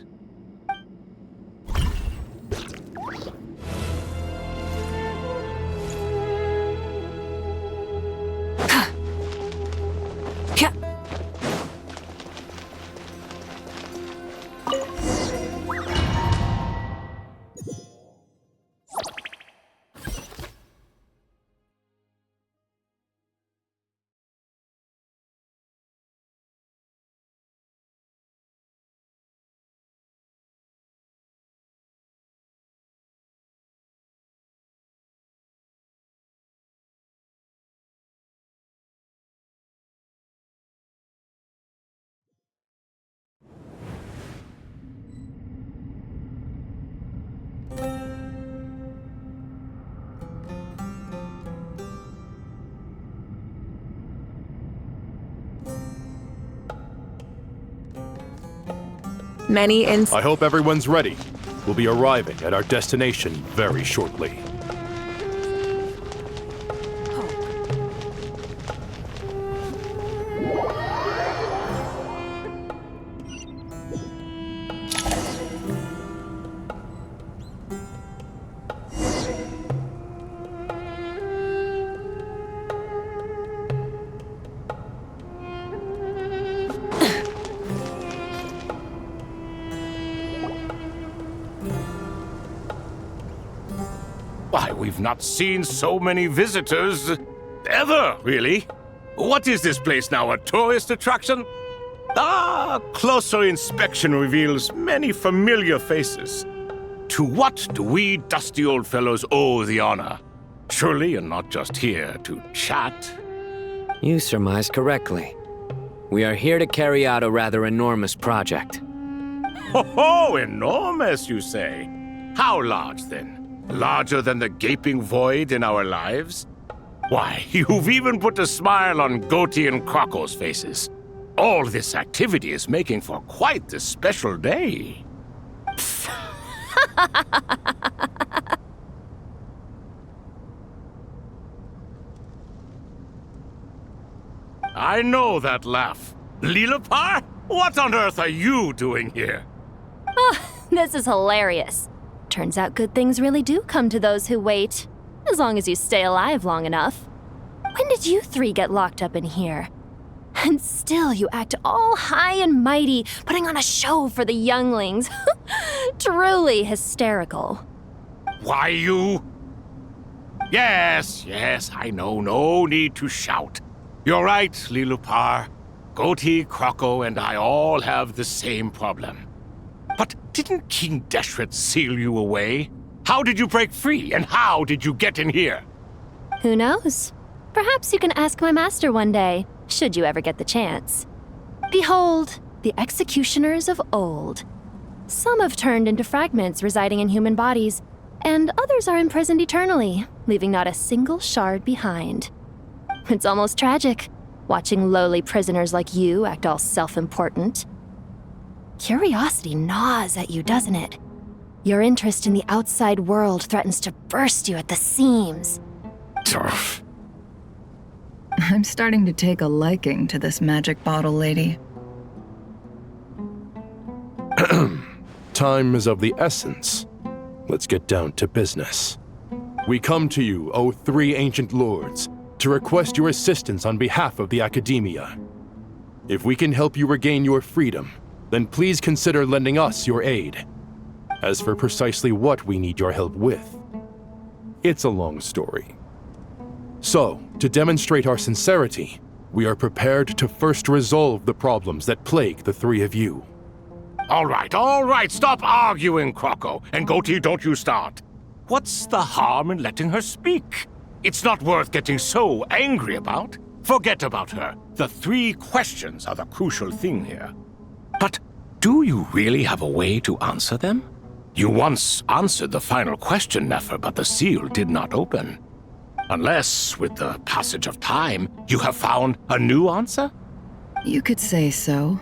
[SPEAKER 22] I hope everyone's ready. We'll be arriving at our destination very shortly.
[SPEAKER 23] Why, we've not seen so many visitors ever, really. What is this place now, a tourist attraction? Ah, closer inspection reveals many familiar faces. To what do we dusty old fellows owe the honor? Surely you're not just here to chat.
[SPEAKER 3] You surmise correctly. We are here to carry out a rather enormous project.
[SPEAKER 23] Ho, enormous, you say? How large, then? Larger than the gaping void in our lives? Why, you've even put a smile on Goatee and Crocco's faces. All this activity is making for quite the special day. I know that laugh. Lilipar? What on earth are you doing here?
[SPEAKER 10] Oh, this is hilarious. Turns out good things really do come to those who wait, as long as you stay alive long enough. When did you three get locked up in here? And still you act all high and mighty, putting on a show for the younglings. Truly hysterical.
[SPEAKER 23] Why, you... Yes, I know, no need to shout. You're right, Lilipar. Goatee, Crocco, and I all have the same problem. But didn't King Deshret seal you away? How did you break free, and how did you get in here?
[SPEAKER 10] Who knows? Perhaps you can ask my master one day, should you ever get the chance. Behold, the executioners of old. Some have turned into fragments residing in human bodies, and others are imprisoned eternally, leaving not a single shard behind. It's almost tragic, watching lowly prisoners like you act all self-important. Curiosity gnaws at you, doesn't it? Your interest in the outside world threatens to burst you at the seams.
[SPEAKER 13] I'm starting to take a liking to this magic bottle lady.
[SPEAKER 22] Time is of the essence. Let's get down to business. We come to you, O three ancient lords, to request your assistance on behalf of the Academia. If we can help you regain your freedom, then please consider lending us your aid. As for precisely what we need your help with, it's a long story. So, to demonstrate our sincerity, we are prepared to first resolve the problems that plague the three of you.
[SPEAKER 23] All right, stop arguing, Croco. And Goatee, don't you start. What's the harm in letting her speak? It's not worth getting so angry about. Forget about her. The three questions are the crucial thing here. But do you really have a way to answer them? You once answered the final question, Nefer, but the seal did not open. Unless, with the passage of time, you have found a new answer?
[SPEAKER 13] You could say so.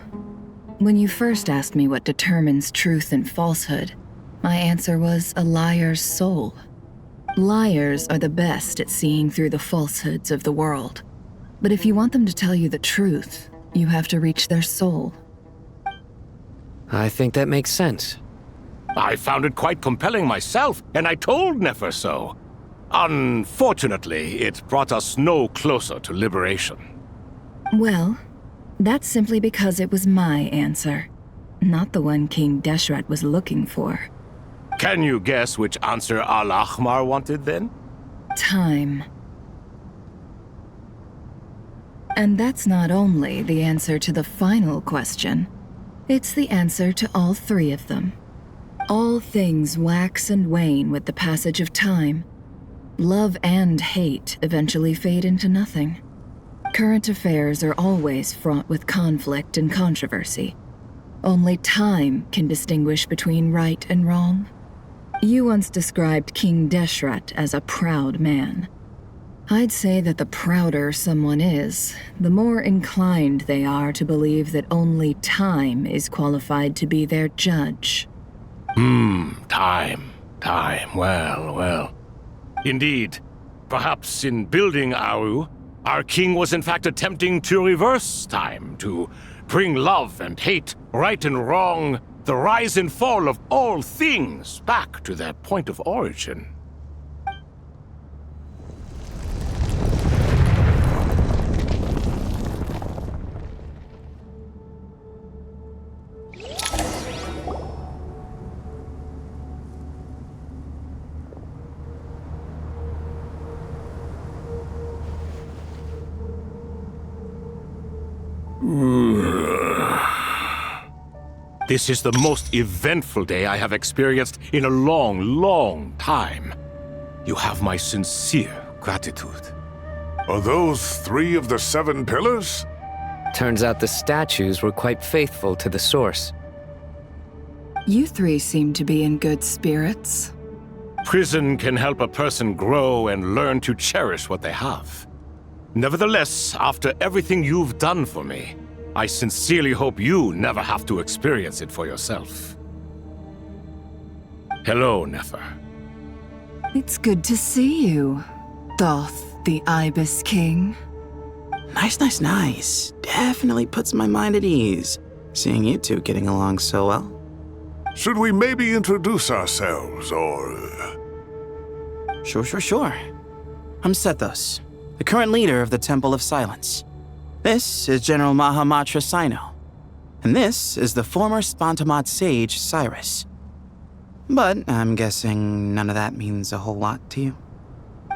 [SPEAKER 13] When you first asked me what determines truth and falsehood, my answer was a liar's soul. Liars are the best at seeing through the falsehoods of the world. But if you want them to tell you the truth, you have to reach their soul.
[SPEAKER 3] I think that makes sense.
[SPEAKER 23] I found it quite compelling myself, and I told Nefer so. Unfortunately, it brought us no closer to liberation.
[SPEAKER 13] Well, that's simply because it was my answer, not the one King Deshret was looking for.
[SPEAKER 23] Can you guess which answer Al-Ahmar wanted then?
[SPEAKER 13] Time. And that's not only the answer to the final question, it's the answer to all three of them. All things wax and wane with the passage of time. Love and hate eventually fade into nothing. Current affairs are always fraught with conflict and controversy. Only time can distinguish between right and wrong. You once described King Deshret as a proud man. I'd say that the prouder someone is, the more inclined they are to believe that only time is qualified to be their judge.
[SPEAKER 23] Time. Well. Indeed. Perhaps in building Aru, our king was in fact attempting to reverse time, to bring love and hate, right and wrong, the rise and fall of all things back to their point of origin. This is the most eventful day I have experienced in a long time. You have my sincere gratitude.
[SPEAKER 4] Are those 3 of the 7 pillars?
[SPEAKER 3] Turns out the statues were quite faithful to the source.
[SPEAKER 13] You 3 seem to be in good spirits.
[SPEAKER 23] Prison can help a person grow and learn to cherish what they have. Nevertheless, after everything you've done for me, I sincerely hope you never have to experience it for yourself. Hello, Nefer.
[SPEAKER 13] It's good to see you, Thoth the Ibis King.
[SPEAKER 7] Nice. Definitely puts my mind at ease, seeing you two getting along so well.
[SPEAKER 4] Should we maybe introduce ourselves, or...
[SPEAKER 7] Sure. I'm Sethos, the current leader of the Temple of Silence. This is General Mahamatra Sino, and this is the former Spantamad sage, Cyrus. But I'm guessing none of that means a whole lot to you.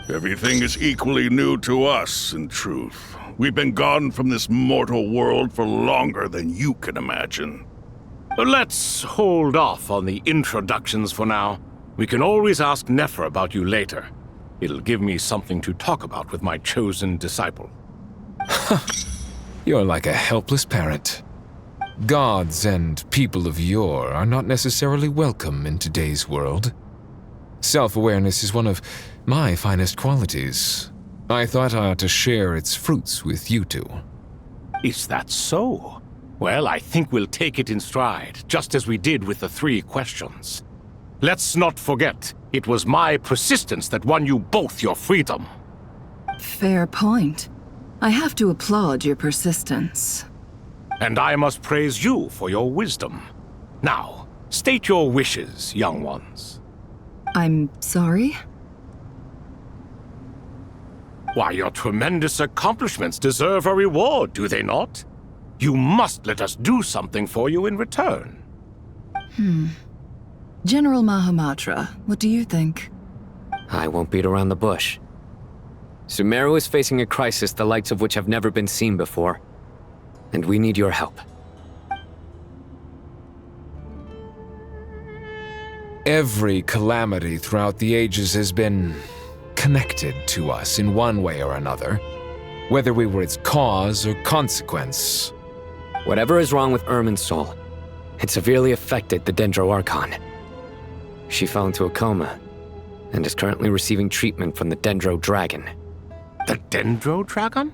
[SPEAKER 4] Everything is equally new to us, in truth. We've been gone from this mortal world for longer than you can imagine.
[SPEAKER 23] Let's hold off on the introductions for now. We can always ask Nefer about you later. It'll give me something to talk about with my chosen disciple.
[SPEAKER 17] You're like a helpless parent.
[SPEAKER 16] Gods and people of yore are not necessarily welcome in today's world. Self-awareness is one of my finest qualities. I thought I ought to share its fruits with you two.
[SPEAKER 23] Is that so? Well, I think we'll take it in stride, just as we did with the 3 questions. Let's not forget, it was my persistence that won you both your freedom.
[SPEAKER 13] Fair point. I have to applaud your persistence.
[SPEAKER 23] And I must praise you for your wisdom. Now, state your wishes, young ones.
[SPEAKER 13] I'm sorry?
[SPEAKER 23] Why, your tremendous accomplishments deserve a reward, do they not? You must let us do something for you in return.
[SPEAKER 13] General Mahamatra, what do you think?
[SPEAKER 3] I won't beat around the bush. Sumeru is facing a crisis the likes of which have never been seen before, and we need your help.
[SPEAKER 16] Every calamity throughout the ages has been connected to us in one way or another, whether we were its cause or consequence.
[SPEAKER 3] Whatever is wrong with Irmin's soul, it severely affected the Dendro Archon. She fell into a coma and is currently receiving treatment from the Dendro Dragon.
[SPEAKER 23] The Dendro Dragon?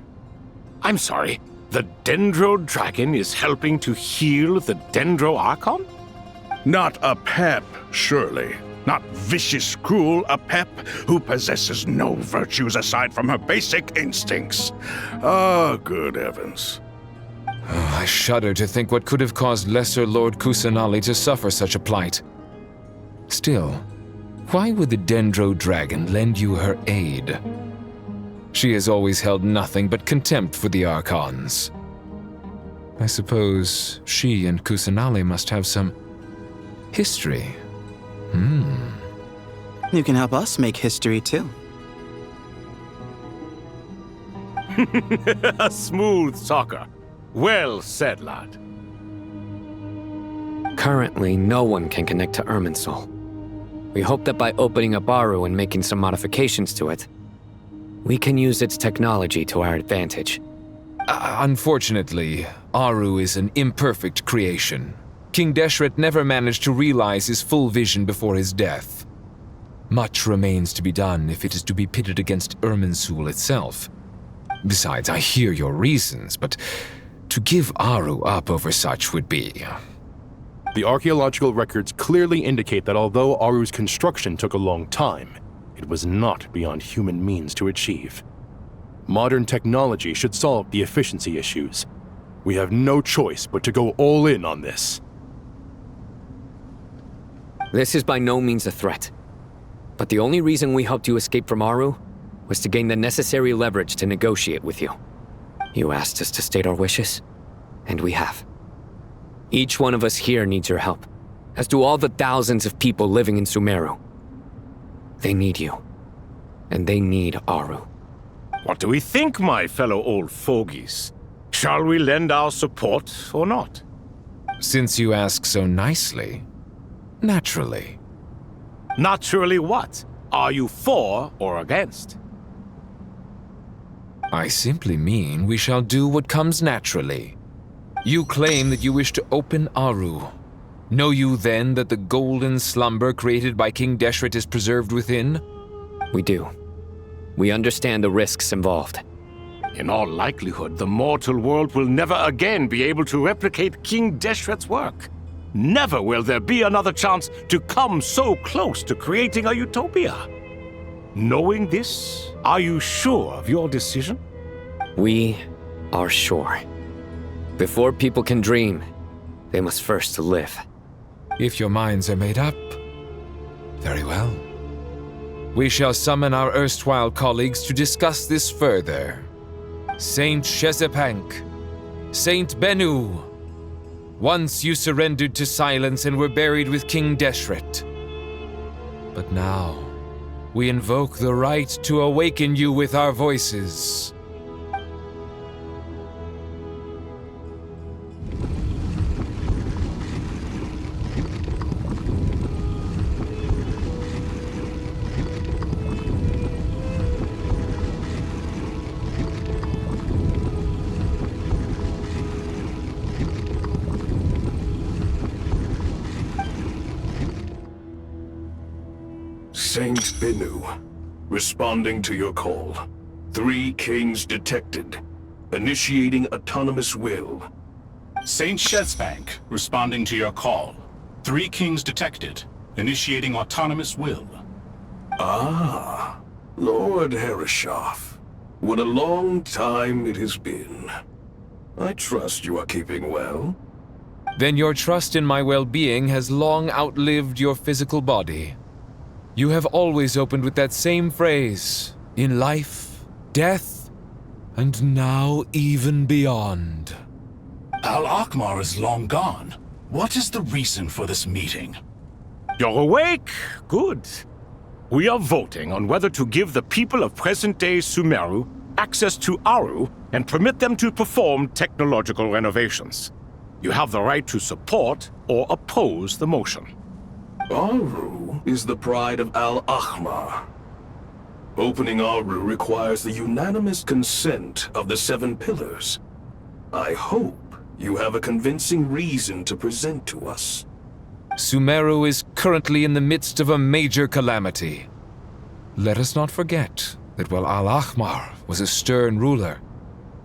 [SPEAKER 23] I'm sorry, the Dendro Dragon is helping to heal the Dendro Archon?
[SPEAKER 4] Not a pep, surely. Not vicious, cruel a pep who possesses no virtues aside from her basic instincts. Ah, good heavens.
[SPEAKER 16] Oh, I shudder to think what could have caused Lesser Lord Kusanali to suffer such a plight. Still, why would the Dendro Dragon lend you her aid? She has always held nothing but contempt for the Archons. I suppose she and Kusanali must have some history.
[SPEAKER 7] You can help us make history too.
[SPEAKER 23] A smooth talker. Well said, lad.
[SPEAKER 3] Currently, no one can connect to Irmin's soul. We hope that by opening up Aru and making some modifications to it, we can use its technology to our advantage.
[SPEAKER 16] Unfortunately, Aru is an imperfect creation. King Deshret never managed to realize his full vision before his death. Much remains to be done if it is to be pitted against Irminsul itself. Besides, I hear your reasons, but to give Aru up over such would be...
[SPEAKER 22] The archaeological records clearly indicate that although Aru's construction took a long time, it was not beyond human means to achieve. Modern technology should solve the efficiency issues. We have no choice but to go all in on this.
[SPEAKER 3] This is by no means a threat. But the only reason we helped you escape from Aru was to gain the necessary leverage to negotiate with you. You asked us to state our wishes, and we have. Each one of us here needs your help, as do all the thousands of people living in Sumeru. They need you, and they need Aru.
[SPEAKER 23] What do we think, my fellow old fogies? Shall we lend our support or not?
[SPEAKER 16] Since you ask so nicely, naturally.
[SPEAKER 23] Naturally what? Are you for or against?
[SPEAKER 16] I simply mean we shall do what comes naturally. You claim that you wish to open Aru. Know you then that the golden slumber created by King Deshret is preserved within?
[SPEAKER 3] We do. We understand the risks involved.
[SPEAKER 23] In all likelihood, the mortal world will never again be able to replicate King Deshret's work. Never will there be another chance to come so close to creating a utopia. Knowing this, are you sure of your decision?
[SPEAKER 3] We are sure. Before people can dream, they must first live.
[SPEAKER 16] If your minds are made up, very well. We shall summon our erstwhile colleagues to discuss this further. Saint Shezepank, Saint Bennu, once you surrendered to silence and were buried with King Deshret. But now, we invoke the right to awaken you with our voices.
[SPEAKER 17] Saint Binu, responding to your call. 3 kings detected. Initiating autonomous will.
[SPEAKER 20] Saint Shezbank, responding to your call. 3 kings detected. Initiating autonomous will.
[SPEAKER 17] Ah, Lord Herreshoff. What a long time it has been. I trust you are keeping well.
[SPEAKER 16] Then your trust in my well-being has long outlived your physical body. You have always opened with that same phrase, in life, death, and now even beyond.
[SPEAKER 20] Al-Akhmar is long gone. What is the reason for this meeting?
[SPEAKER 23] You're awake? Good. We are voting on whether to give the people of present-day Sumeru access to Aru and permit them to perform technological renovations. You have the right to support or oppose the motion.
[SPEAKER 17] Aru is the pride of Al-Akhmar. Opening Aru requires the unanimous consent of the 7 pillars. I hope you have a convincing reason to present to us.
[SPEAKER 16] Sumeru is currently in the midst of a major calamity. Let us not forget that while Al-Akhmar was a stern ruler,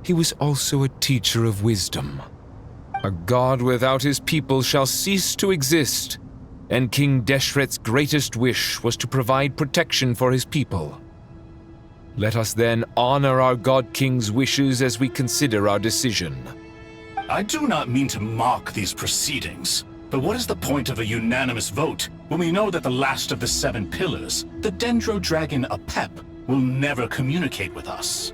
[SPEAKER 16] he was also a teacher of wisdom. A god without his people shall cease to exist, and King Deshret's greatest wish was to provide protection for his people. Let us then honor our God King's wishes as we consider our decision.
[SPEAKER 20] I do not mean to mock these proceedings, but what is the point of a unanimous vote when we know that the last of the 7 pillars, the Dendro Dragon Apep, will never communicate with us?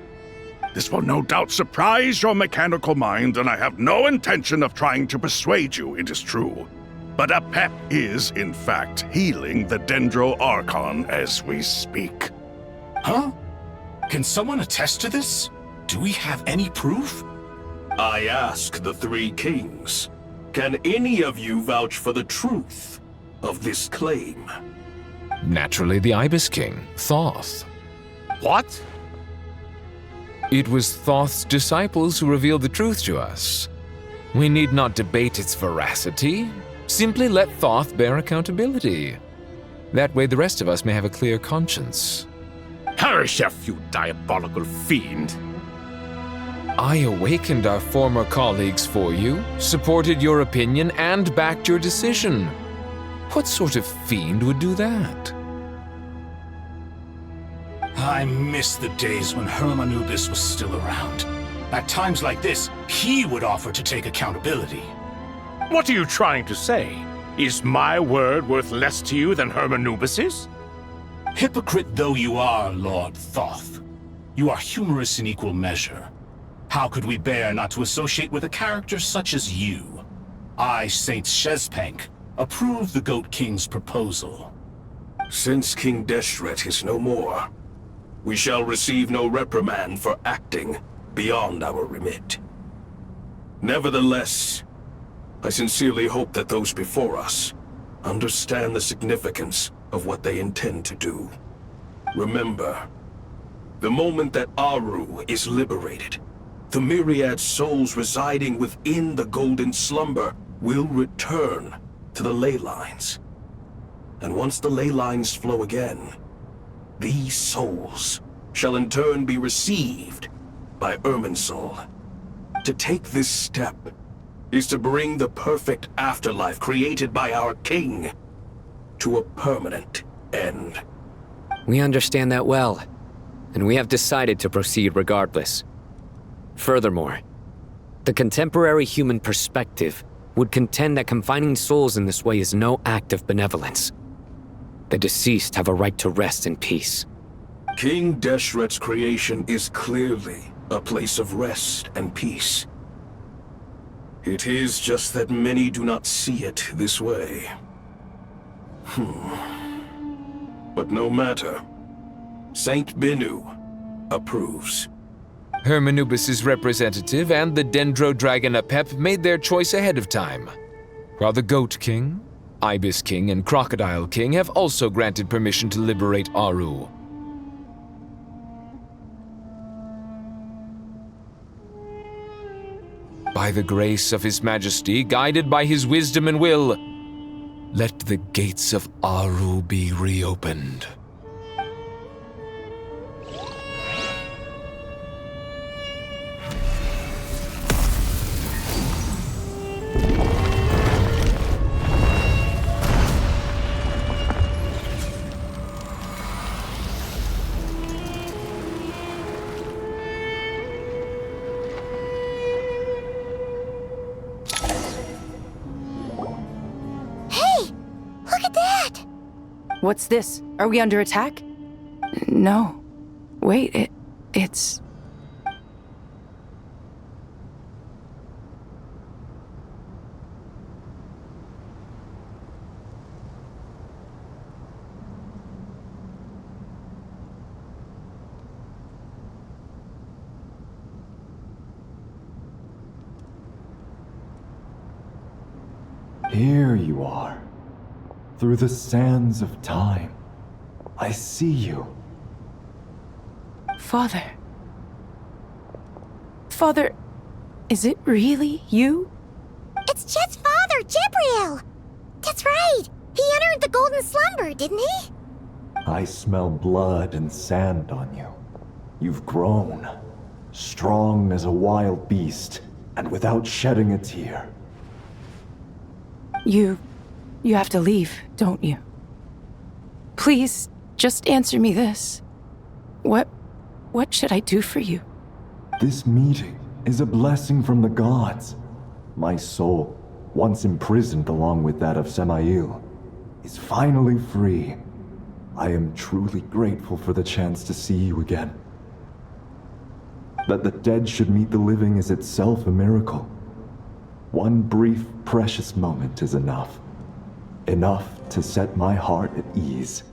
[SPEAKER 4] This will no doubt surprise your mechanical mind, and I have no intention of trying to persuade you it is true. But Apep is, in fact, healing the Dendro Archon as we speak.
[SPEAKER 20] Huh? Can someone attest to this? Do we have any proof?
[SPEAKER 17] I ask the 3 kings. Can any of you vouch for the truth of this claim?
[SPEAKER 16] Naturally, the Ibis King, Thoth.
[SPEAKER 23] What?
[SPEAKER 16] It was Thoth's disciples who revealed the truth to us. We need not debate its veracity. Simply let Thoth bear accountability. That way the rest of us may have a clear conscience.
[SPEAKER 23] Herreshoff, you diabolical fiend!
[SPEAKER 16] I awakened our former colleagues for you, supported your opinion, and backed your decision. What sort of fiend would do that?
[SPEAKER 20] I miss the days when Hermanubis was still around. At times like this, he would offer to take accountability.
[SPEAKER 23] What are you trying to say? Is my word worth less to you than Hermanubis's?
[SPEAKER 20] Hypocrite though you are, Lord Thoth, you are humorous in equal measure. How could we bear not to associate with a character such as you? I, Saint Shezbank, approve the Goat King's proposal.
[SPEAKER 17] Since King Deshret is no more, we shall receive no reprimand for acting beyond our remit. Nevertheless, I sincerely hope that those before us understand the significance of what they intend to do. Remember, the moment that Aru is liberated, the myriad souls residing within the Golden Slumber will return to the ley lines. And once the ley lines flow again, these souls shall in turn be received by Irminsul. To take this step is to bring the perfect afterlife created by our king to a permanent end.
[SPEAKER 3] We understand that well, and we have decided to proceed regardless. Furthermore, the contemporary human perspective would contend that confining souls in this way is no act of benevolence. The deceased have a right to rest in peace.
[SPEAKER 17] King Deshret's creation is clearly a place of rest and peace. It is just that many do not see it this way. But no matter. Saint Binu approves.
[SPEAKER 16] Hermanubis' representative and the Dendro Dragon Apep made their choice ahead of time, while the Goat King, Ibis King, and Crocodile King have also granted permission to liberate Aru. By the grace of His Majesty, guided by his wisdom and will, let the gates of Aru be reopened.
[SPEAKER 5] What's this? Are we under attack? No. Wait, it's...
[SPEAKER 18] Here you are. Through the sands of time. I see you.
[SPEAKER 5] Father. Father, is it really you?
[SPEAKER 1] It's Jet's father, Jibriel! That's right! He entered the golden slumber, didn't he?
[SPEAKER 18] I smell blood and sand on you. You've grown. Strong as a wild beast, and without shedding a tear.
[SPEAKER 5] You have to leave, don't you? Please, just answer me this. What should I do for you?
[SPEAKER 18] This meeting is a blessing from the gods. My soul, once imprisoned along with that of Samael, is finally free. I am truly grateful for the chance to see you again. That the dead should meet the living is itself a miracle. One brief, precious moment is enough. Enough to set my heart at ease.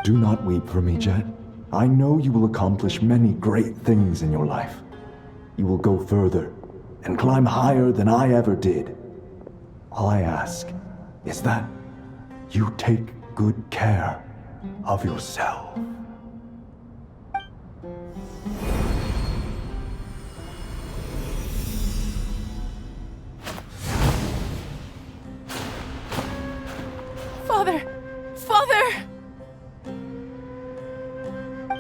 [SPEAKER 18] Do not weep for me, Jet. I know you will accomplish many great things in your life. You will go further and climb higher than I ever did. All I ask is that you take good care of yourself.
[SPEAKER 5] Father! Father!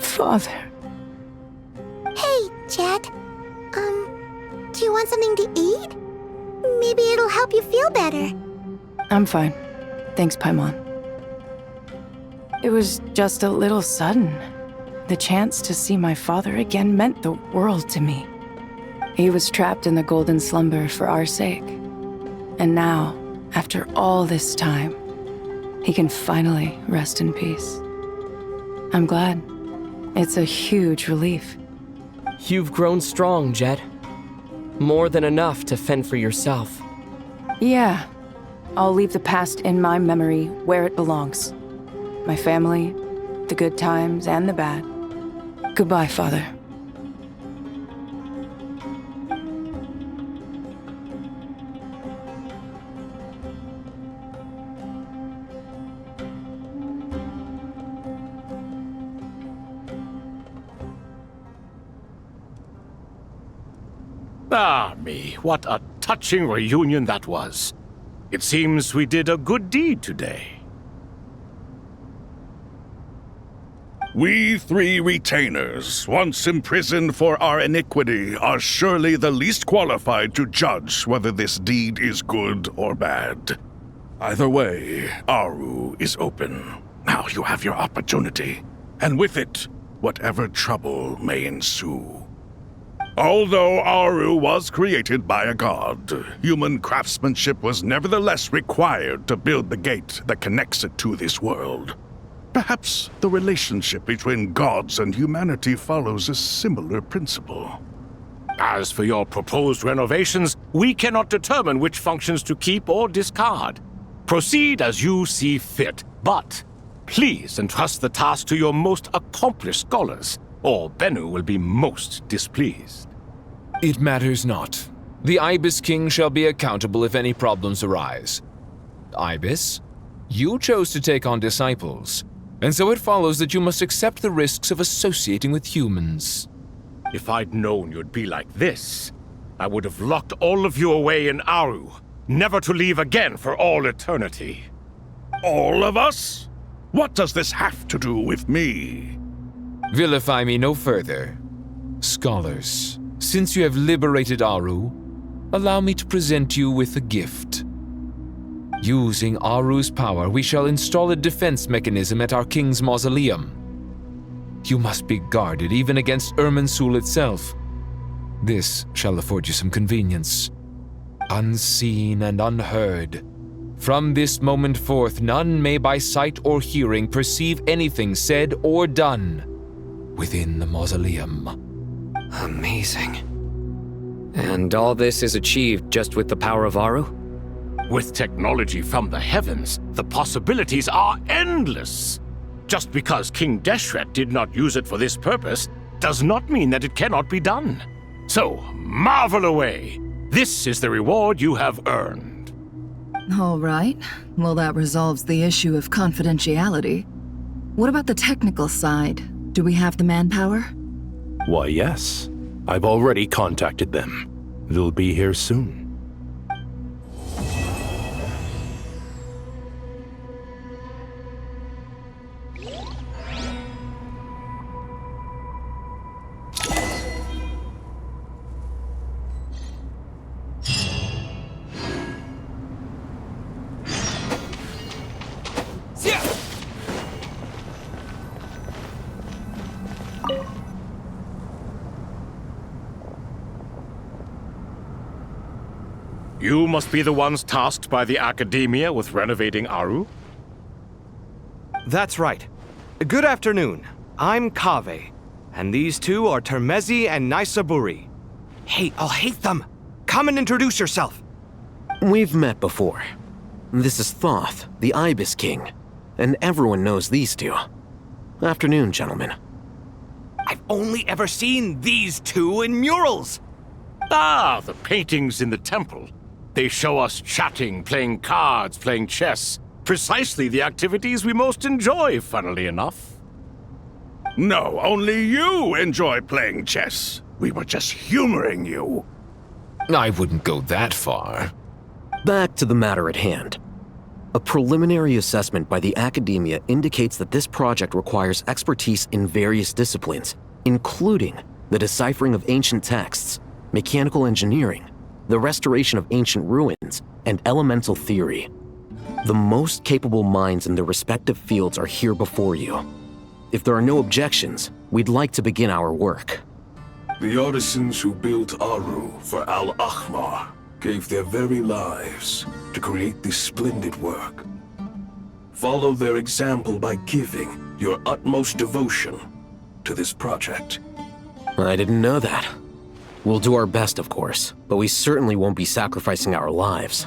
[SPEAKER 5] Father.
[SPEAKER 1] Hey, Jet. Do you want something to eat? Maybe it'll help you feel better.
[SPEAKER 5] I'm fine. Thanks, Paimon. It was just a little sudden. The chance to see my father again meant the world to me. He was trapped in the golden slumber for our sake. And now, after all this time, he can finally rest in peace. I'm glad. It's a huge relief.
[SPEAKER 11] You've grown strong, Jet. More than enough to fend for yourself.
[SPEAKER 5] Yeah. I'll leave the past in my memory where it belongs. My family, the good times and the bad. Goodbye, Father.
[SPEAKER 23] Ah, me, what a touching reunion that was. It seems we did a good deed today.
[SPEAKER 4] We three retainers, once imprisoned for our iniquity, are surely the least qualified to judge whether this deed is good or bad. Either way, Aru is open. Now you have your opportunity, and with it, whatever trouble may ensue. Although Aru was created by a god, human craftsmanship was nevertheless required to build the gate that connects it to this world. Perhaps the relationship between gods and humanity follows a similar principle.
[SPEAKER 23] As for your proposed renovations, we cannot determine which functions to keep or discard. Proceed as you see fit, but please entrust the task to your most accomplished scholars, or Bennu will be most displeased.
[SPEAKER 16] It matters not. The Ibis King shall be accountable if any problems arise. Ibis, you chose to take on disciples, and so it follows that you must accept the risks of associating with humans.
[SPEAKER 23] If I'd known you'd be like this, I would have locked all of you away in Aru, never to leave again for all eternity.
[SPEAKER 4] All of us? What does this have to do with me?
[SPEAKER 16] Vilify me no further. Scholars, since you have liberated Aru, allow me to present you with a gift. Using Aru's power, we shall install a defense mechanism at our king's mausoleum. You must be guarded even against Irminsul itself. This shall afford you some convenience. Unseen and unheard, From this moment forth, none may by sight or hearing perceive anything said or done within the mausoleum.
[SPEAKER 3] Amazing. And all this is achieved just with the power of Aru?
[SPEAKER 23] With technology from the heavens, the possibilities are endless. Just because King Deshret did not use it for this purpose does not mean that it cannot be done. So, marvel away. This is the reward you have earned.
[SPEAKER 13] All right. Well, that resolves the issue of confidentiality. What about the technical side? Do we have the manpower?
[SPEAKER 22] Why, yes. I've already contacted them. They'll be here soon.
[SPEAKER 23] You must be the ones tasked by the Academia with renovating Aru?
[SPEAKER 6] That's right. Good afternoon. I'm Kaveh, and these two are Termezi and Naisaburi. Hey, I'll hate them! Come and introduce yourself!
[SPEAKER 15] We've met before. This is Thoth, the Ibis King, and everyone knows these two. Afternoon, gentlemen.
[SPEAKER 6] I've only ever seen these two in murals!
[SPEAKER 23] Ah, the paintings in the temple. They show us chatting, playing cards, playing chess. Precisely the activities we most enjoy, funnily enough.
[SPEAKER 4] No, only you enjoy playing chess. We were just humoring you.
[SPEAKER 16] I wouldn't go that far.
[SPEAKER 15] Back to the matter at hand. A preliminary assessment by the Academia indicates that this project requires expertise in various disciplines, including the deciphering of ancient texts, mechanical engineering, the restoration of ancient ruins, and elemental theory. The most capable minds in their respective fields are here before you. If there are no objections, we'd like to begin our work.
[SPEAKER 17] The artisans who built Aru for Al-Ahmar gave their very lives to create this splendid work. Follow their example by giving your utmost devotion to this project.
[SPEAKER 15] I didn't know that. We'll do our best, of course, but we certainly won't be sacrificing our lives.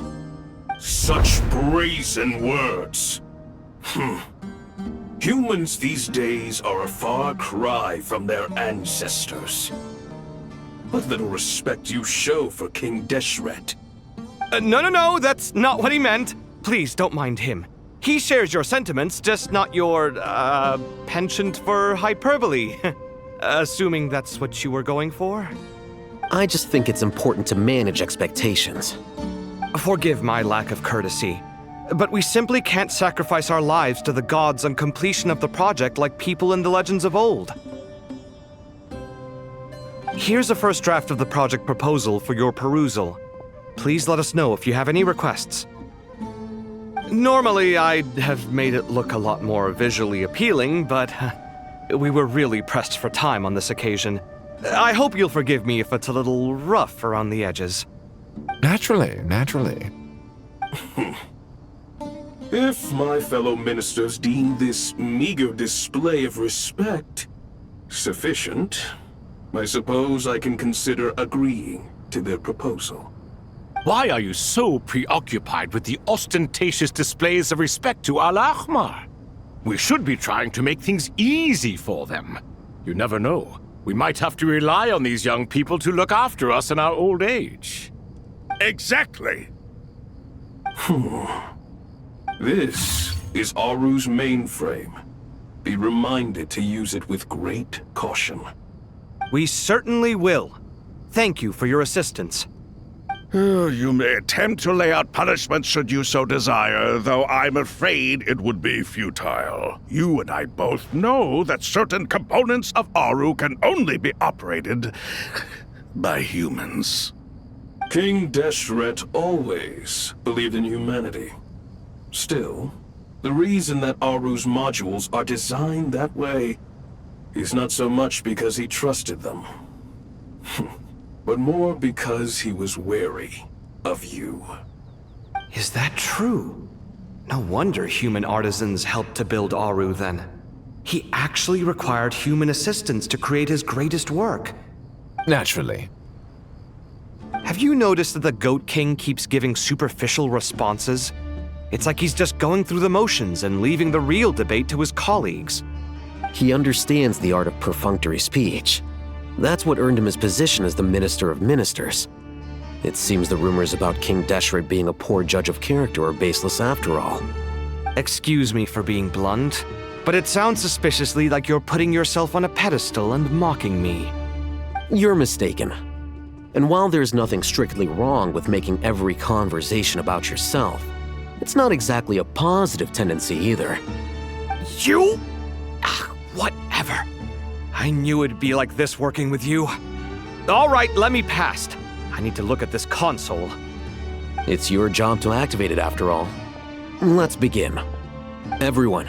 [SPEAKER 17] Such brazen words. Humans these days are a far cry from their ancestors. What little respect you show for King Deshret.
[SPEAKER 6] No, that's not what he meant. Please, don't mind him. He shares your sentiments, just not your, penchant for hyperbole. Assuming that's what you were going for?
[SPEAKER 15] I just think it's important to manage expectations.
[SPEAKER 6] Forgive my lack of courtesy, but we simply can't sacrifice our lives to the gods on completion of the project like people in the legends of old. Here's a first draft of the project proposal for your perusal. Please let us know if you have any requests. Normally, I'd have made it look a lot more visually appealing, but we were really pressed for time on this occasion. I hope you'll forgive me if it's a little rough around the edges.
[SPEAKER 16] Naturally.
[SPEAKER 17] If my fellow ministers deem this meager display of respect sufficient, I suppose I can consider agreeing to their proposal.
[SPEAKER 23] Why are you so preoccupied with the ostentatious displays of respect to Al-Ahmar? We should be trying to make things easy for them. You never know. We might have to rely on these young people to look after us in our old age.
[SPEAKER 4] Exactly.
[SPEAKER 17] This is Aru's mainframe. Be reminded to use it with great caution.
[SPEAKER 6] We certainly will. Thank you for your assistance.
[SPEAKER 4] You may attempt to lay out punishment should you so desire, though I'm afraid it would be futile. You and I both know that certain components of Aru can only be operated by humans.
[SPEAKER 17] King Deshret always believed in humanity. Still, the reason that Aru's modules are designed that way is not so much because he trusted them, but more because he was wary of you.
[SPEAKER 6] Is that true? No wonder human artisans helped to build Aru then. He actually required human assistance to create his greatest work.
[SPEAKER 16] Naturally.
[SPEAKER 6] Have you noticed that the Goat King keeps giving superficial responses? It's like he's just going through the motions and leaving the real debate to his colleagues.
[SPEAKER 15] He understands the art of perfunctory speech. That's what earned him his position as the Minister of Ministers. It seems the rumors about King Deshret being a poor judge of character are baseless after all.
[SPEAKER 6] Excuse me for being blunt, but it sounds suspiciously like you're putting yourself on a pedestal and mocking me.
[SPEAKER 15] You're mistaken. And while there's nothing strictly wrong with making every conversation about yourself, it's not exactly a positive tendency either.
[SPEAKER 6] You? Whatever. I knew it'd be like this working with you. All right, let me past. I need to look at this console.
[SPEAKER 15] It's your job to activate it after all. Let's begin. Everyone,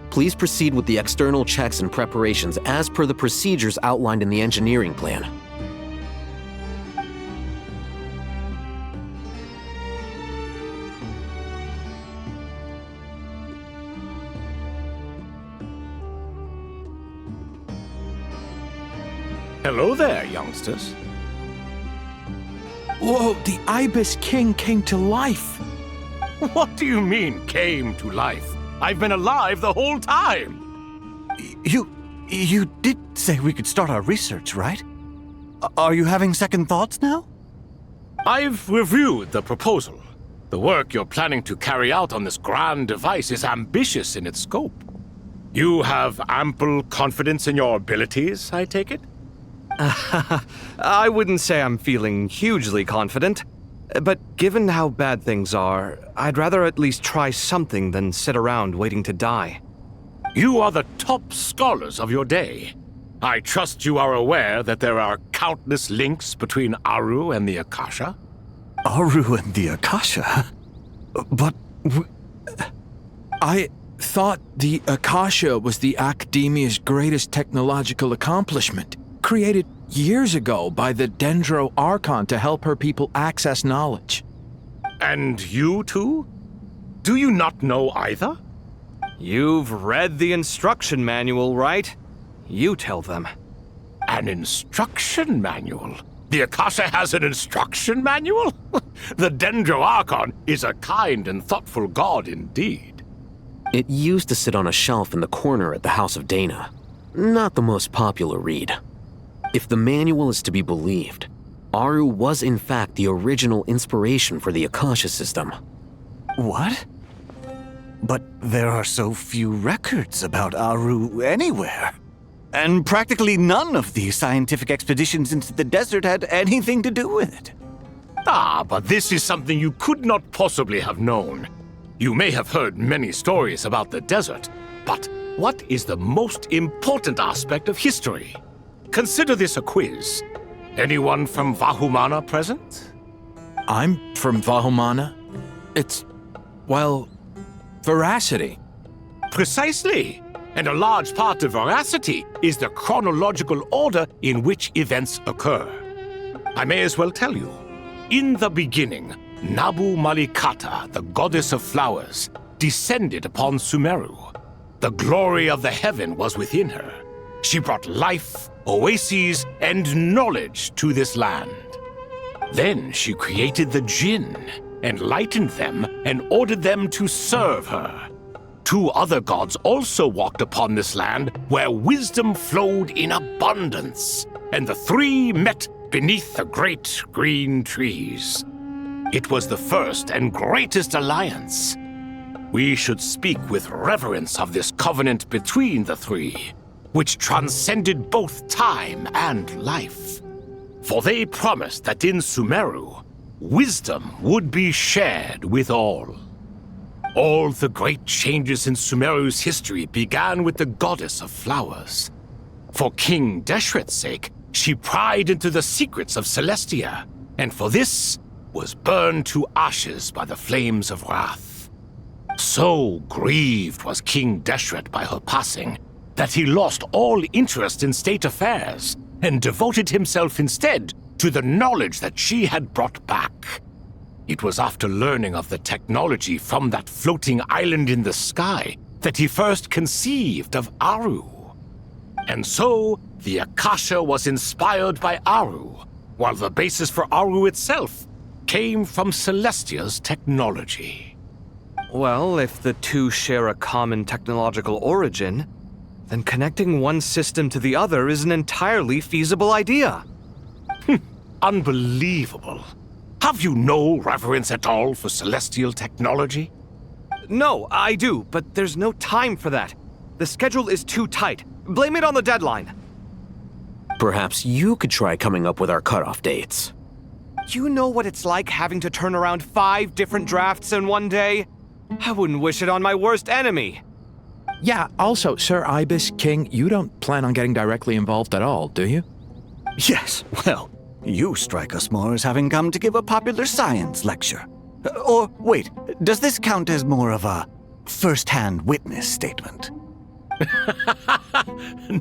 [SPEAKER 15] please proceed with the external checks and preparations as per the procedures outlined in the engineering plan.
[SPEAKER 23] Hello there, youngsters.
[SPEAKER 2] Whoa, the Ibis King came to life.
[SPEAKER 23] What do you mean, came to life? I've been alive the whole time.
[SPEAKER 2] You did say we could start our research, right? Are you having second thoughts now?
[SPEAKER 23] I've reviewed the proposal. The work you're planning to carry out on this grand device is ambitious in its scope. You have ample confidence in your abilities, I take it?
[SPEAKER 6] I wouldn't say I'm feeling hugely confident, but given how bad things are, I'd rather at least try something than sit around waiting to die.
[SPEAKER 23] You are the top scholars of your day. I trust you are aware that there are countless links between Aru and the Akasha?
[SPEAKER 2] Aru and the Akasha? But I thought the Akasha was the Academia's greatest technological accomplishment, created years ago by the Dendro Archon to help her people access knowledge.
[SPEAKER 23] And you too? Do you not know either?
[SPEAKER 6] You've read the instruction manual, right? You tell them.
[SPEAKER 23] An instruction manual? The Akasha has an instruction manual? The Dendro Archon is a kind and thoughtful god indeed.
[SPEAKER 15] It used to sit on a shelf in the corner at the House of Dana. Not the most popular read. If the manual is to be believed, Aru was in fact the original inspiration for the Akasha system.
[SPEAKER 2] What? But there are so few records about Aru anywhere. And practically none of the scientific expeditions into the desert had anything to do with it.
[SPEAKER 23] But this is something you could not possibly have known. You may have heard many stories about the desert, but what is the most important aspect of history? Consider this a quiz. Anyone from Vahumana present?
[SPEAKER 2] I'm from Vahumana. It's, well, veracity.
[SPEAKER 23] Precisely. And a large part of veracity is the chronological order in which events occur. I may as well tell you. In the beginning, Nabu Malikata, the goddess of flowers, descended upon Sumeru. The glory of the heaven was within her. She brought life, oases, and knowledge to this land. Then she created the Jinn, enlightened them, and ordered them to serve her. 2 other gods also walked upon this land where wisdom flowed in abundance, and the 3 met beneath the great green trees. It was the first and greatest alliance. We should speak with reverence of this covenant between the 3, which transcended both time and life. For they promised that in Sumeru, wisdom would be shared with all. All the great changes in Sumeru's history began with the goddess of flowers. For King Deshret's sake, she pried into the secrets of Celestia, and for this was burned to ashes by the flames of wrath. So grieved was King Deshret by her passing, that he lost all interest in state affairs and devoted himself instead to the knowledge that she had brought back. It was after learning of the technology from that floating island in the sky that he first conceived of Aru. And so, the Akasha was inspired by Aru, while the basis for Aru itself came from Celestia's technology.
[SPEAKER 6] Well, if the two share a common technological origin, then connecting one system to the other is an entirely feasible idea.
[SPEAKER 23] Unbelievable. Have you no reverence at all for celestial technology?
[SPEAKER 6] No, I do, but there's no time for that. The schedule is too tight. Blame it on the deadline.
[SPEAKER 15] Perhaps you could try coming up with our cutoff dates.
[SPEAKER 6] You know what it's like having to turn around 5 different drafts in one day? I wouldn't wish it on my worst enemy.
[SPEAKER 9] Yeah, also, Sir Ibis, King, you don't plan on getting directly involved at all, do you?
[SPEAKER 2] Yes, well, you strike us more as having come to give a popular science lecture. Or, wait, does this count as more of a first-hand witness statement?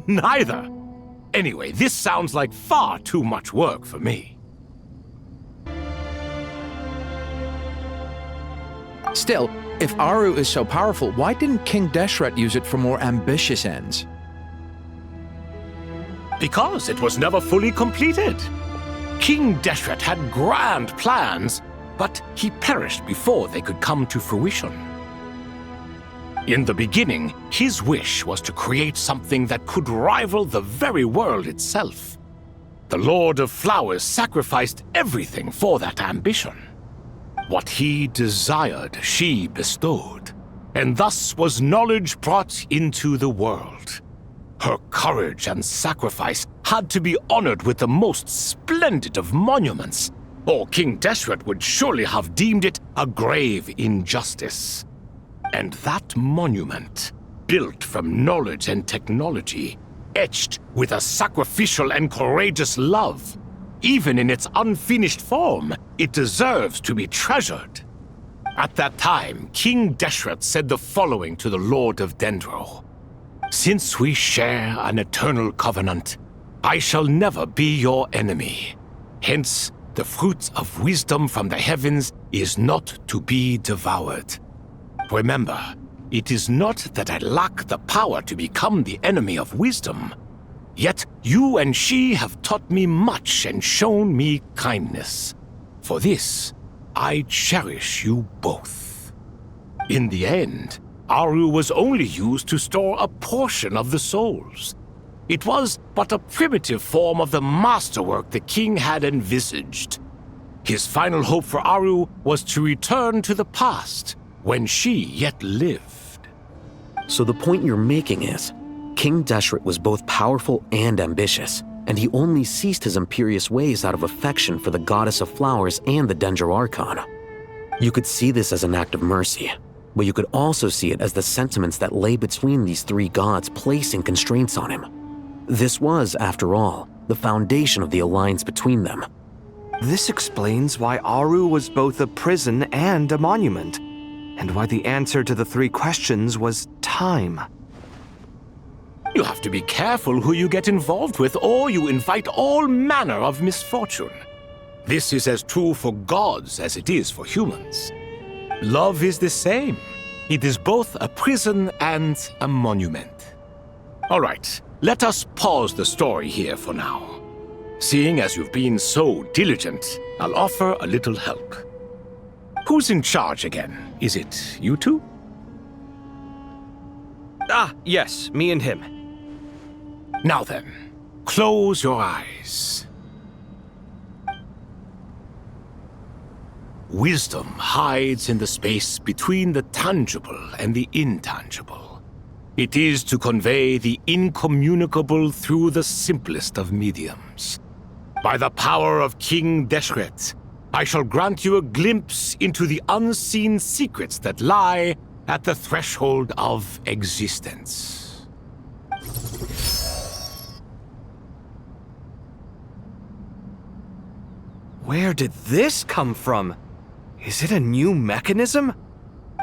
[SPEAKER 23] Neither. Anyway, this sounds like far too much work for me.
[SPEAKER 9] Still, if Aru is so powerful, why didn't King Deshret use it for more ambitious ends?
[SPEAKER 23] Because it was never fully completed. King Deshret had grand plans, but he perished before they could come to fruition. In the beginning, his wish was to create something that could rival the very world itself. The Lord of Flowers sacrificed everything for that ambition. What he desired, she bestowed, and thus was knowledge brought into the world. Her courage and sacrifice had to be honored with the most splendid of monuments, or King Deshret would surely have deemed it a grave injustice. And that monument, built from knowledge and technology, etched with a sacrificial and courageous love, even in its unfinished form, it deserves to be treasured. At that time, King Deshret said the following to the Lord of Dendro. Since we share an eternal covenant, I shall never be your enemy. Hence, the fruit of wisdom from the heavens is not to be devoured. Remember, it is not that I lack the power to become the enemy of wisdom. Yet you and she have taught me much and shown me kindness. For this, I cherish you both. In the end, Aru was only used to store a portion of the souls. It was but a primitive form of the masterwork the king had envisaged. His final hope for Aru was to return to the past, when she yet lived.
[SPEAKER 15] So the point you're making is, King Deshret was both powerful and ambitious, and he only ceased his imperious ways out of affection for the Goddess of Flowers and the Dendro Archon. You could see this as an act of mercy, but you could also see it as the sentiments that lay between these three gods placing constraints on him. This was, after all, the foundation of the alliance between them.
[SPEAKER 6] This explains why Aru was both a prison and a monument, and why the answer to the 3 questions was time.
[SPEAKER 23] You have to be careful who you get involved with, or you invite all manner of misfortune. This is as true for gods as it is for humans. Love is the same. It is both a prison and a monument. All right, let us pause the story here for now. Seeing as you've been so diligent, I'll offer a little help. Who's in charge again? Is it you two?
[SPEAKER 6] Ah, yes, me and him.
[SPEAKER 23] Now then, close your eyes. Wisdom hides in the space between the tangible and the intangible. It is to convey the incommunicable through the simplest of mediums. By the power of King Deshret, I shall grant you a glimpse into the unseen secrets that lie at the threshold of existence.
[SPEAKER 6] Where did this come from? Is it a new mechanism?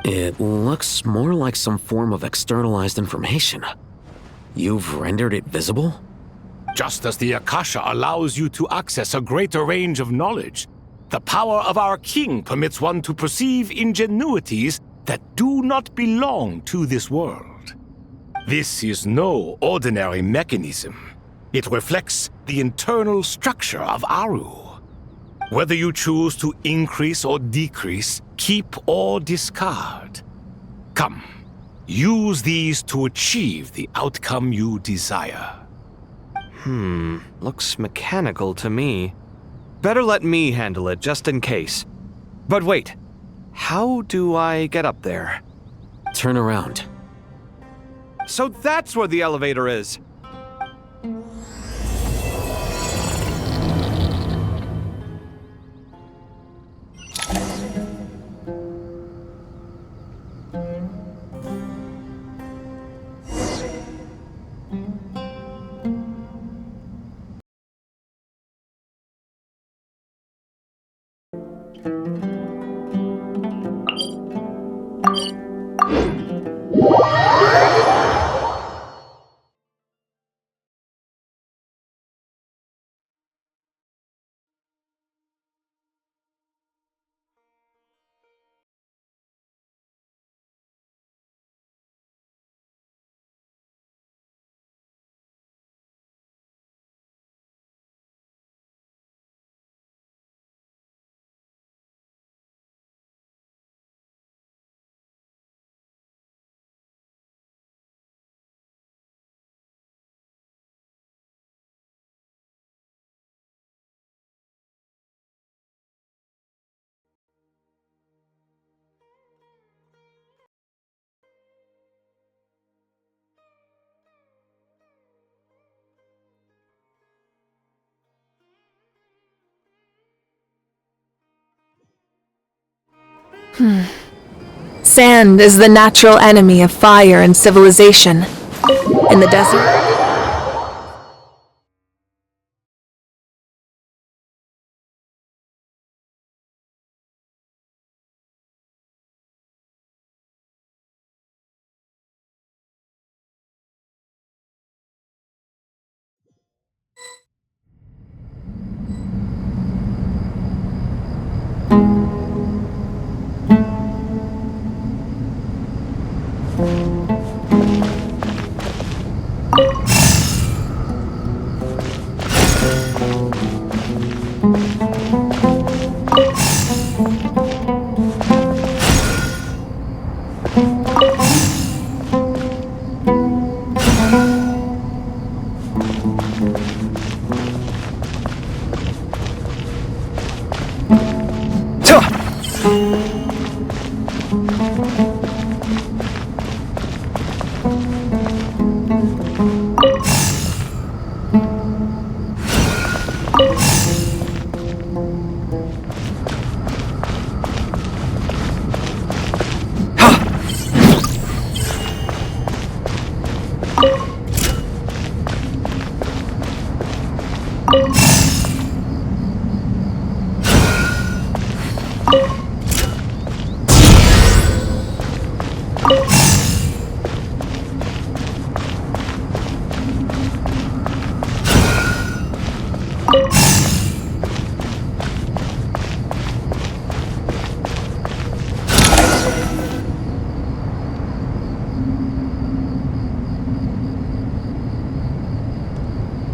[SPEAKER 15] It looks more like some form of externalized information. You've rendered it visible?
[SPEAKER 23] Just as the Akasha allows you to access a greater range of knowledge, The power of our king permits one to perceive ingenuities that do not belong to this world. This is no ordinary mechanism. It reflects the internal structure of Aru. Whether you choose to increase or decrease, keep or discard. Come, use these to achieve the outcome you desire.
[SPEAKER 6] Looks mechanical to me. Better let me handle it, just in case. But wait, how do I get up there?
[SPEAKER 15] Turn around.
[SPEAKER 6] So that's where the elevator is!
[SPEAKER 5] Sand is the natural enemy of fire and civilization. In the desert,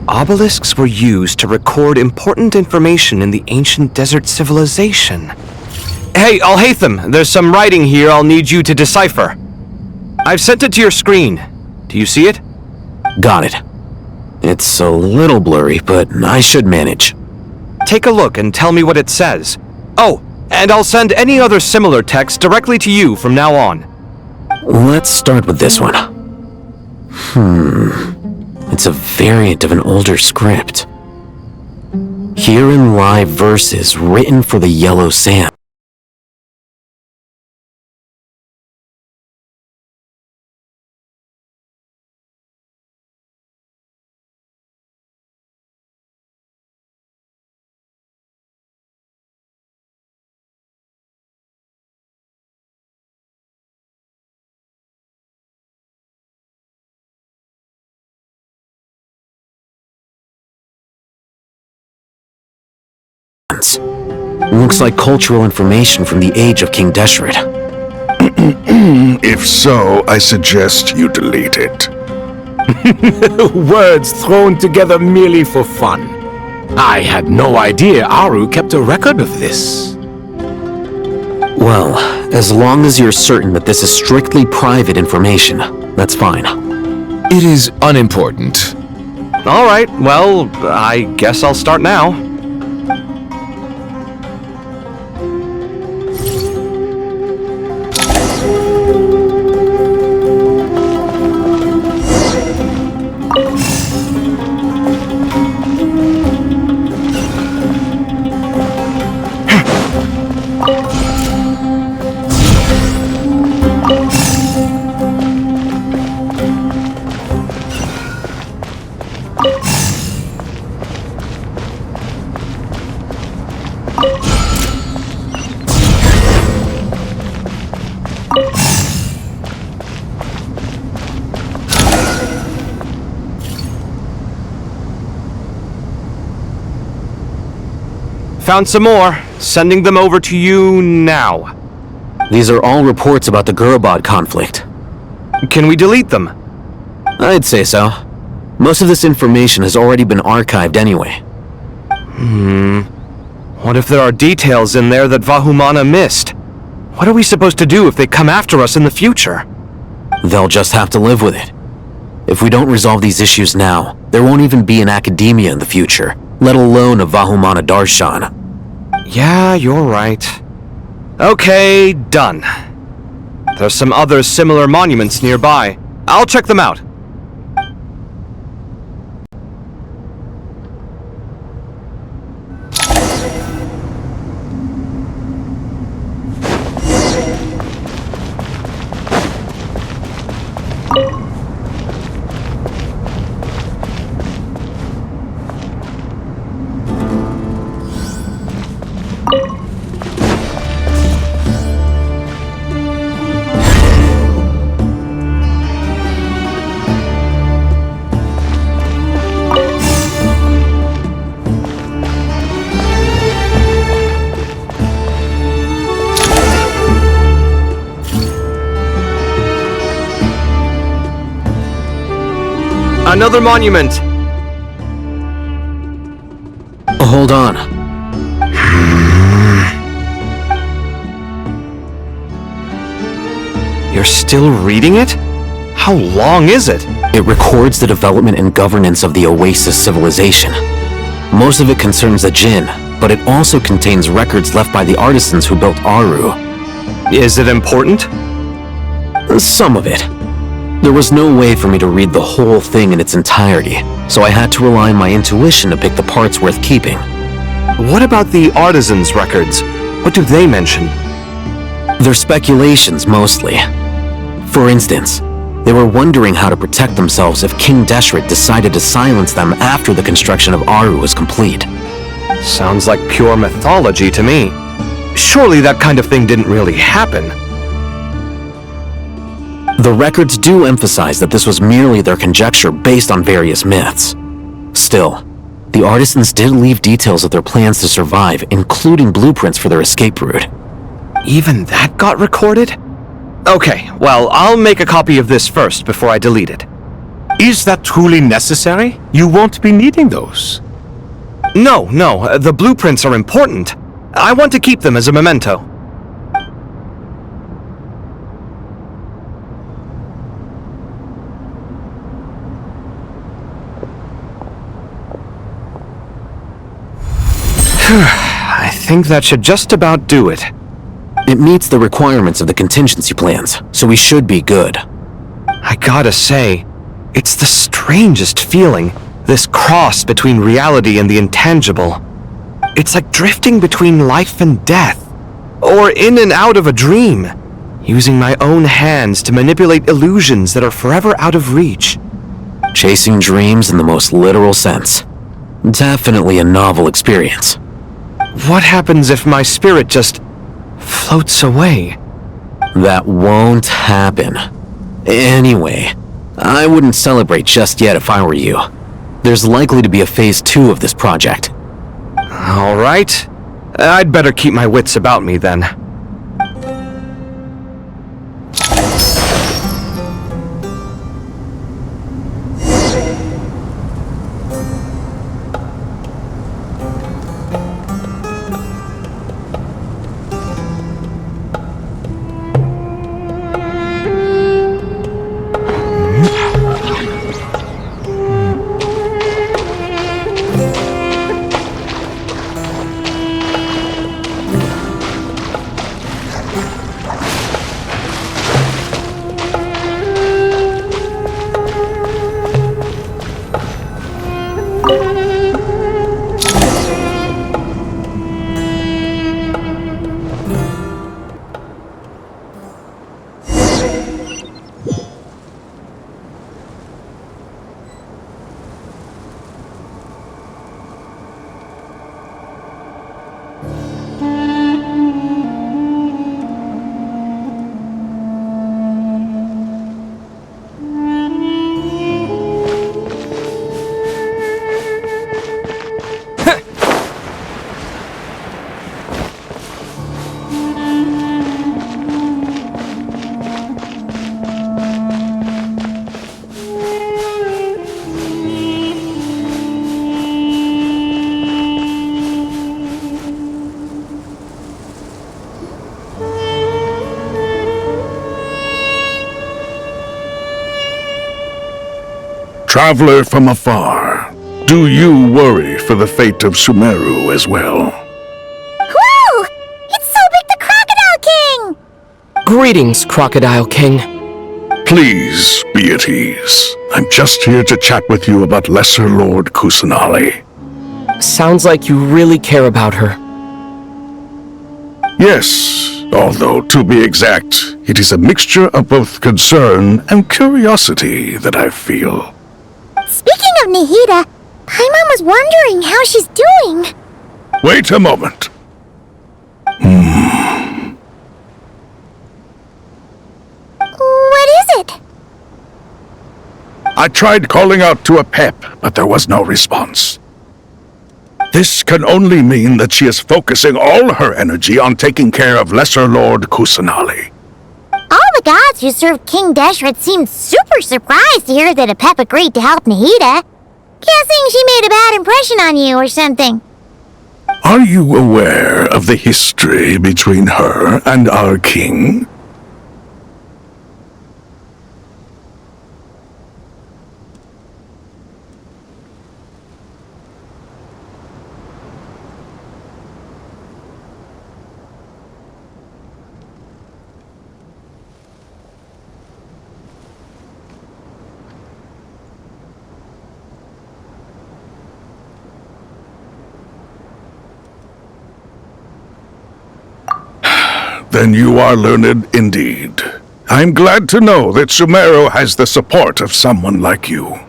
[SPEAKER 6] Obelisks were used to record important information in the ancient desert civilization. Hey, Alhaitham, there's some writing here I'll need you to decipher. I've sent it to your screen. Do you see it?
[SPEAKER 15] Got it. It's a little blurry, but I should manage.
[SPEAKER 6] Take a look and tell me what it says. Oh, and I'll send any other similar text directly to you from now on.
[SPEAKER 15] Let's start with this one. It's a variant of an older script. Herein lie verses written for the yellow sand. Looks like cultural information from the age of King Deshret.
[SPEAKER 4] If so, I suggest you delete it.
[SPEAKER 9] Words thrown together merely for fun. I had no idea Aru kept a record of this.
[SPEAKER 15] Well, as long as you're certain that this is strictly private information, that's fine.
[SPEAKER 16] It is unimportant.
[SPEAKER 6] Alright, well, I guess I'll start now. Found some more. Sending them over to you now.
[SPEAKER 15] These are all reports about the Gurubad conflict.
[SPEAKER 6] Can we delete them?
[SPEAKER 15] I'd say so. Most of this information has already been archived anyway.
[SPEAKER 6] What if there are details in there that Vahumana missed? What are we supposed to do if they come after us in the future?
[SPEAKER 15] They'll just have to live with it. If we don't resolve these issues now, there won't even be an academia in the future, let alone a Vahumana Darshan.
[SPEAKER 6] Yeah, you're right. Okay, done. There's some other similar monuments nearby. I'll check them out. Another monument!
[SPEAKER 15] Hold on.
[SPEAKER 6] You're still reading it? How long is it?
[SPEAKER 15] It records the development and governance of the Oasis civilization. Most of it concerns the Jinn, but it also contains records left by the artisans who built Aru.
[SPEAKER 6] Is it important?
[SPEAKER 15] Some of it. There was no way for me to read the whole thing in its entirety, so I had to rely on my intuition to pick the parts worth keeping.
[SPEAKER 6] What about the artisans' records? What do they mention?
[SPEAKER 15] They're speculations, mostly. For instance, they were wondering how to protect themselves if King Deshret decided to silence them after the construction of Aru was complete.
[SPEAKER 6] Sounds like pure mythology to me. Surely that kind of thing didn't really happen.
[SPEAKER 15] The records do emphasize that this was merely their conjecture based on various myths. Still, the artisans did leave details of their plans to survive, including blueprints for their escape route.
[SPEAKER 6] Even that got recorded? Okay, well, I'll make a copy of this first before I delete it.
[SPEAKER 9] Is that truly necessary? You won't be needing those.
[SPEAKER 6] No, the blueprints are important. I want to keep them as a memento. I think that should just about do it.
[SPEAKER 15] It meets the requirements of the contingency plans, so we should be good.
[SPEAKER 6] I gotta say, it's the strangest feeling, this cross between reality and the intangible. It's like drifting between life and death, or in and out of a dream, using my own hands to manipulate illusions that are forever out of reach.
[SPEAKER 15] Chasing dreams in the most literal sense. Definitely a novel experience.
[SPEAKER 6] What happens if my spirit just floats away?
[SPEAKER 15] That won't happen. Anyway, I wouldn't celebrate just yet if I were you. There's likely to be a phase 2 of this project.
[SPEAKER 6] Alright. I'd better keep my wits about me then.
[SPEAKER 4] Traveler from afar, do you worry for the fate of Sumeru as well?
[SPEAKER 1] Whoa! It's so big the Crocodile King!
[SPEAKER 11] Greetings, Crocodile King.
[SPEAKER 4] Please be at ease. I'm just here to chat with you about Lesser Lord Kusanali.
[SPEAKER 11] Sounds like you really care about her.
[SPEAKER 4] Yes, although to be exact, it is a mixture of both concern and curiosity that I feel.
[SPEAKER 1] Speaking of Nahida, Paimon was wondering how she's doing.
[SPEAKER 4] Wait a moment.
[SPEAKER 1] What is it?
[SPEAKER 4] I tried calling out to a pep, but there was no response. This can only mean that she is focusing all her energy on taking care of Lesser Lord Kusanali.
[SPEAKER 1] All the gods who served King Deshret seemed super surprised to hear that Apep agreed to help Nahida. Guessing she made a bad impression on you or something.
[SPEAKER 4] Are you aware of the history between her and our king? Then you are learned indeed. I'm glad to know that Sumeru has the support of someone like you.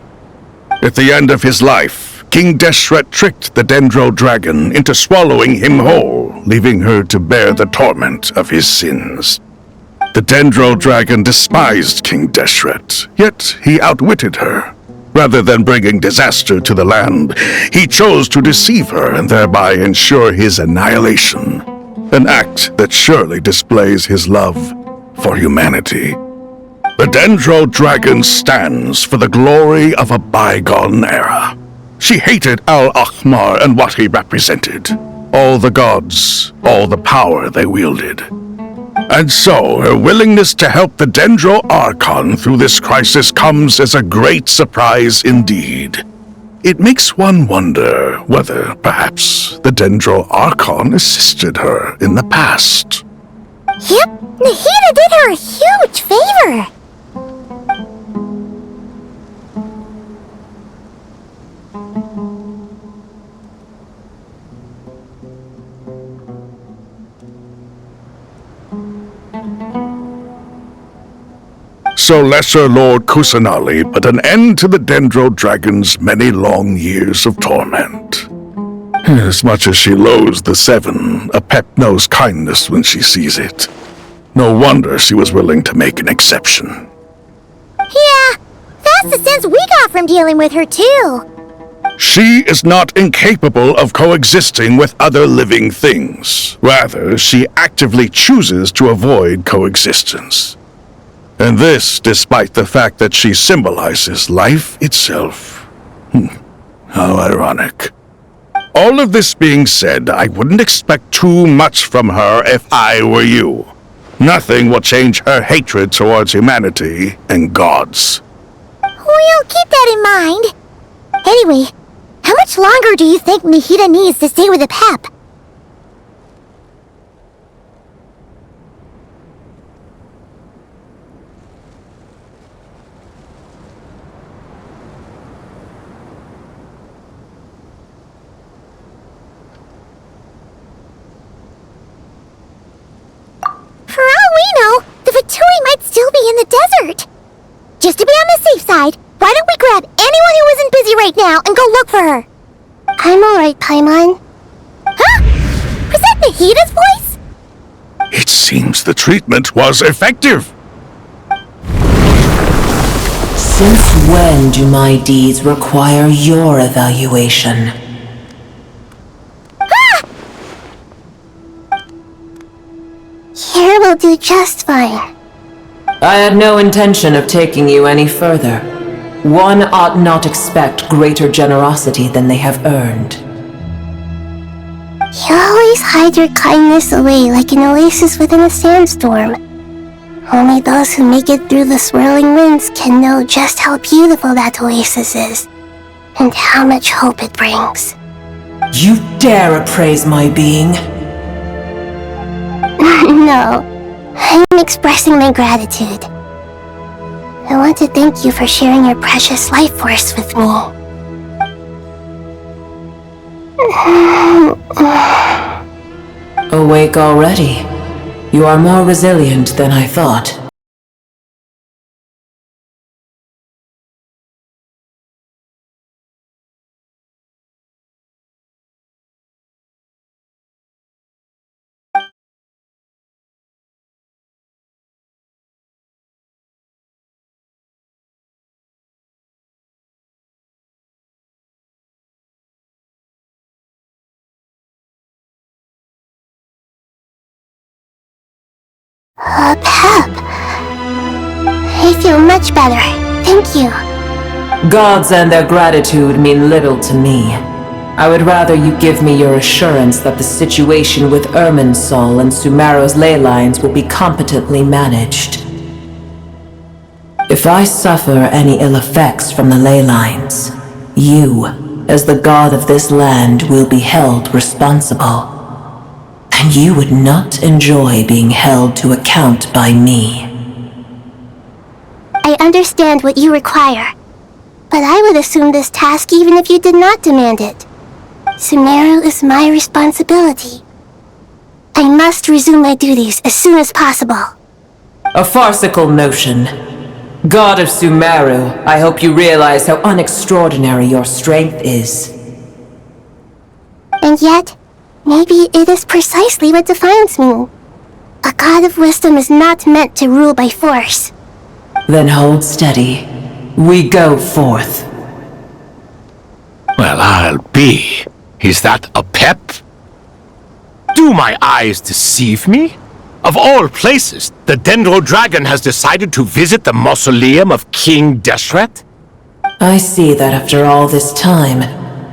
[SPEAKER 4] At the end of his life, King Deshret tricked the Dendro Dragon into swallowing him whole, leaving her to bear the torment of his sins. The Dendro Dragon despised King Deshret, yet he outwitted her. Rather than bringing disaster to the land, he chose to deceive her and thereby ensure his annihilation. An act that surely displays his love for humanity. The Dendro Dragon stands for the glory of a bygone era. She hated Al-Ahmar and what he represented. All the gods, all the power they wielded. And so, her willingness to help the Dendro Archon through this crisis comes as a great surprise indeed. It makes one wonder whether, perhaps, the Dendro Archon assisted her in the past.
[SPEAKER 1] Yep, Nahida did her a huge favor.
[SPEAKER 4] So Lesser Lord Kusanali put an end to the Dendro Dragon's many long years of torment. As much as she loathes the Seven, Apep knows kindness when she sees it. No wonder she was willing to make an exception.
[SPEAKER 1] Yeah, that's the sense we got from dealing with her too.
[SPEAKER 4] She is not incapable of coexisting with other living things. Rather, she actively chooses to avoid coexistence. And this despite the fact that she symbolizes life itself. How ironic. All of this being said, I wouldn't expect too much from her if I were you. Nothing will change her hatred towards humanity and gods.
[SPEAKER 1] We'll keep that in mind. Anyway, how much longer do you think Nihida needs to stay with the Pep? For all we know, the Fatui might still be in the desert. Just to be on the safe side, why don't we grab anyone who isn't busy right now and go look for her? I'm alright, Paimon. Huh? Was that Nahida's voice?
[SPEAKER 4] It seems the treatment was effective.
[SPEAKER 12] Since when do my deeds require your evaluation?
[SPEAKER 1] Here will do just fine.
[SPEAKER 12] I had no intention of taking you any further. One ought not expect greater generosity than they have earned.
[SPEAKER 1] You always hide your kindness away like an oasis within a sandstorm. Only those who make it through the swirling winds can know just how beautiful that oasis is, and how much hope it brings.
[SPEAKER 12] You dare appraise my being?
[SPEAKER 1] No, I'm expressing my gratitude. I want to thank you for sharing your precious life force with me.
[SPEAKER 12] Awake already? You are more resilient than I thought.
[SPEAKER 1] Pep. I feel much better. Thank you.
[SPEAKER 12] Gods and their gratitude mean little to me. I would rather you give me your assurance that the situation with Irminsul and Sumeru's ley lines will be competently managed. If I suffer any ill effects from the ley lines, you, as the god of this land, will be held responsible. And you would not enjoy being held to account by me.
[SPEAKER 1] I understand what you require, but I would assume this task even if you did not demand it. Sumeru is my responsibility. I must resume my duties as soon as possible.
[SPEAKER 12] A farcical notion. God of Sumeru, I hope you realize how unextraordinary your strength is.
[SPEAKER 1] And yet, maybe it is precisely what defines me. A god of wisdom is not meant to rule by force.
[SPEAKER 12] Then hold steady. We go forth.
[SPEAKER 9] Well, I'll be. Is that a pep? Do my eyes deceive me? Of all places, the Dendro Dragon has decided to visit the mausoleum of King Deshret?
[SPEAKER 12] I see that after all this time,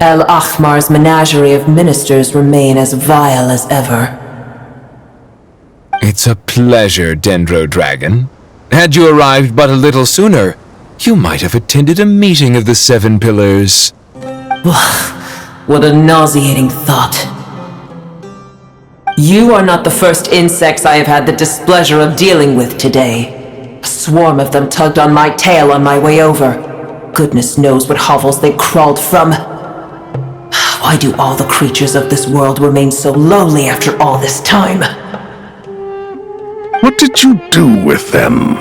[SPEAKER 12] El Ahmar's menagerie of ministers remain as vile as ever.
[SPEAKER 16] It's a pleasure, Dendro Dragon. Had you arrived but a little sooner, you might have attended a meeting of the Seven Pillars.
[SPEAKER 12] What a nauseating thought. You are not the first insects I have had the displeasure of dealing with today. A swarm of them tugged on my tail on my way over. Goodness knows what hovels they crawled from. Why do all the creatures of this world remain so lowly after all this time?
[SPEAKER 4] What did you do with them?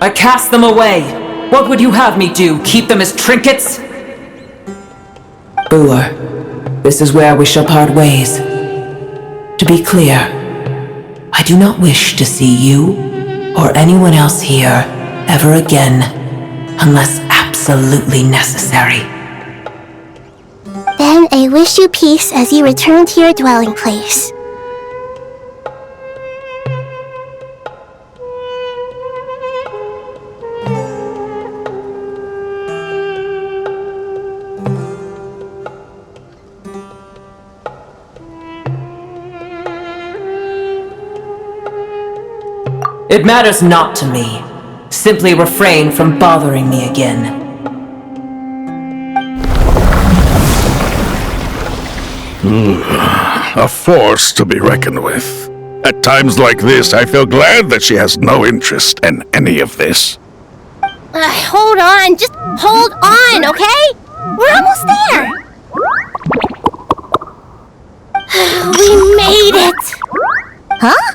[SPEAKER 12] I cast them away. What would you have me do? Keep them as trinkets? Boor, this is where we shall part ways. To be clear, I do not wish to see you or anyone else here ever again, unless absolutely necessary.
[SPEAKER 1] Then I wish you peace as you return to your dwelling place.
[SPEAKER 12] It matters not to me. Simply refrain from bothering me again.
[SPEAKER 4] A force to be reckoned with. At times like this, I feel glad that she has no interest in any of this.
[SPEAKER 8] Hold on, just hold on, okay? We're almost there. We made it!
[SPEAKER 1] Huh?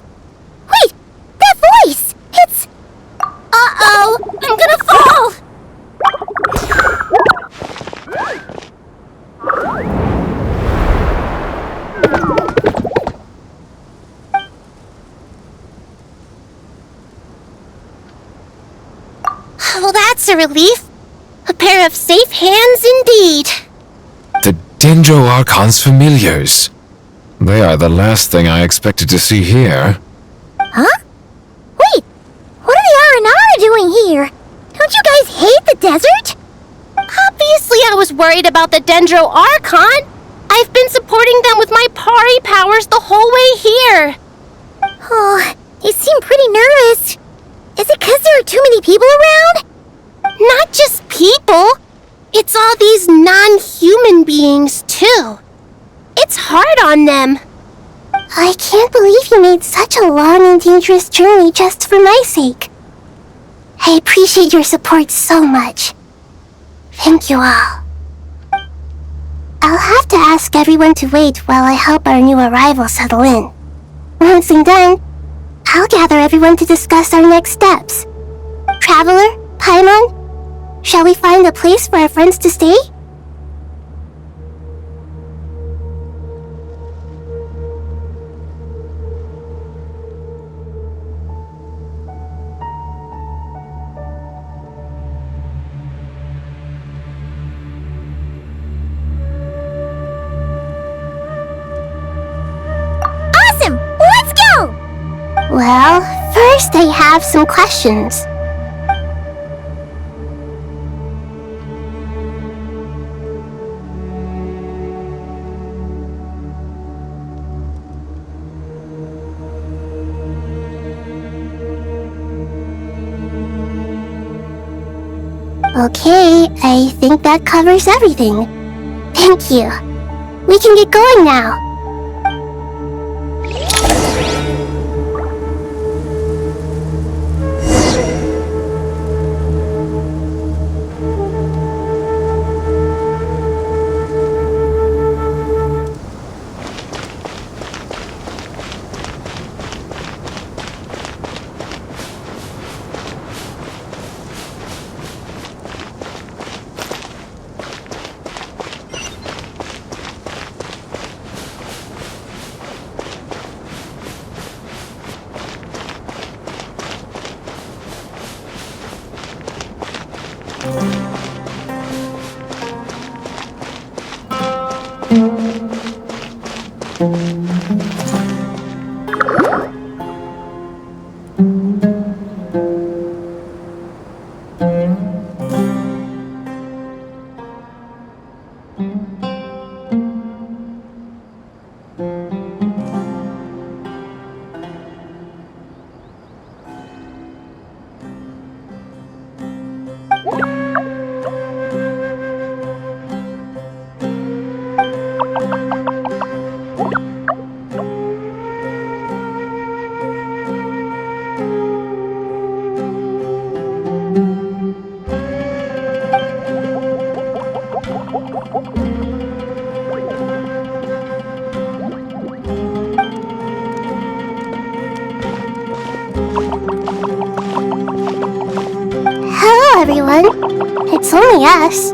[SPEAKER 1] Wait, that voice! It's...
[SPEAKER 8] Uh-oh, I'm gonna fall! Well, that's a relief. A pair of safe hands indeed.
[SPEAKER 16] The Dendro Archon's familiars. They are the last thing I expected to see here.
[SPEAKER 1] Huh? Wait, what are the R&R doing here? Don't you guys hate the desert?
[SPEAKER 8] Obviously I was worried about the Dendro Archon. I've been supporting them with my Pari powers the whole way here.
[SPEAKER 1] Oh, you seem pretty nervous. Is it because there are too many people around?
[SPEAKER 8] Not just people. It's all these non-human beings, too. It's hard on them.
[SPEAKER 1] I can't believe you made such a long and dangerous journey just for my sake. I appreciate your support so much. Thank you all. I'll have to ask everyone to wait while I help our new arrival settle in. Once I'm done, I'll gather everyone to discuss our next steps. Traveler, Paimon, shall we find a place for our friends to stay? Awesome! Let's go! Well, first I have some questions. Okay, I think that covers everything. Thank you. We can get going now. Hello, everyone. It's only us.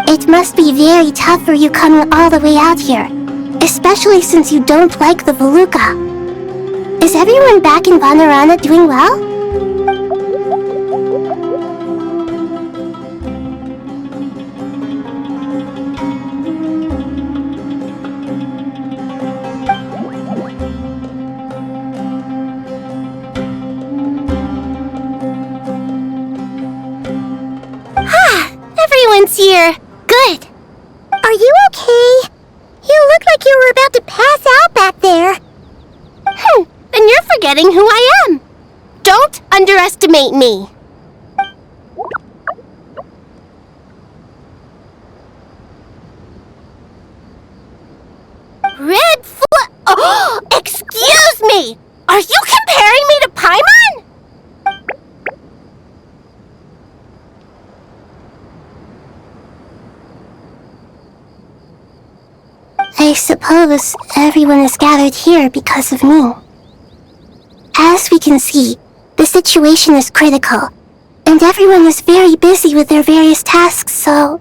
[SPEAKER 1] It must be very tough for you coming all the way out here, especially since you don't like the Voluka. Is everyone back in Vanarana doing well? like you were about to pass out back there.
[SPEAKER 8] And you're forgetting who I am. Don't underestimate me. Oh, excuse me! Are you comparing me to Paimon?
[SPEAKER 1] I suppose everyone is gathered here because of me. As we can see, the situation is critical, and everyone is very busy with their various tasks, so...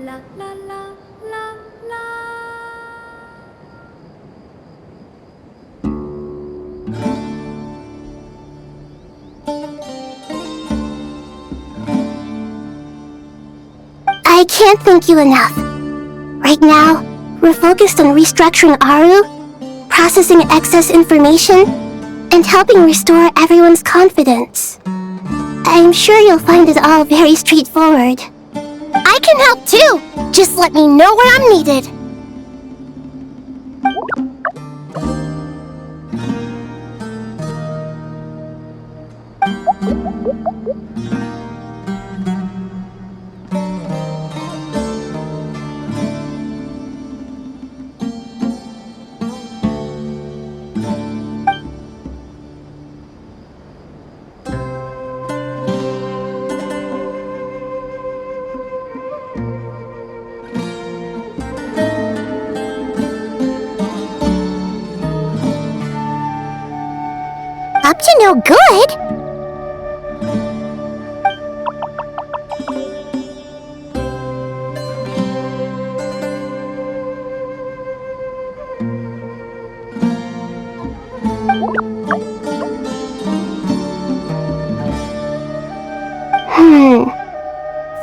[SPEAKER 10] La la la la la.
[SPEAKER 1] I can't thank you enough. Right now, we're focused on restructuring Aru, processing excess information, and helping restore everyone's confidence. I'm sure you'll find it all very straightforward.
[SPEAKER 8] I can help too. Just let me know where I'm needed.
[SPEAKER 1] Up to no good?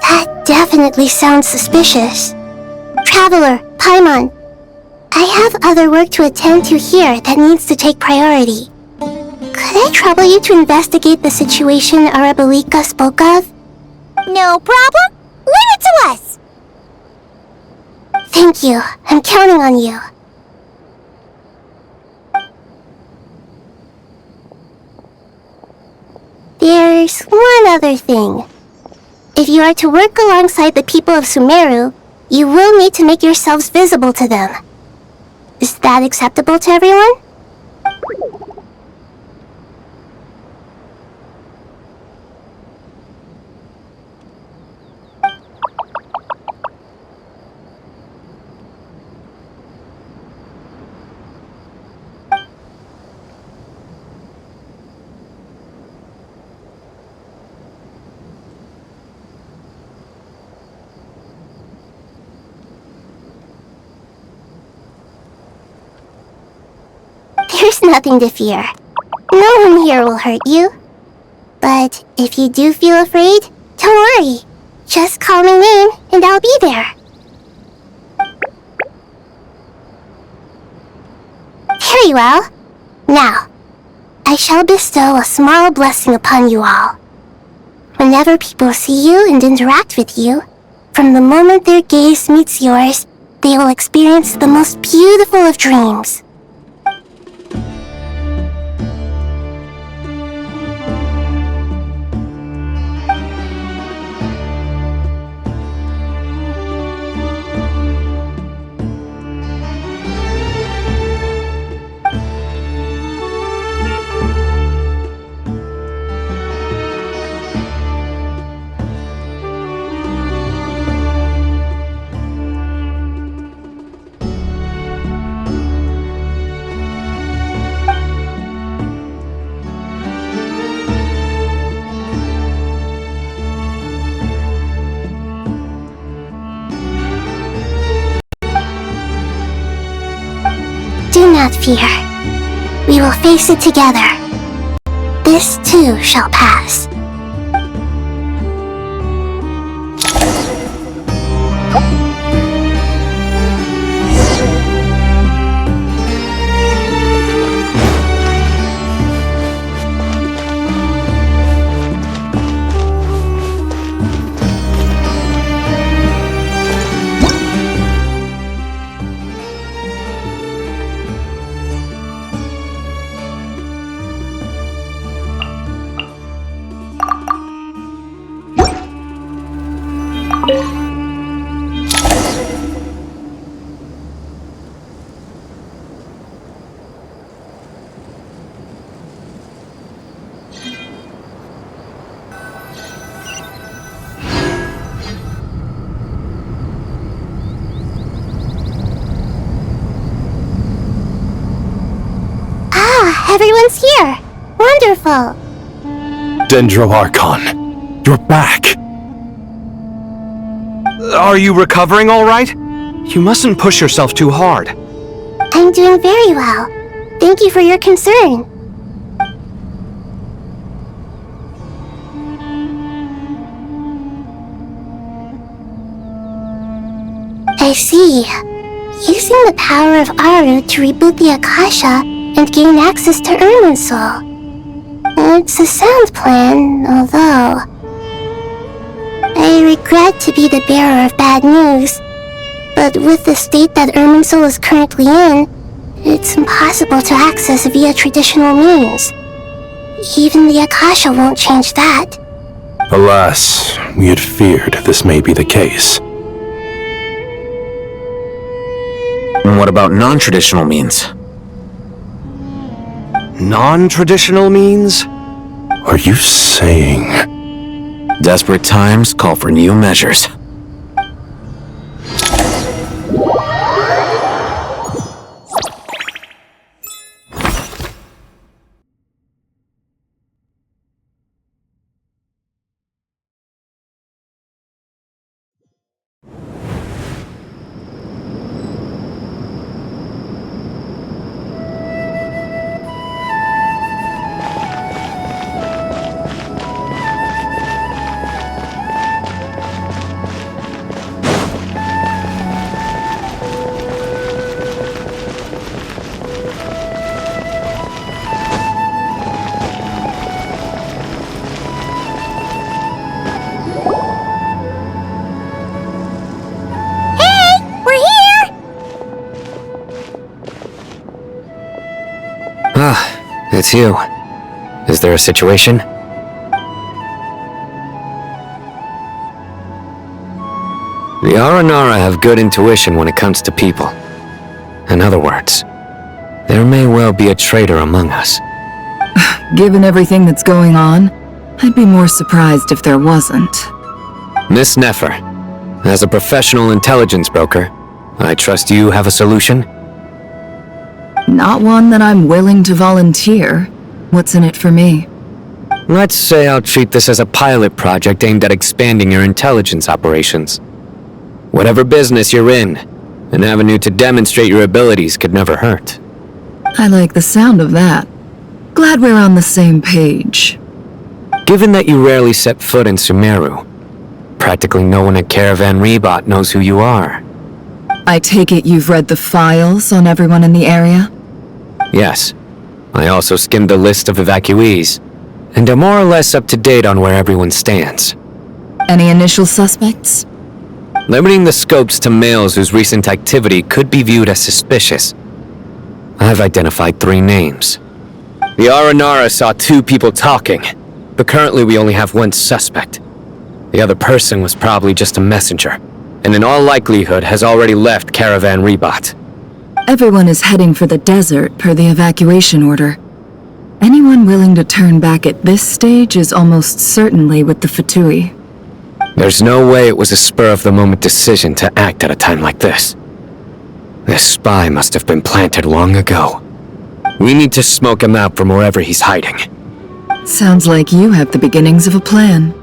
[SPEAKER 1] That definitely sounds suspicious. Traveler, Paimon, I have other work to attend to here that needs to take priority. Could I trouble you to investigate the situation Arabalika spoke of?
[SPEAKER 8] No problem. Leave it to us.
[SPEAKER 1] Thank you. I'm counting on you. There's one other thing. If you are to work alongside the people of Sumeru, you will need to make yourselves visible to them. Is that acceptable to everyone? There's nothing to fear. No one here will hurt you. But if you do feel afraid, don't worry. Just call my name and I'll be there. Very well. Now, I shall bestow a small blessing upon you all. Whenever people see you and interact with you, from the moment their gaze meets yours, they will experience the most beautiful of dreams. Do not fear. We will face it together. This too shall pass. Everyone's here! Wonderful!
[SPEAKER 22] Dendro-Archon, you're back!
[SPEAKER 6] Are you recovering all right? You mustn't push yourself too hard.
[SPEAKER 1] I'm doing very well. Thank you for your concern. I see. Using the power of Aru to reboot the Akasha and gain access to Ermin's soul. It's a sound plan, although I regret to be the bearer of bad news, but with the state that Ermin's soul is currently in, it's impossible to access via traditional means. Even the Akasha won't change that.
[SPEAKER 22] Alas, we had feared this may be the case.
[SPEAKER 15] And what about non-traditional means?
[SPEAKER 6] Non-traditional means?
[SPEAKER 22] Are you saying...
[SPEAKER 15] Desperate times call for new measures.
[SPEAKER 3] It's you. Is there a situation? The Aranara have good intuition when it comes to people. In other words, there may well be a traitor among us.
[SPEAKER 13] Given everything that's going on, I'd be more surprised if there wasn't.
[SPEAKER 3] Miss Nefer, as a professional intelligence broker, I trust you have a solution?
[SPEAKER 13] Not one that I'm willing to volunteer. What's in it for me?
[SPEAKER 3] Let's say I'll treat this as a pilot project aimed at expanding your intelligence operations. Whatever business you're in, an avenue to demonstrate your abilities could never hurt.
[SPEAKER 13] I like the sound of that. Glad we're on the same page.
[SPEAKER 3] Given that you rarely set foot in Sumeru, practically no one at Caravan Rebot knows who you are.
[SPEAKER 13] I take it you've read the files on everyone in the area?
[SPEAKER 3] Yes. I also skimmed the list of evacuees, and am more or less up to date on where everyone stands.
[SPEAKER 13] Any initial suspects?
[SPEAKER 3] Limiting the scopes to males whose recent activity could be viewed as suspicious. I've identified 3 names. The Aranara saw 2 people talking, but currently we only have 1 suspect. The other person was probably just a messenger, and in all likelihood has already left Caravan Rebot.
[SPEAKER 13] Everyone is heading for the desert per the evacuation order. Anyone willing to turn back at this stage is almost certainly with the Fatui.
[SPEAKER 3] There's no way it was a spur-of-the-moment decision to act at a time like this. This spy must have been planted long ago. We need to smoke him out from wherever he's hiding.
[SPEAKER 13] Sounds like you have the beginnings of a plan.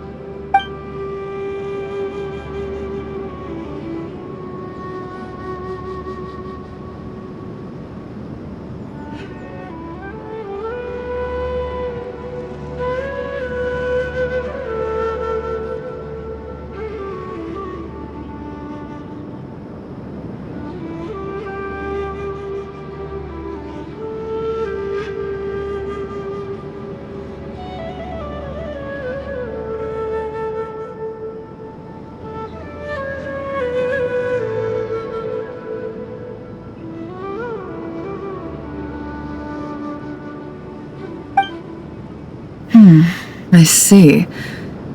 [SPEAKER 13] I see.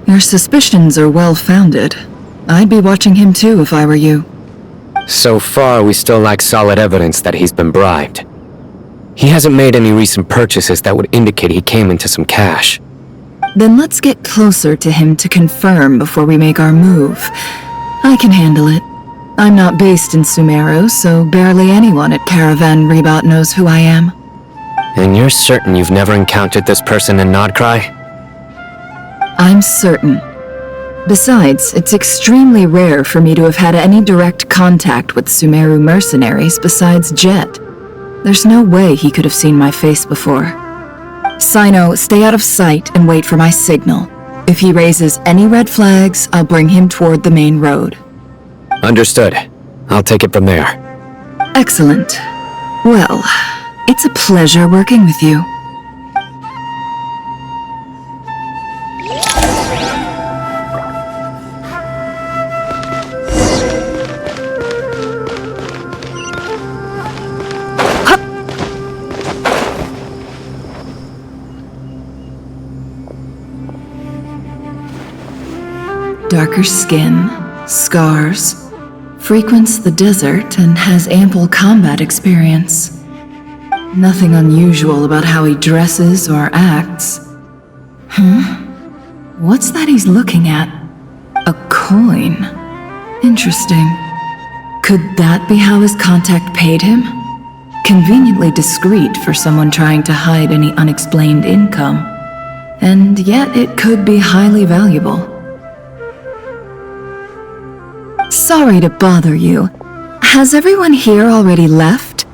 [SPEAKER 13] Your suspicions are well-founded. I'd be watching him too if I were you.
[SPEAKER 3] So far, we still lack solid evidence that he's been bribed. He hasn't made any recent purchases that would indicate he came into some cash.
[SPEAKER 13] Then let's get closer to him to confirm before we make our move. I can handle it. I'm not based in Sumeru, so barely anyone at Caravan Rebot knows who I am.
[SPEAKER 3] And you're certain you've never encountered this person in NodKrai?
[SPEAKER 13] I'm certain. Besides, it's extremely rare for me to have had any direct contact with Sumeru mercenaries besides Jet. There's no way he could have seen my face before. Sino, stay out of sight and wait for my signal. If he raises any red flags, I'll bring him toward the main road.
[SPEAKER 3] Understood. I'll take it from there.
[SPEAKER 13] Excellent. Well, it's a pleasure working with you. Darker skin, scars, frequents the desert and has ample combat experience. Nothing unusual about how he dresses or acts. What's that he's looking at? A coin. Interesting. Could that be how his contact paid him? Conveniently discreet for someone trying to hide any unexplained income. And yet it could be highly valuable. Sorry to bother you. Has everyone here already left?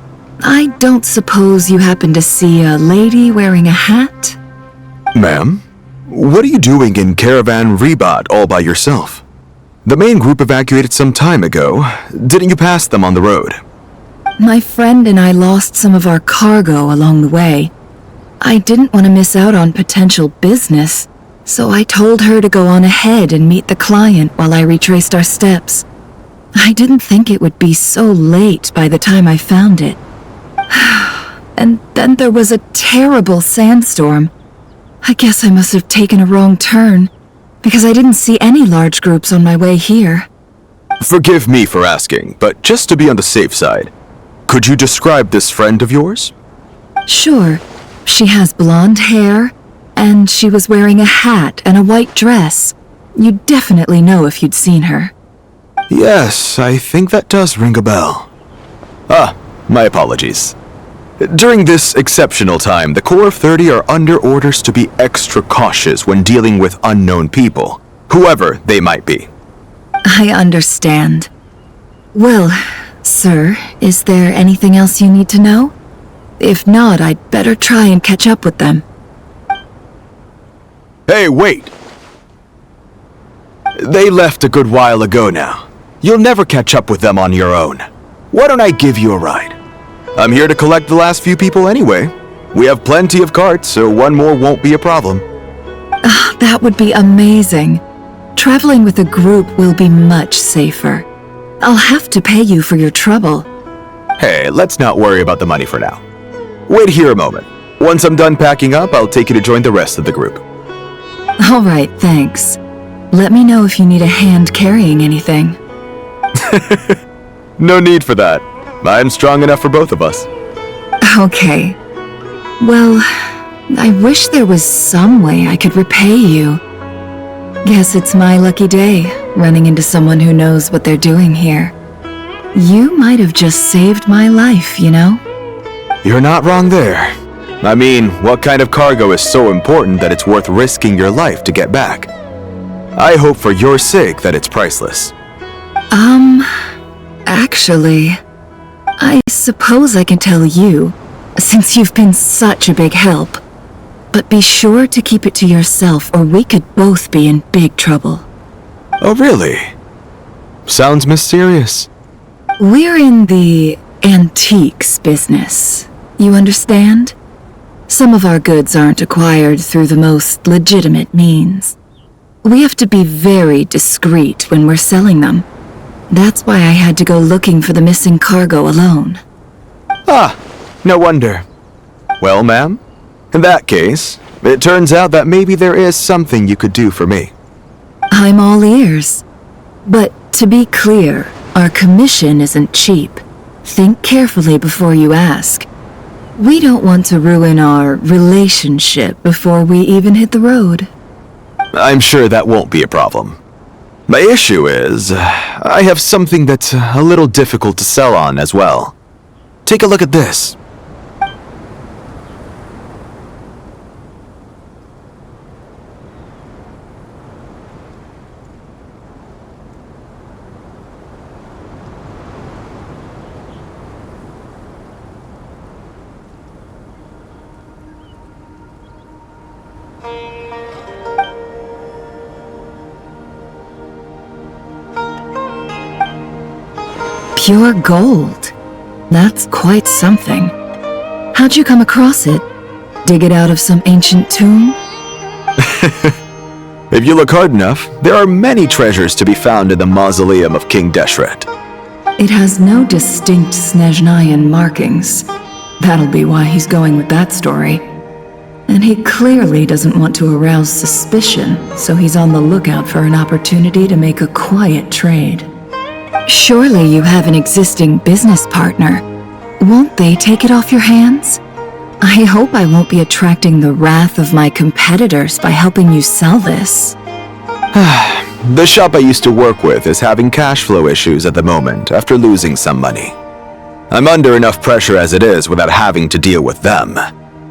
[SPEAKER 13] I don't suppose you happen to see a lady wearing a hat?
[SPEAKER 6] Ma'am, what are you doing in Caravan Rebot all by yourself? The main group evacuated some time ago. Didn't you pass them on the road?
[SPEAKER 13] My friend and I lost some of our cargo along the way. I didn't want to miss out on potential business, so I told her to go on ahead and meet the client while I retraced our steps. I didn't think it would be so late by the time I found it. And then there was a terrible sandstorm. I guess I must have taken a wrong turn, because I didn't see any large groups on my way here.
[SPEAKER 6] Forgive me for asking, but just to be on the safe side, could you describe this friend of yours?
[SPEAKER 13] Sure. She has blonde hair, and she was wearing a hat and a white dress. You'd definitely know if you'd seen her.
[SPEAKER 6] Yes, I think that does ring a bell. My apologies. During this exceptional time, the Core of 30 are under orders to be extra cautious when dealing with unknown people, whoever they might be.
[SPEAKER 13] I understand. Well, sir, is there anything else you need to know? If not, I'd better try and catch up with them.
[SPEAKER 6] Hey, wait! They left a good while ago now. You'll never catch up with them on your own. Why don't I give you a ride? I'm here to collect the last few people anyway. We have plenty of carts, so one more won't be a problem.
[SPEAKER 13] That would be amazing. Traveling with a group will be much safer. I'll have to pay you for your trouble.
[SPEAKER 6] Hey, let's not worry about the money for now. Wait here a moment. Once I'm done packing up, I'll take you to join the rest of the group.
[SPEAKER 13] All right, thanks. Let me know if you need a hand carrying anything.
[SPEAKER 6] No need for that. I'm strong enough for both of us.
[SPEAKER 13] Okay. Well, I wish there was some way I could repay you. Guess it's my lucky day, running into someone who knows what they're doing here. You might have just saved my life, you know?
[SPEAKER 6] You're not wrong there. I mean, what kind of cargo is so important that it's worth risking your life to get back? I hope for your sake that it's priceless.
[SPEAKER 13] Actually, I suppose I can tell you, since you've been such a big help. But be sure to keep it to yourself or we could both be in big trouble.
[SPEAKER 6] Oh, really? Sounds mysterious.
[SPEAKER 13] We're in the antiques business. You understand? Some of our goods aren't acquired through the most legitimate means. We have to be very discreet when we're selling them. That's why I had to go looking for the missing cargo alone.
[SPEAKER 6] No wonder. Well, ma'am, in that case, It turns out that maybe there is something you could do for me.
[SPEAKER 13] I'm all ears. But to be clear, our commission isn't cheap. Think carefully before you ask. We don't want to ruin our relationship before we even hit the road.
[SPEAKER 6] I'm sure that won't be a problem. My issue is, I have something that's a little difficult to sell on as well. Take a look at this.
[SPEAKER 13] Pure gold. That's quite something. How'd you come across it? Dig it out of some ancient tomb?
[SPEAKER 6] If you look hard enough, there are many treasures to be found in the mausoleum of King Deshret.
[SPEAKER 13] It has no distinct Snezhnayan markings. That'll be why he's going with that story. And he clearly doesn't want to arouse suspicion, so he's on the lookout for an opportunity to make a quiet trade. Surely you have an existing business partner. Won't they take it off your hands? I hope I won't be attracting the wrath of my competitors by helping you sell this.
[SPEAKER 6] The shop I used to work with is having cash flow issues at the moment after losing some money. I'm under enough pressure as it is without having to deal with them.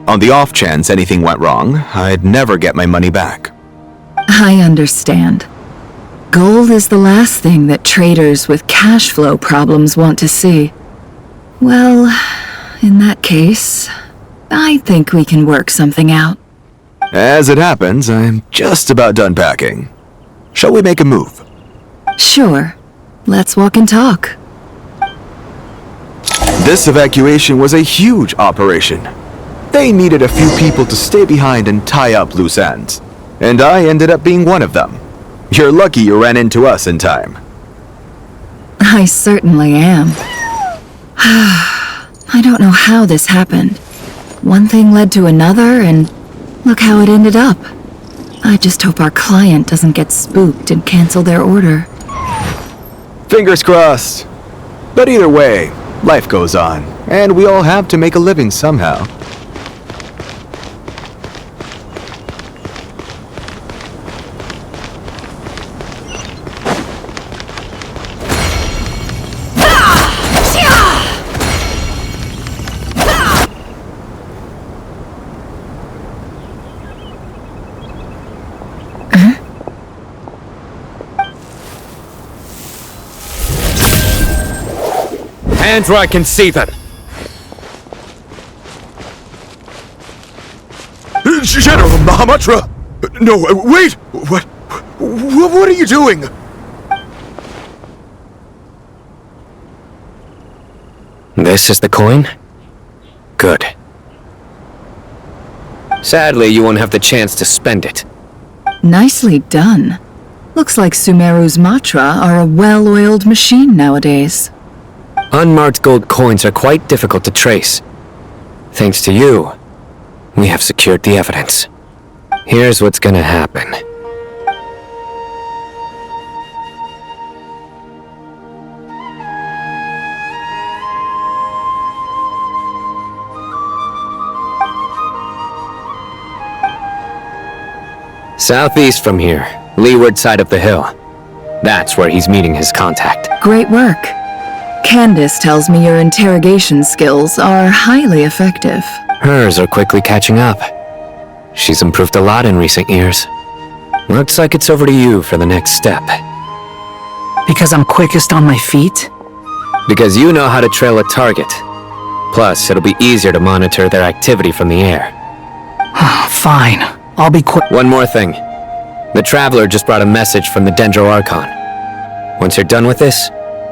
[SPEAKER 6] On the off chance anything went wrong, I'd never get my money back.
[SPEAKER 13] I understand. Gold is the last thing that traders with cash flow problems want to see. Well, in that case, I think we can work something out.
[SPEAKER 6] As it happens, I'm just about done packing. Shall we make a move?
[SPEAKER 13] Sure. Let's walk and talk.
[SPEAKER 6] This evacuation was a huge operation. They needed a few people to stay behind and tie up loose ends. And I ended up being one of them. You're lucky you ran into us in time.
[SPEAKER 13] I certainly am. I don't know how this happened. One thing led to another, and look how it ended up. I just hope our client doesn't get spooked and cancel their order.
[SPEAKER 6] Fingers crossed. But either way, life goes on, and we all have to make a living somehow.
[SPEAKER 3] Hands where I can see them!
[SPEAKER 22] General Mahamatra! No, wait! What are you doing?
[SPEAKER 3] This is the coin? Good. Sadly, you won't have the chance to spend it.
[SPEAKER 13] Nicely done. Looks like Sumeru's mantra are a well-oiled machine nowadays.
[SPEAKER 3] Unmarked gold coins are quite difficult to trace. Thanks to you, we have secured the evidence. Here's what's gonna happen. Southeast from here, leeward side of the hill. That's where he's meeting his contact.
[SPEAKER 13] Great work. Candace tells me your interrogation skills are highly effective.
[SPEAKER 3] Hers are quickly catching up. She's improved a lot in recent years. Looks like it's over to you for the next step.
[SPEAKER 14] Because I'm quickest on my feet?
[SPEAKER 3] Because you know how to trail a target. Plus, it'll be easier to monitor their activity from the air.
[SPEAKER 14] Fine. I'll be quick.
[SPEAKER 3] One more thing. The Traveler just brought a message from the Dendro Archon. Once you're done with this,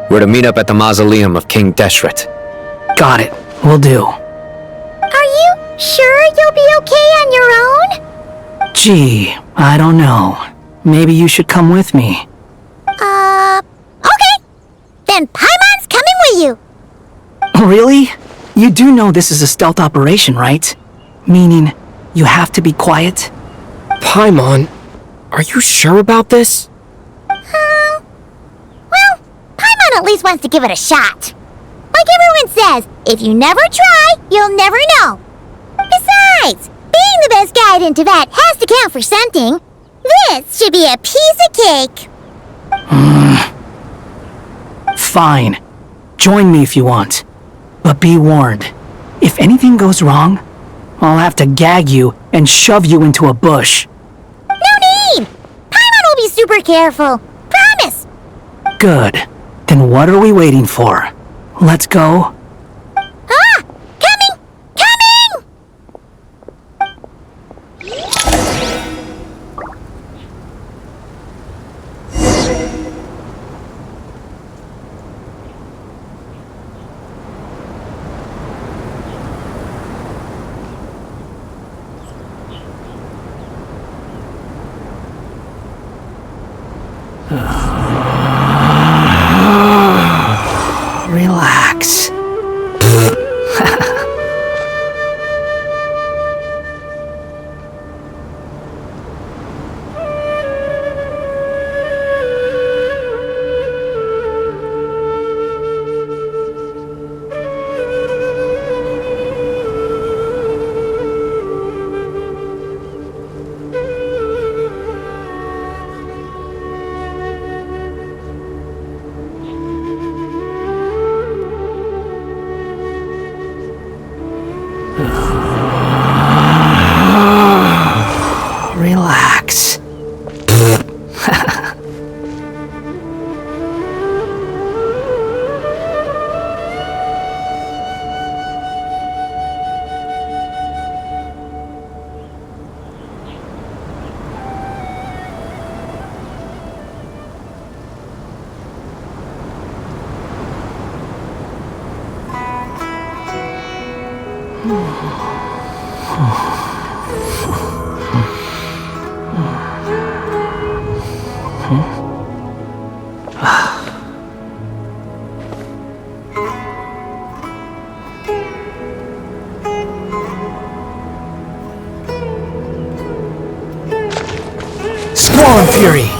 [SPEAKER 3] we're to meet up at the mausoleum of King Deshret.
[SPEAKER 14] Got it. Will do.
[SPEAKER 1] Are you sure you'll be okay on your own?
[SPEAKER 14] Gee, I don't know. Maybe you should come with me.
[SPEAKER 1] Okay. Then Paimon's coming with you.
[SPEAKER 14] Really? You do know this is a stealth operation, right? Meaning, You have to be quiet?
[SPEAKER 11] Paimon, are you sure about this?
[SPEAKER 1] Well, Paimon at least wants to give it a shot. Like everyone says, if you never try, you'll never know. Besides, being the best guide in Tibet has to count for something. This should be a piece of cake.
[SPEAKER 14] Fine. Join me if you want. But be warned, if anything goes wrong, I'll have to gag you and shove you into a bush.
[SPEAKER 1] No need! Paimon will be super careful. Promise!
[SPEAKER 14] Good. Then what are we waiting for? Let's go.
[SPEAKER 1] Ah! Coming! Coming!
[SPEAKER 14] Relax. Relax. Squall Fury!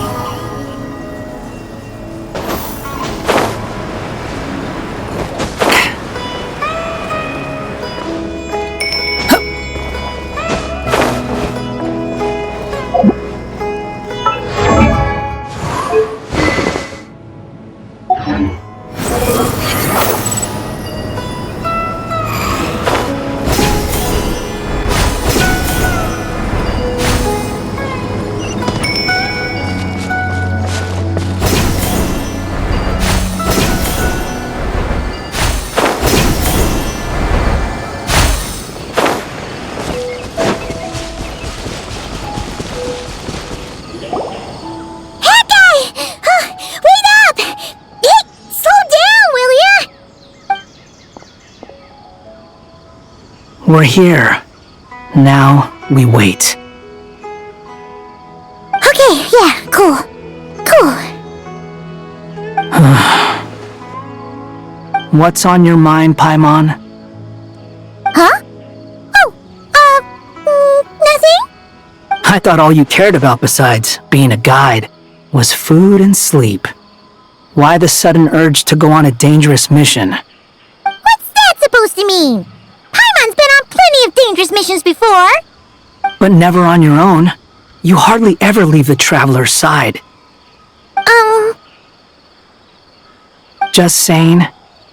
[SPEAKER 14] We're here. Now we wait.
[SPEAKER 1] Okay, yeah, cool. Cool.
[SPEAKER 14] What's on your mind, Paimon?
[SPEAKER 1] Huh? Oh, nothing?
[SPEAKER 14] I thought all you cared about besides being a guide was food and sleep. Why the sudden urge to go on a dangerous mission?
[SPEAKER 1] What's that supposed to mean? Paimon's been on plenty of dangerous missions before.
[SPEAKER 14] But never on your own. You hardly ever leave the Traveler's side. Just saying.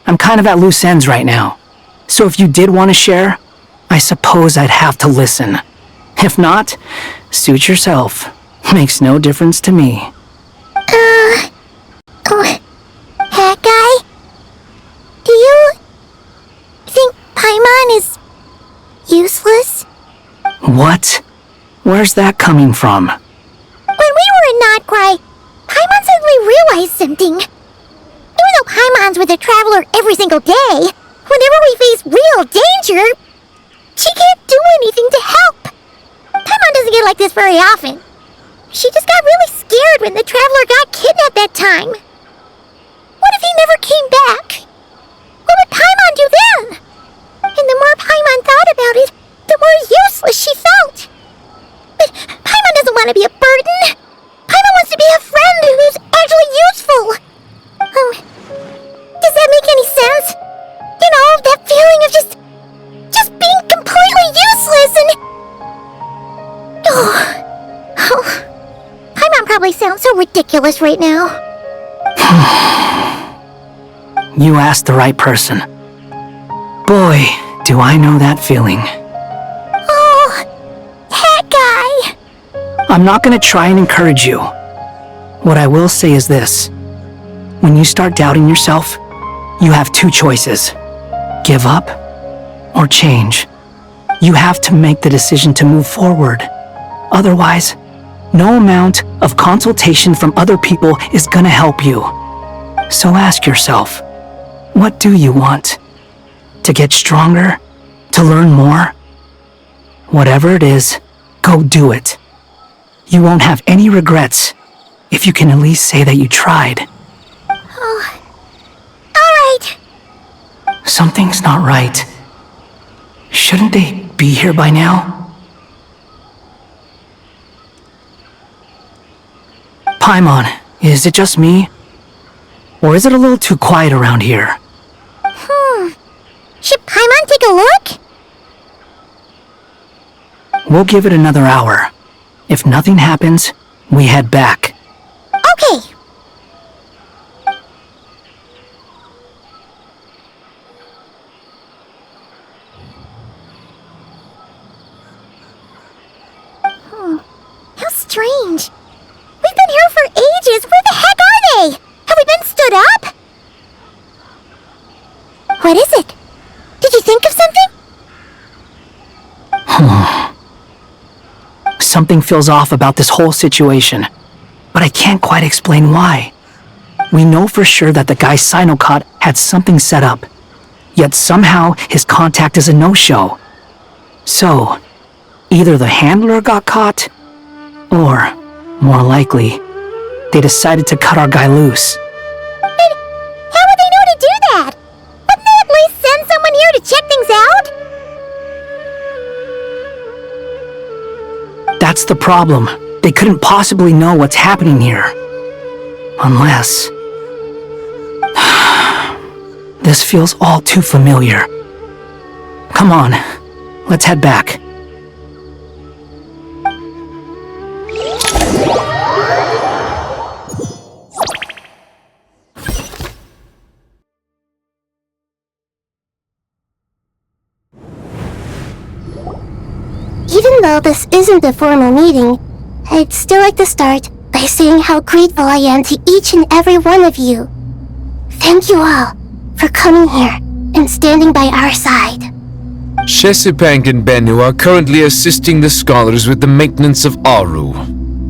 [SPEAKER 14] I'm kind of at loose ends right now. So if you did want to share, I suppose I'd have to listen. If not, suit yourself. Makes no difference to me.
[SPEAKER 1] Hat guy? Do you think Paimon is useless?
[SPEAKER 14] What? Where's that coming from?
[SPEAKER 1] When we were in NodKrai, Paimon suddenly realized something. Even though Paimon's with the Traveler every single day, whenever we face real danger, she can't do anything to help. Paimon doesn't get like this very often. She just got really scared when the Traveler got kidnapped that time. What if he never came back? What would Paimon do then? And the more Paimon thought about it, the the more useless she felt. But Paimon doesn't want to be a burden. Paimon wants to be a friend who's actually useful. Does that make any sense? You know, that feeling of just being completely useless and... Oh, Paimon probably sounds so ridiculous right now.
[SPEAKER 14] You asked the right person. Boy, do I know that feeling.
[SPEAKER 1] Oh, that guy!
[SPEAKER 14] I'm not gonna try and encourage you. What I will say is this. When you start doubting yourself, you have two choices. Give up or change. You have to make the decision to move forward. Otherwise, no amount of consultation from other people is gonna help you. So ask yourself, what do you want? To get stronger? To learn more? Whatever it is, go do it. You won't have any regrets if you can at least say that you tried.
[SPEAKER 1] Oh, alright.
[SPEAKER 14] Something's not right. Shouldn't they be here by now? Paimon, is it just me? Or is it a little too quiet around here?
[SPEAKER 1] Should Paimon take a look?
[SPEAKER 14] We'll give it another hour. If nothing happens, we head back.
[SPEAKER 1] Okay. How strange. We've been here for ages. Where the heck are they? Have we been stood up? What is it? Did you think of something?
[SPEAKER 14] Something feels off about this whole situation, but I can't quite explain why. We know for sure that the guy Sinocot had something set up, yet somehow his contact is a no-show. So, either the handler got caught, or, more likely, they decided to cut our guy loose.
[SPEAKER 1] How would they know to do that? Wouldn't they at least send someone here to check things out?
[SPEAKER 14] That's the problem. They couldn't possibly know what's happening here. Unless... This feels all too familiar. Come on, let's head back.
[SPEAKER 1] Even though this isn't a formal meeting, I'd still like to start by saying how grateful I am to each and every one of you. Thank you all for coming here and standing by our side.
[SPEAKER 16] Chesapeake and Bennu are currently assisting the scholars with the maintenance of Aru.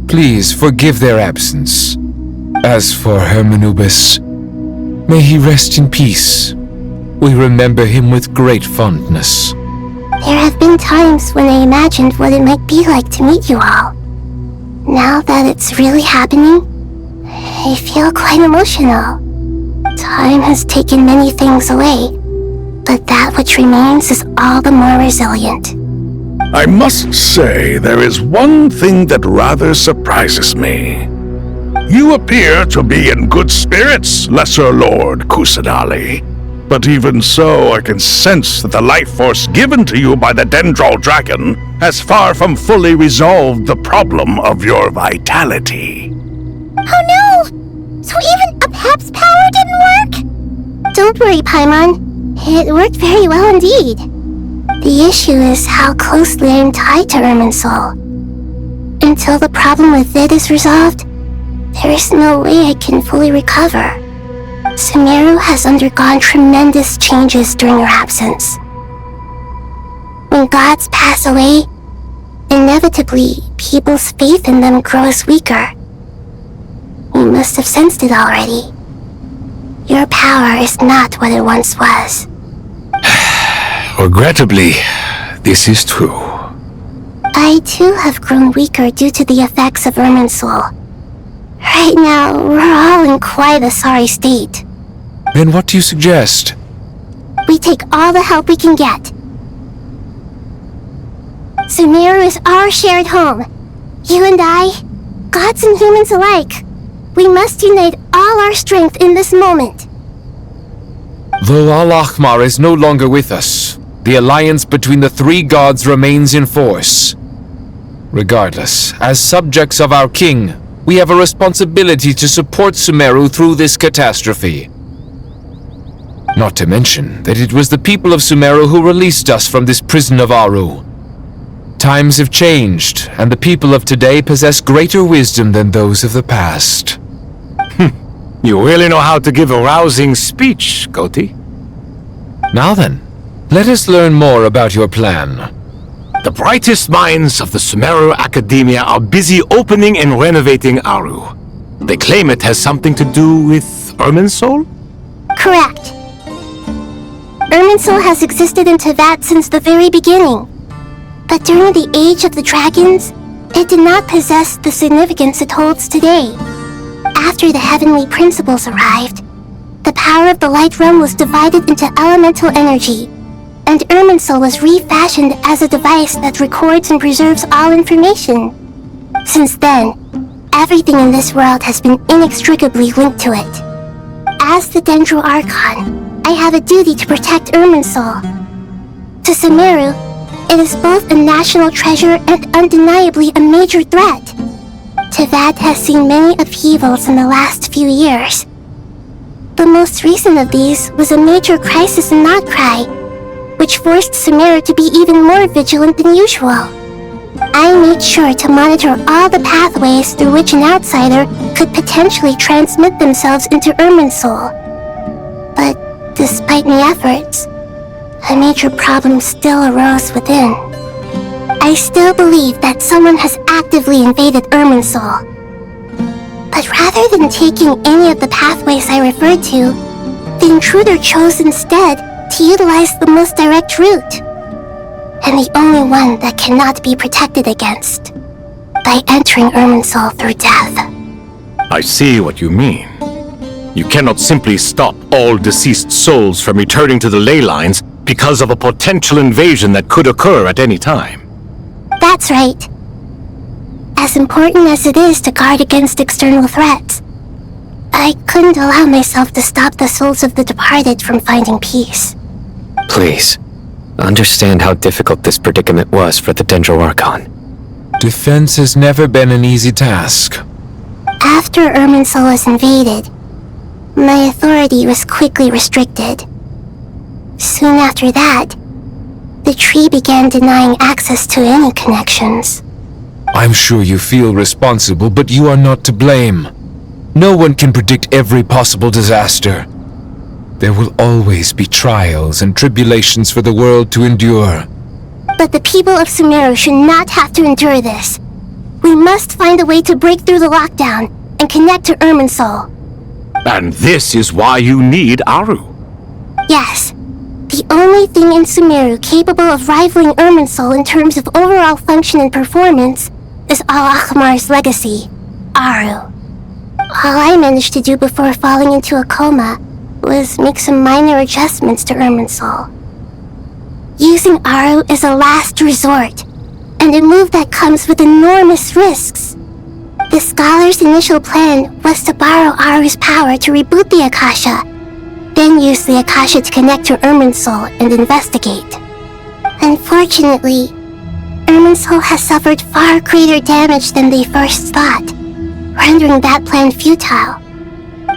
[SPEAKER 16] Please forgive their absence. As for Hermanubis, may he rest in peace. We remember him with great fondness.
[SPEAKER 1] There have been times when I imagined what it might be like to meet you all. Now that it's really happening, I feel quite emotional. Time has taken many things away, but that which remains is all the more resilient.
[SPEAKER 4] I must say, there is one thing that rather surprises me. You appear to be in good spirits, Lesser Lord Kusadali. But even so, I can sense that the life force given to you by the Dendral Dragon has far from fully resolved the problem of your vitality.
[SPEAKER 1] Oh no! So even a Pep's power didn't work? Don't worry, Paimon. It worked very well indeed. The issue is how closely I am tied to Irminsul. Until the problem with it is resolved, there is no way I can fully recover. Sumeru has undergone tremendous changes during your absence. When gods pass away, inevitably, people's faith in them grows weaker. You must have sensed it already. Your power is not what it once was.
[SPEAKER 9] Regrettably, this is true.
[SPEAKER 1] I too have grown weaker due to the effects of Irminsul. Right now, we're all in quite a sorry state.
[SPEAKER 16] Then what do you suggest?
[SPEAKER 1] We take all the help we can get.
[SPEAKER 8] Sumeru is our shared home. You and I, gods and humans alike. We must unite all our strength in this moment.
[SPEAKER 16] Though Al-Ahmar is no longer with us, the alliance between the three gods remains in force. Regardless, as subjects of our king, we have a responsibility to support Sumeru through this catastrophe. Not to mention that it was the people of Sumeru who released us from this prison of Aru. Times have changed, and the people of today possess greater wisdom than those of the past.
[SPEAKER 9] You really know how to give a rousing speech, Goti.
[SPEAKER 16] Now then, let us learn more about your plan.
[SPEAKER 9] The brightest minds of the Sumeru Academia are busy opening and renovating Aru. They claim it has something to do with Irminsul?
[SPEAKER 8] Correct. Irminsul has existed in Teyvat since the very beginning. But during the Age of the Dragons, it did not possess the significance it holds today. After the heavenly principles arrived, the power of the Light Realm was divided into elemental energy, and Irminsul was refashioned as a device that records and preserves all information. Since then, everything in this world has been inextricably linked to it. As the Dendro Archon, I have a duty to protect Irminsul. To Sumeru, it is both a national treasure and undeniably a major threat. Teyvat has seen many upheavals in the last few years. The most recent of these was a major crisis in NodKrai, which forced Sumeru to be even more vigilant than usual. I made sure to monitor all the pathways through which an outsider could potentially transmit themselves into Irminsul. But despite my efforts, a major problem still arose within. I still believe that someone has actively invaded Irminsul. But rather than taking any of the pathways I referred to, the intruder chose instead to utilize the most direct route, and the only one that cannot be protected against, by entering Irminsul through death.
[SPEAKER 9] I see what you mean. You cannot simply stop all deceased souls from returning to the ley lines because of a potential invasion that could occur at any time.
[SPEAKER 8] That's right. As important as it is to guard against external threats, I couldn't allow myself to stop the souls of the departed from finding peace.
[SPEAKER 3] Please, understand how difficult this predicament was for the Dendro Archon.
[SPEAKER 16] Defense has never been an easy task.
[SPEAKER 8] After Irminsul was invaded, my authority was quickly restricted. Soon after that, the tree began denying access to any connections.
[SPEAKER 16] I'm sure you feel responsible, but you are not to blame. No one can predict every possible disaster. There will always be trials and tribulations for the world to endure.
[SPEAKER 8] But the people of Sumeru should not have to endure this. We must find a way to break through the lockdown and connect to Irminsul.
[SPEAKER 9] And this is why you need Aru.
[SPEAKER 8] Yes. The only thing in Sumeru capable of rivaling Irminsul in terms of overall function and performance is Al-Ahmar's legacy, Aru. All I managed to do before falling into a coma was make some minor adjustments to Irminsul. Using Aru is a last resort, and a move that comes with enormous risks. The scholar's initial plan was to borrow Aru's power to reboot the Akasha, then use the Akasha to connect to Irminsul and investigate. Unfortunately, Irminsul has suffered far greater damage than they first thought, rendering that plan futile.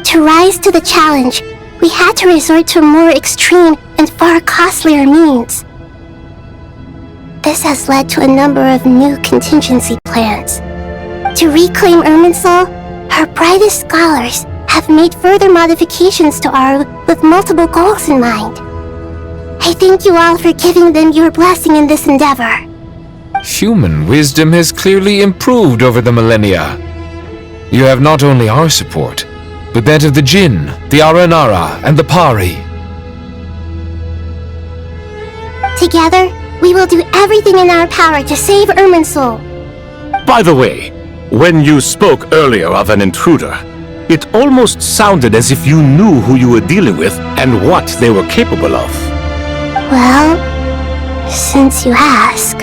[SPEAKER 8] To rise to the challenge, we had to resort to a more extreme and far costlier means. This has led to a number of new contingency plans. To reclaim Irminsul, our brightest scholars have made further modifications to Aru with multiple goals in mind. I thank you all for giving them your blessing in this endeavor.
[SPEAKER 16] Human wisdom has clearly improved over the millennia. You have not only our support, but that of the Jinn, the Aranara, and the Pari.
[SPEAKER 8] Together, we will do everything in our power to save Irminsul.
[SPEAKER 9] By the way, when you spoke earlier of an intruder, it almost sounded as if you knew who you were dealing with and what they were capable of.
[SPEAKER 8] Well, since you ask...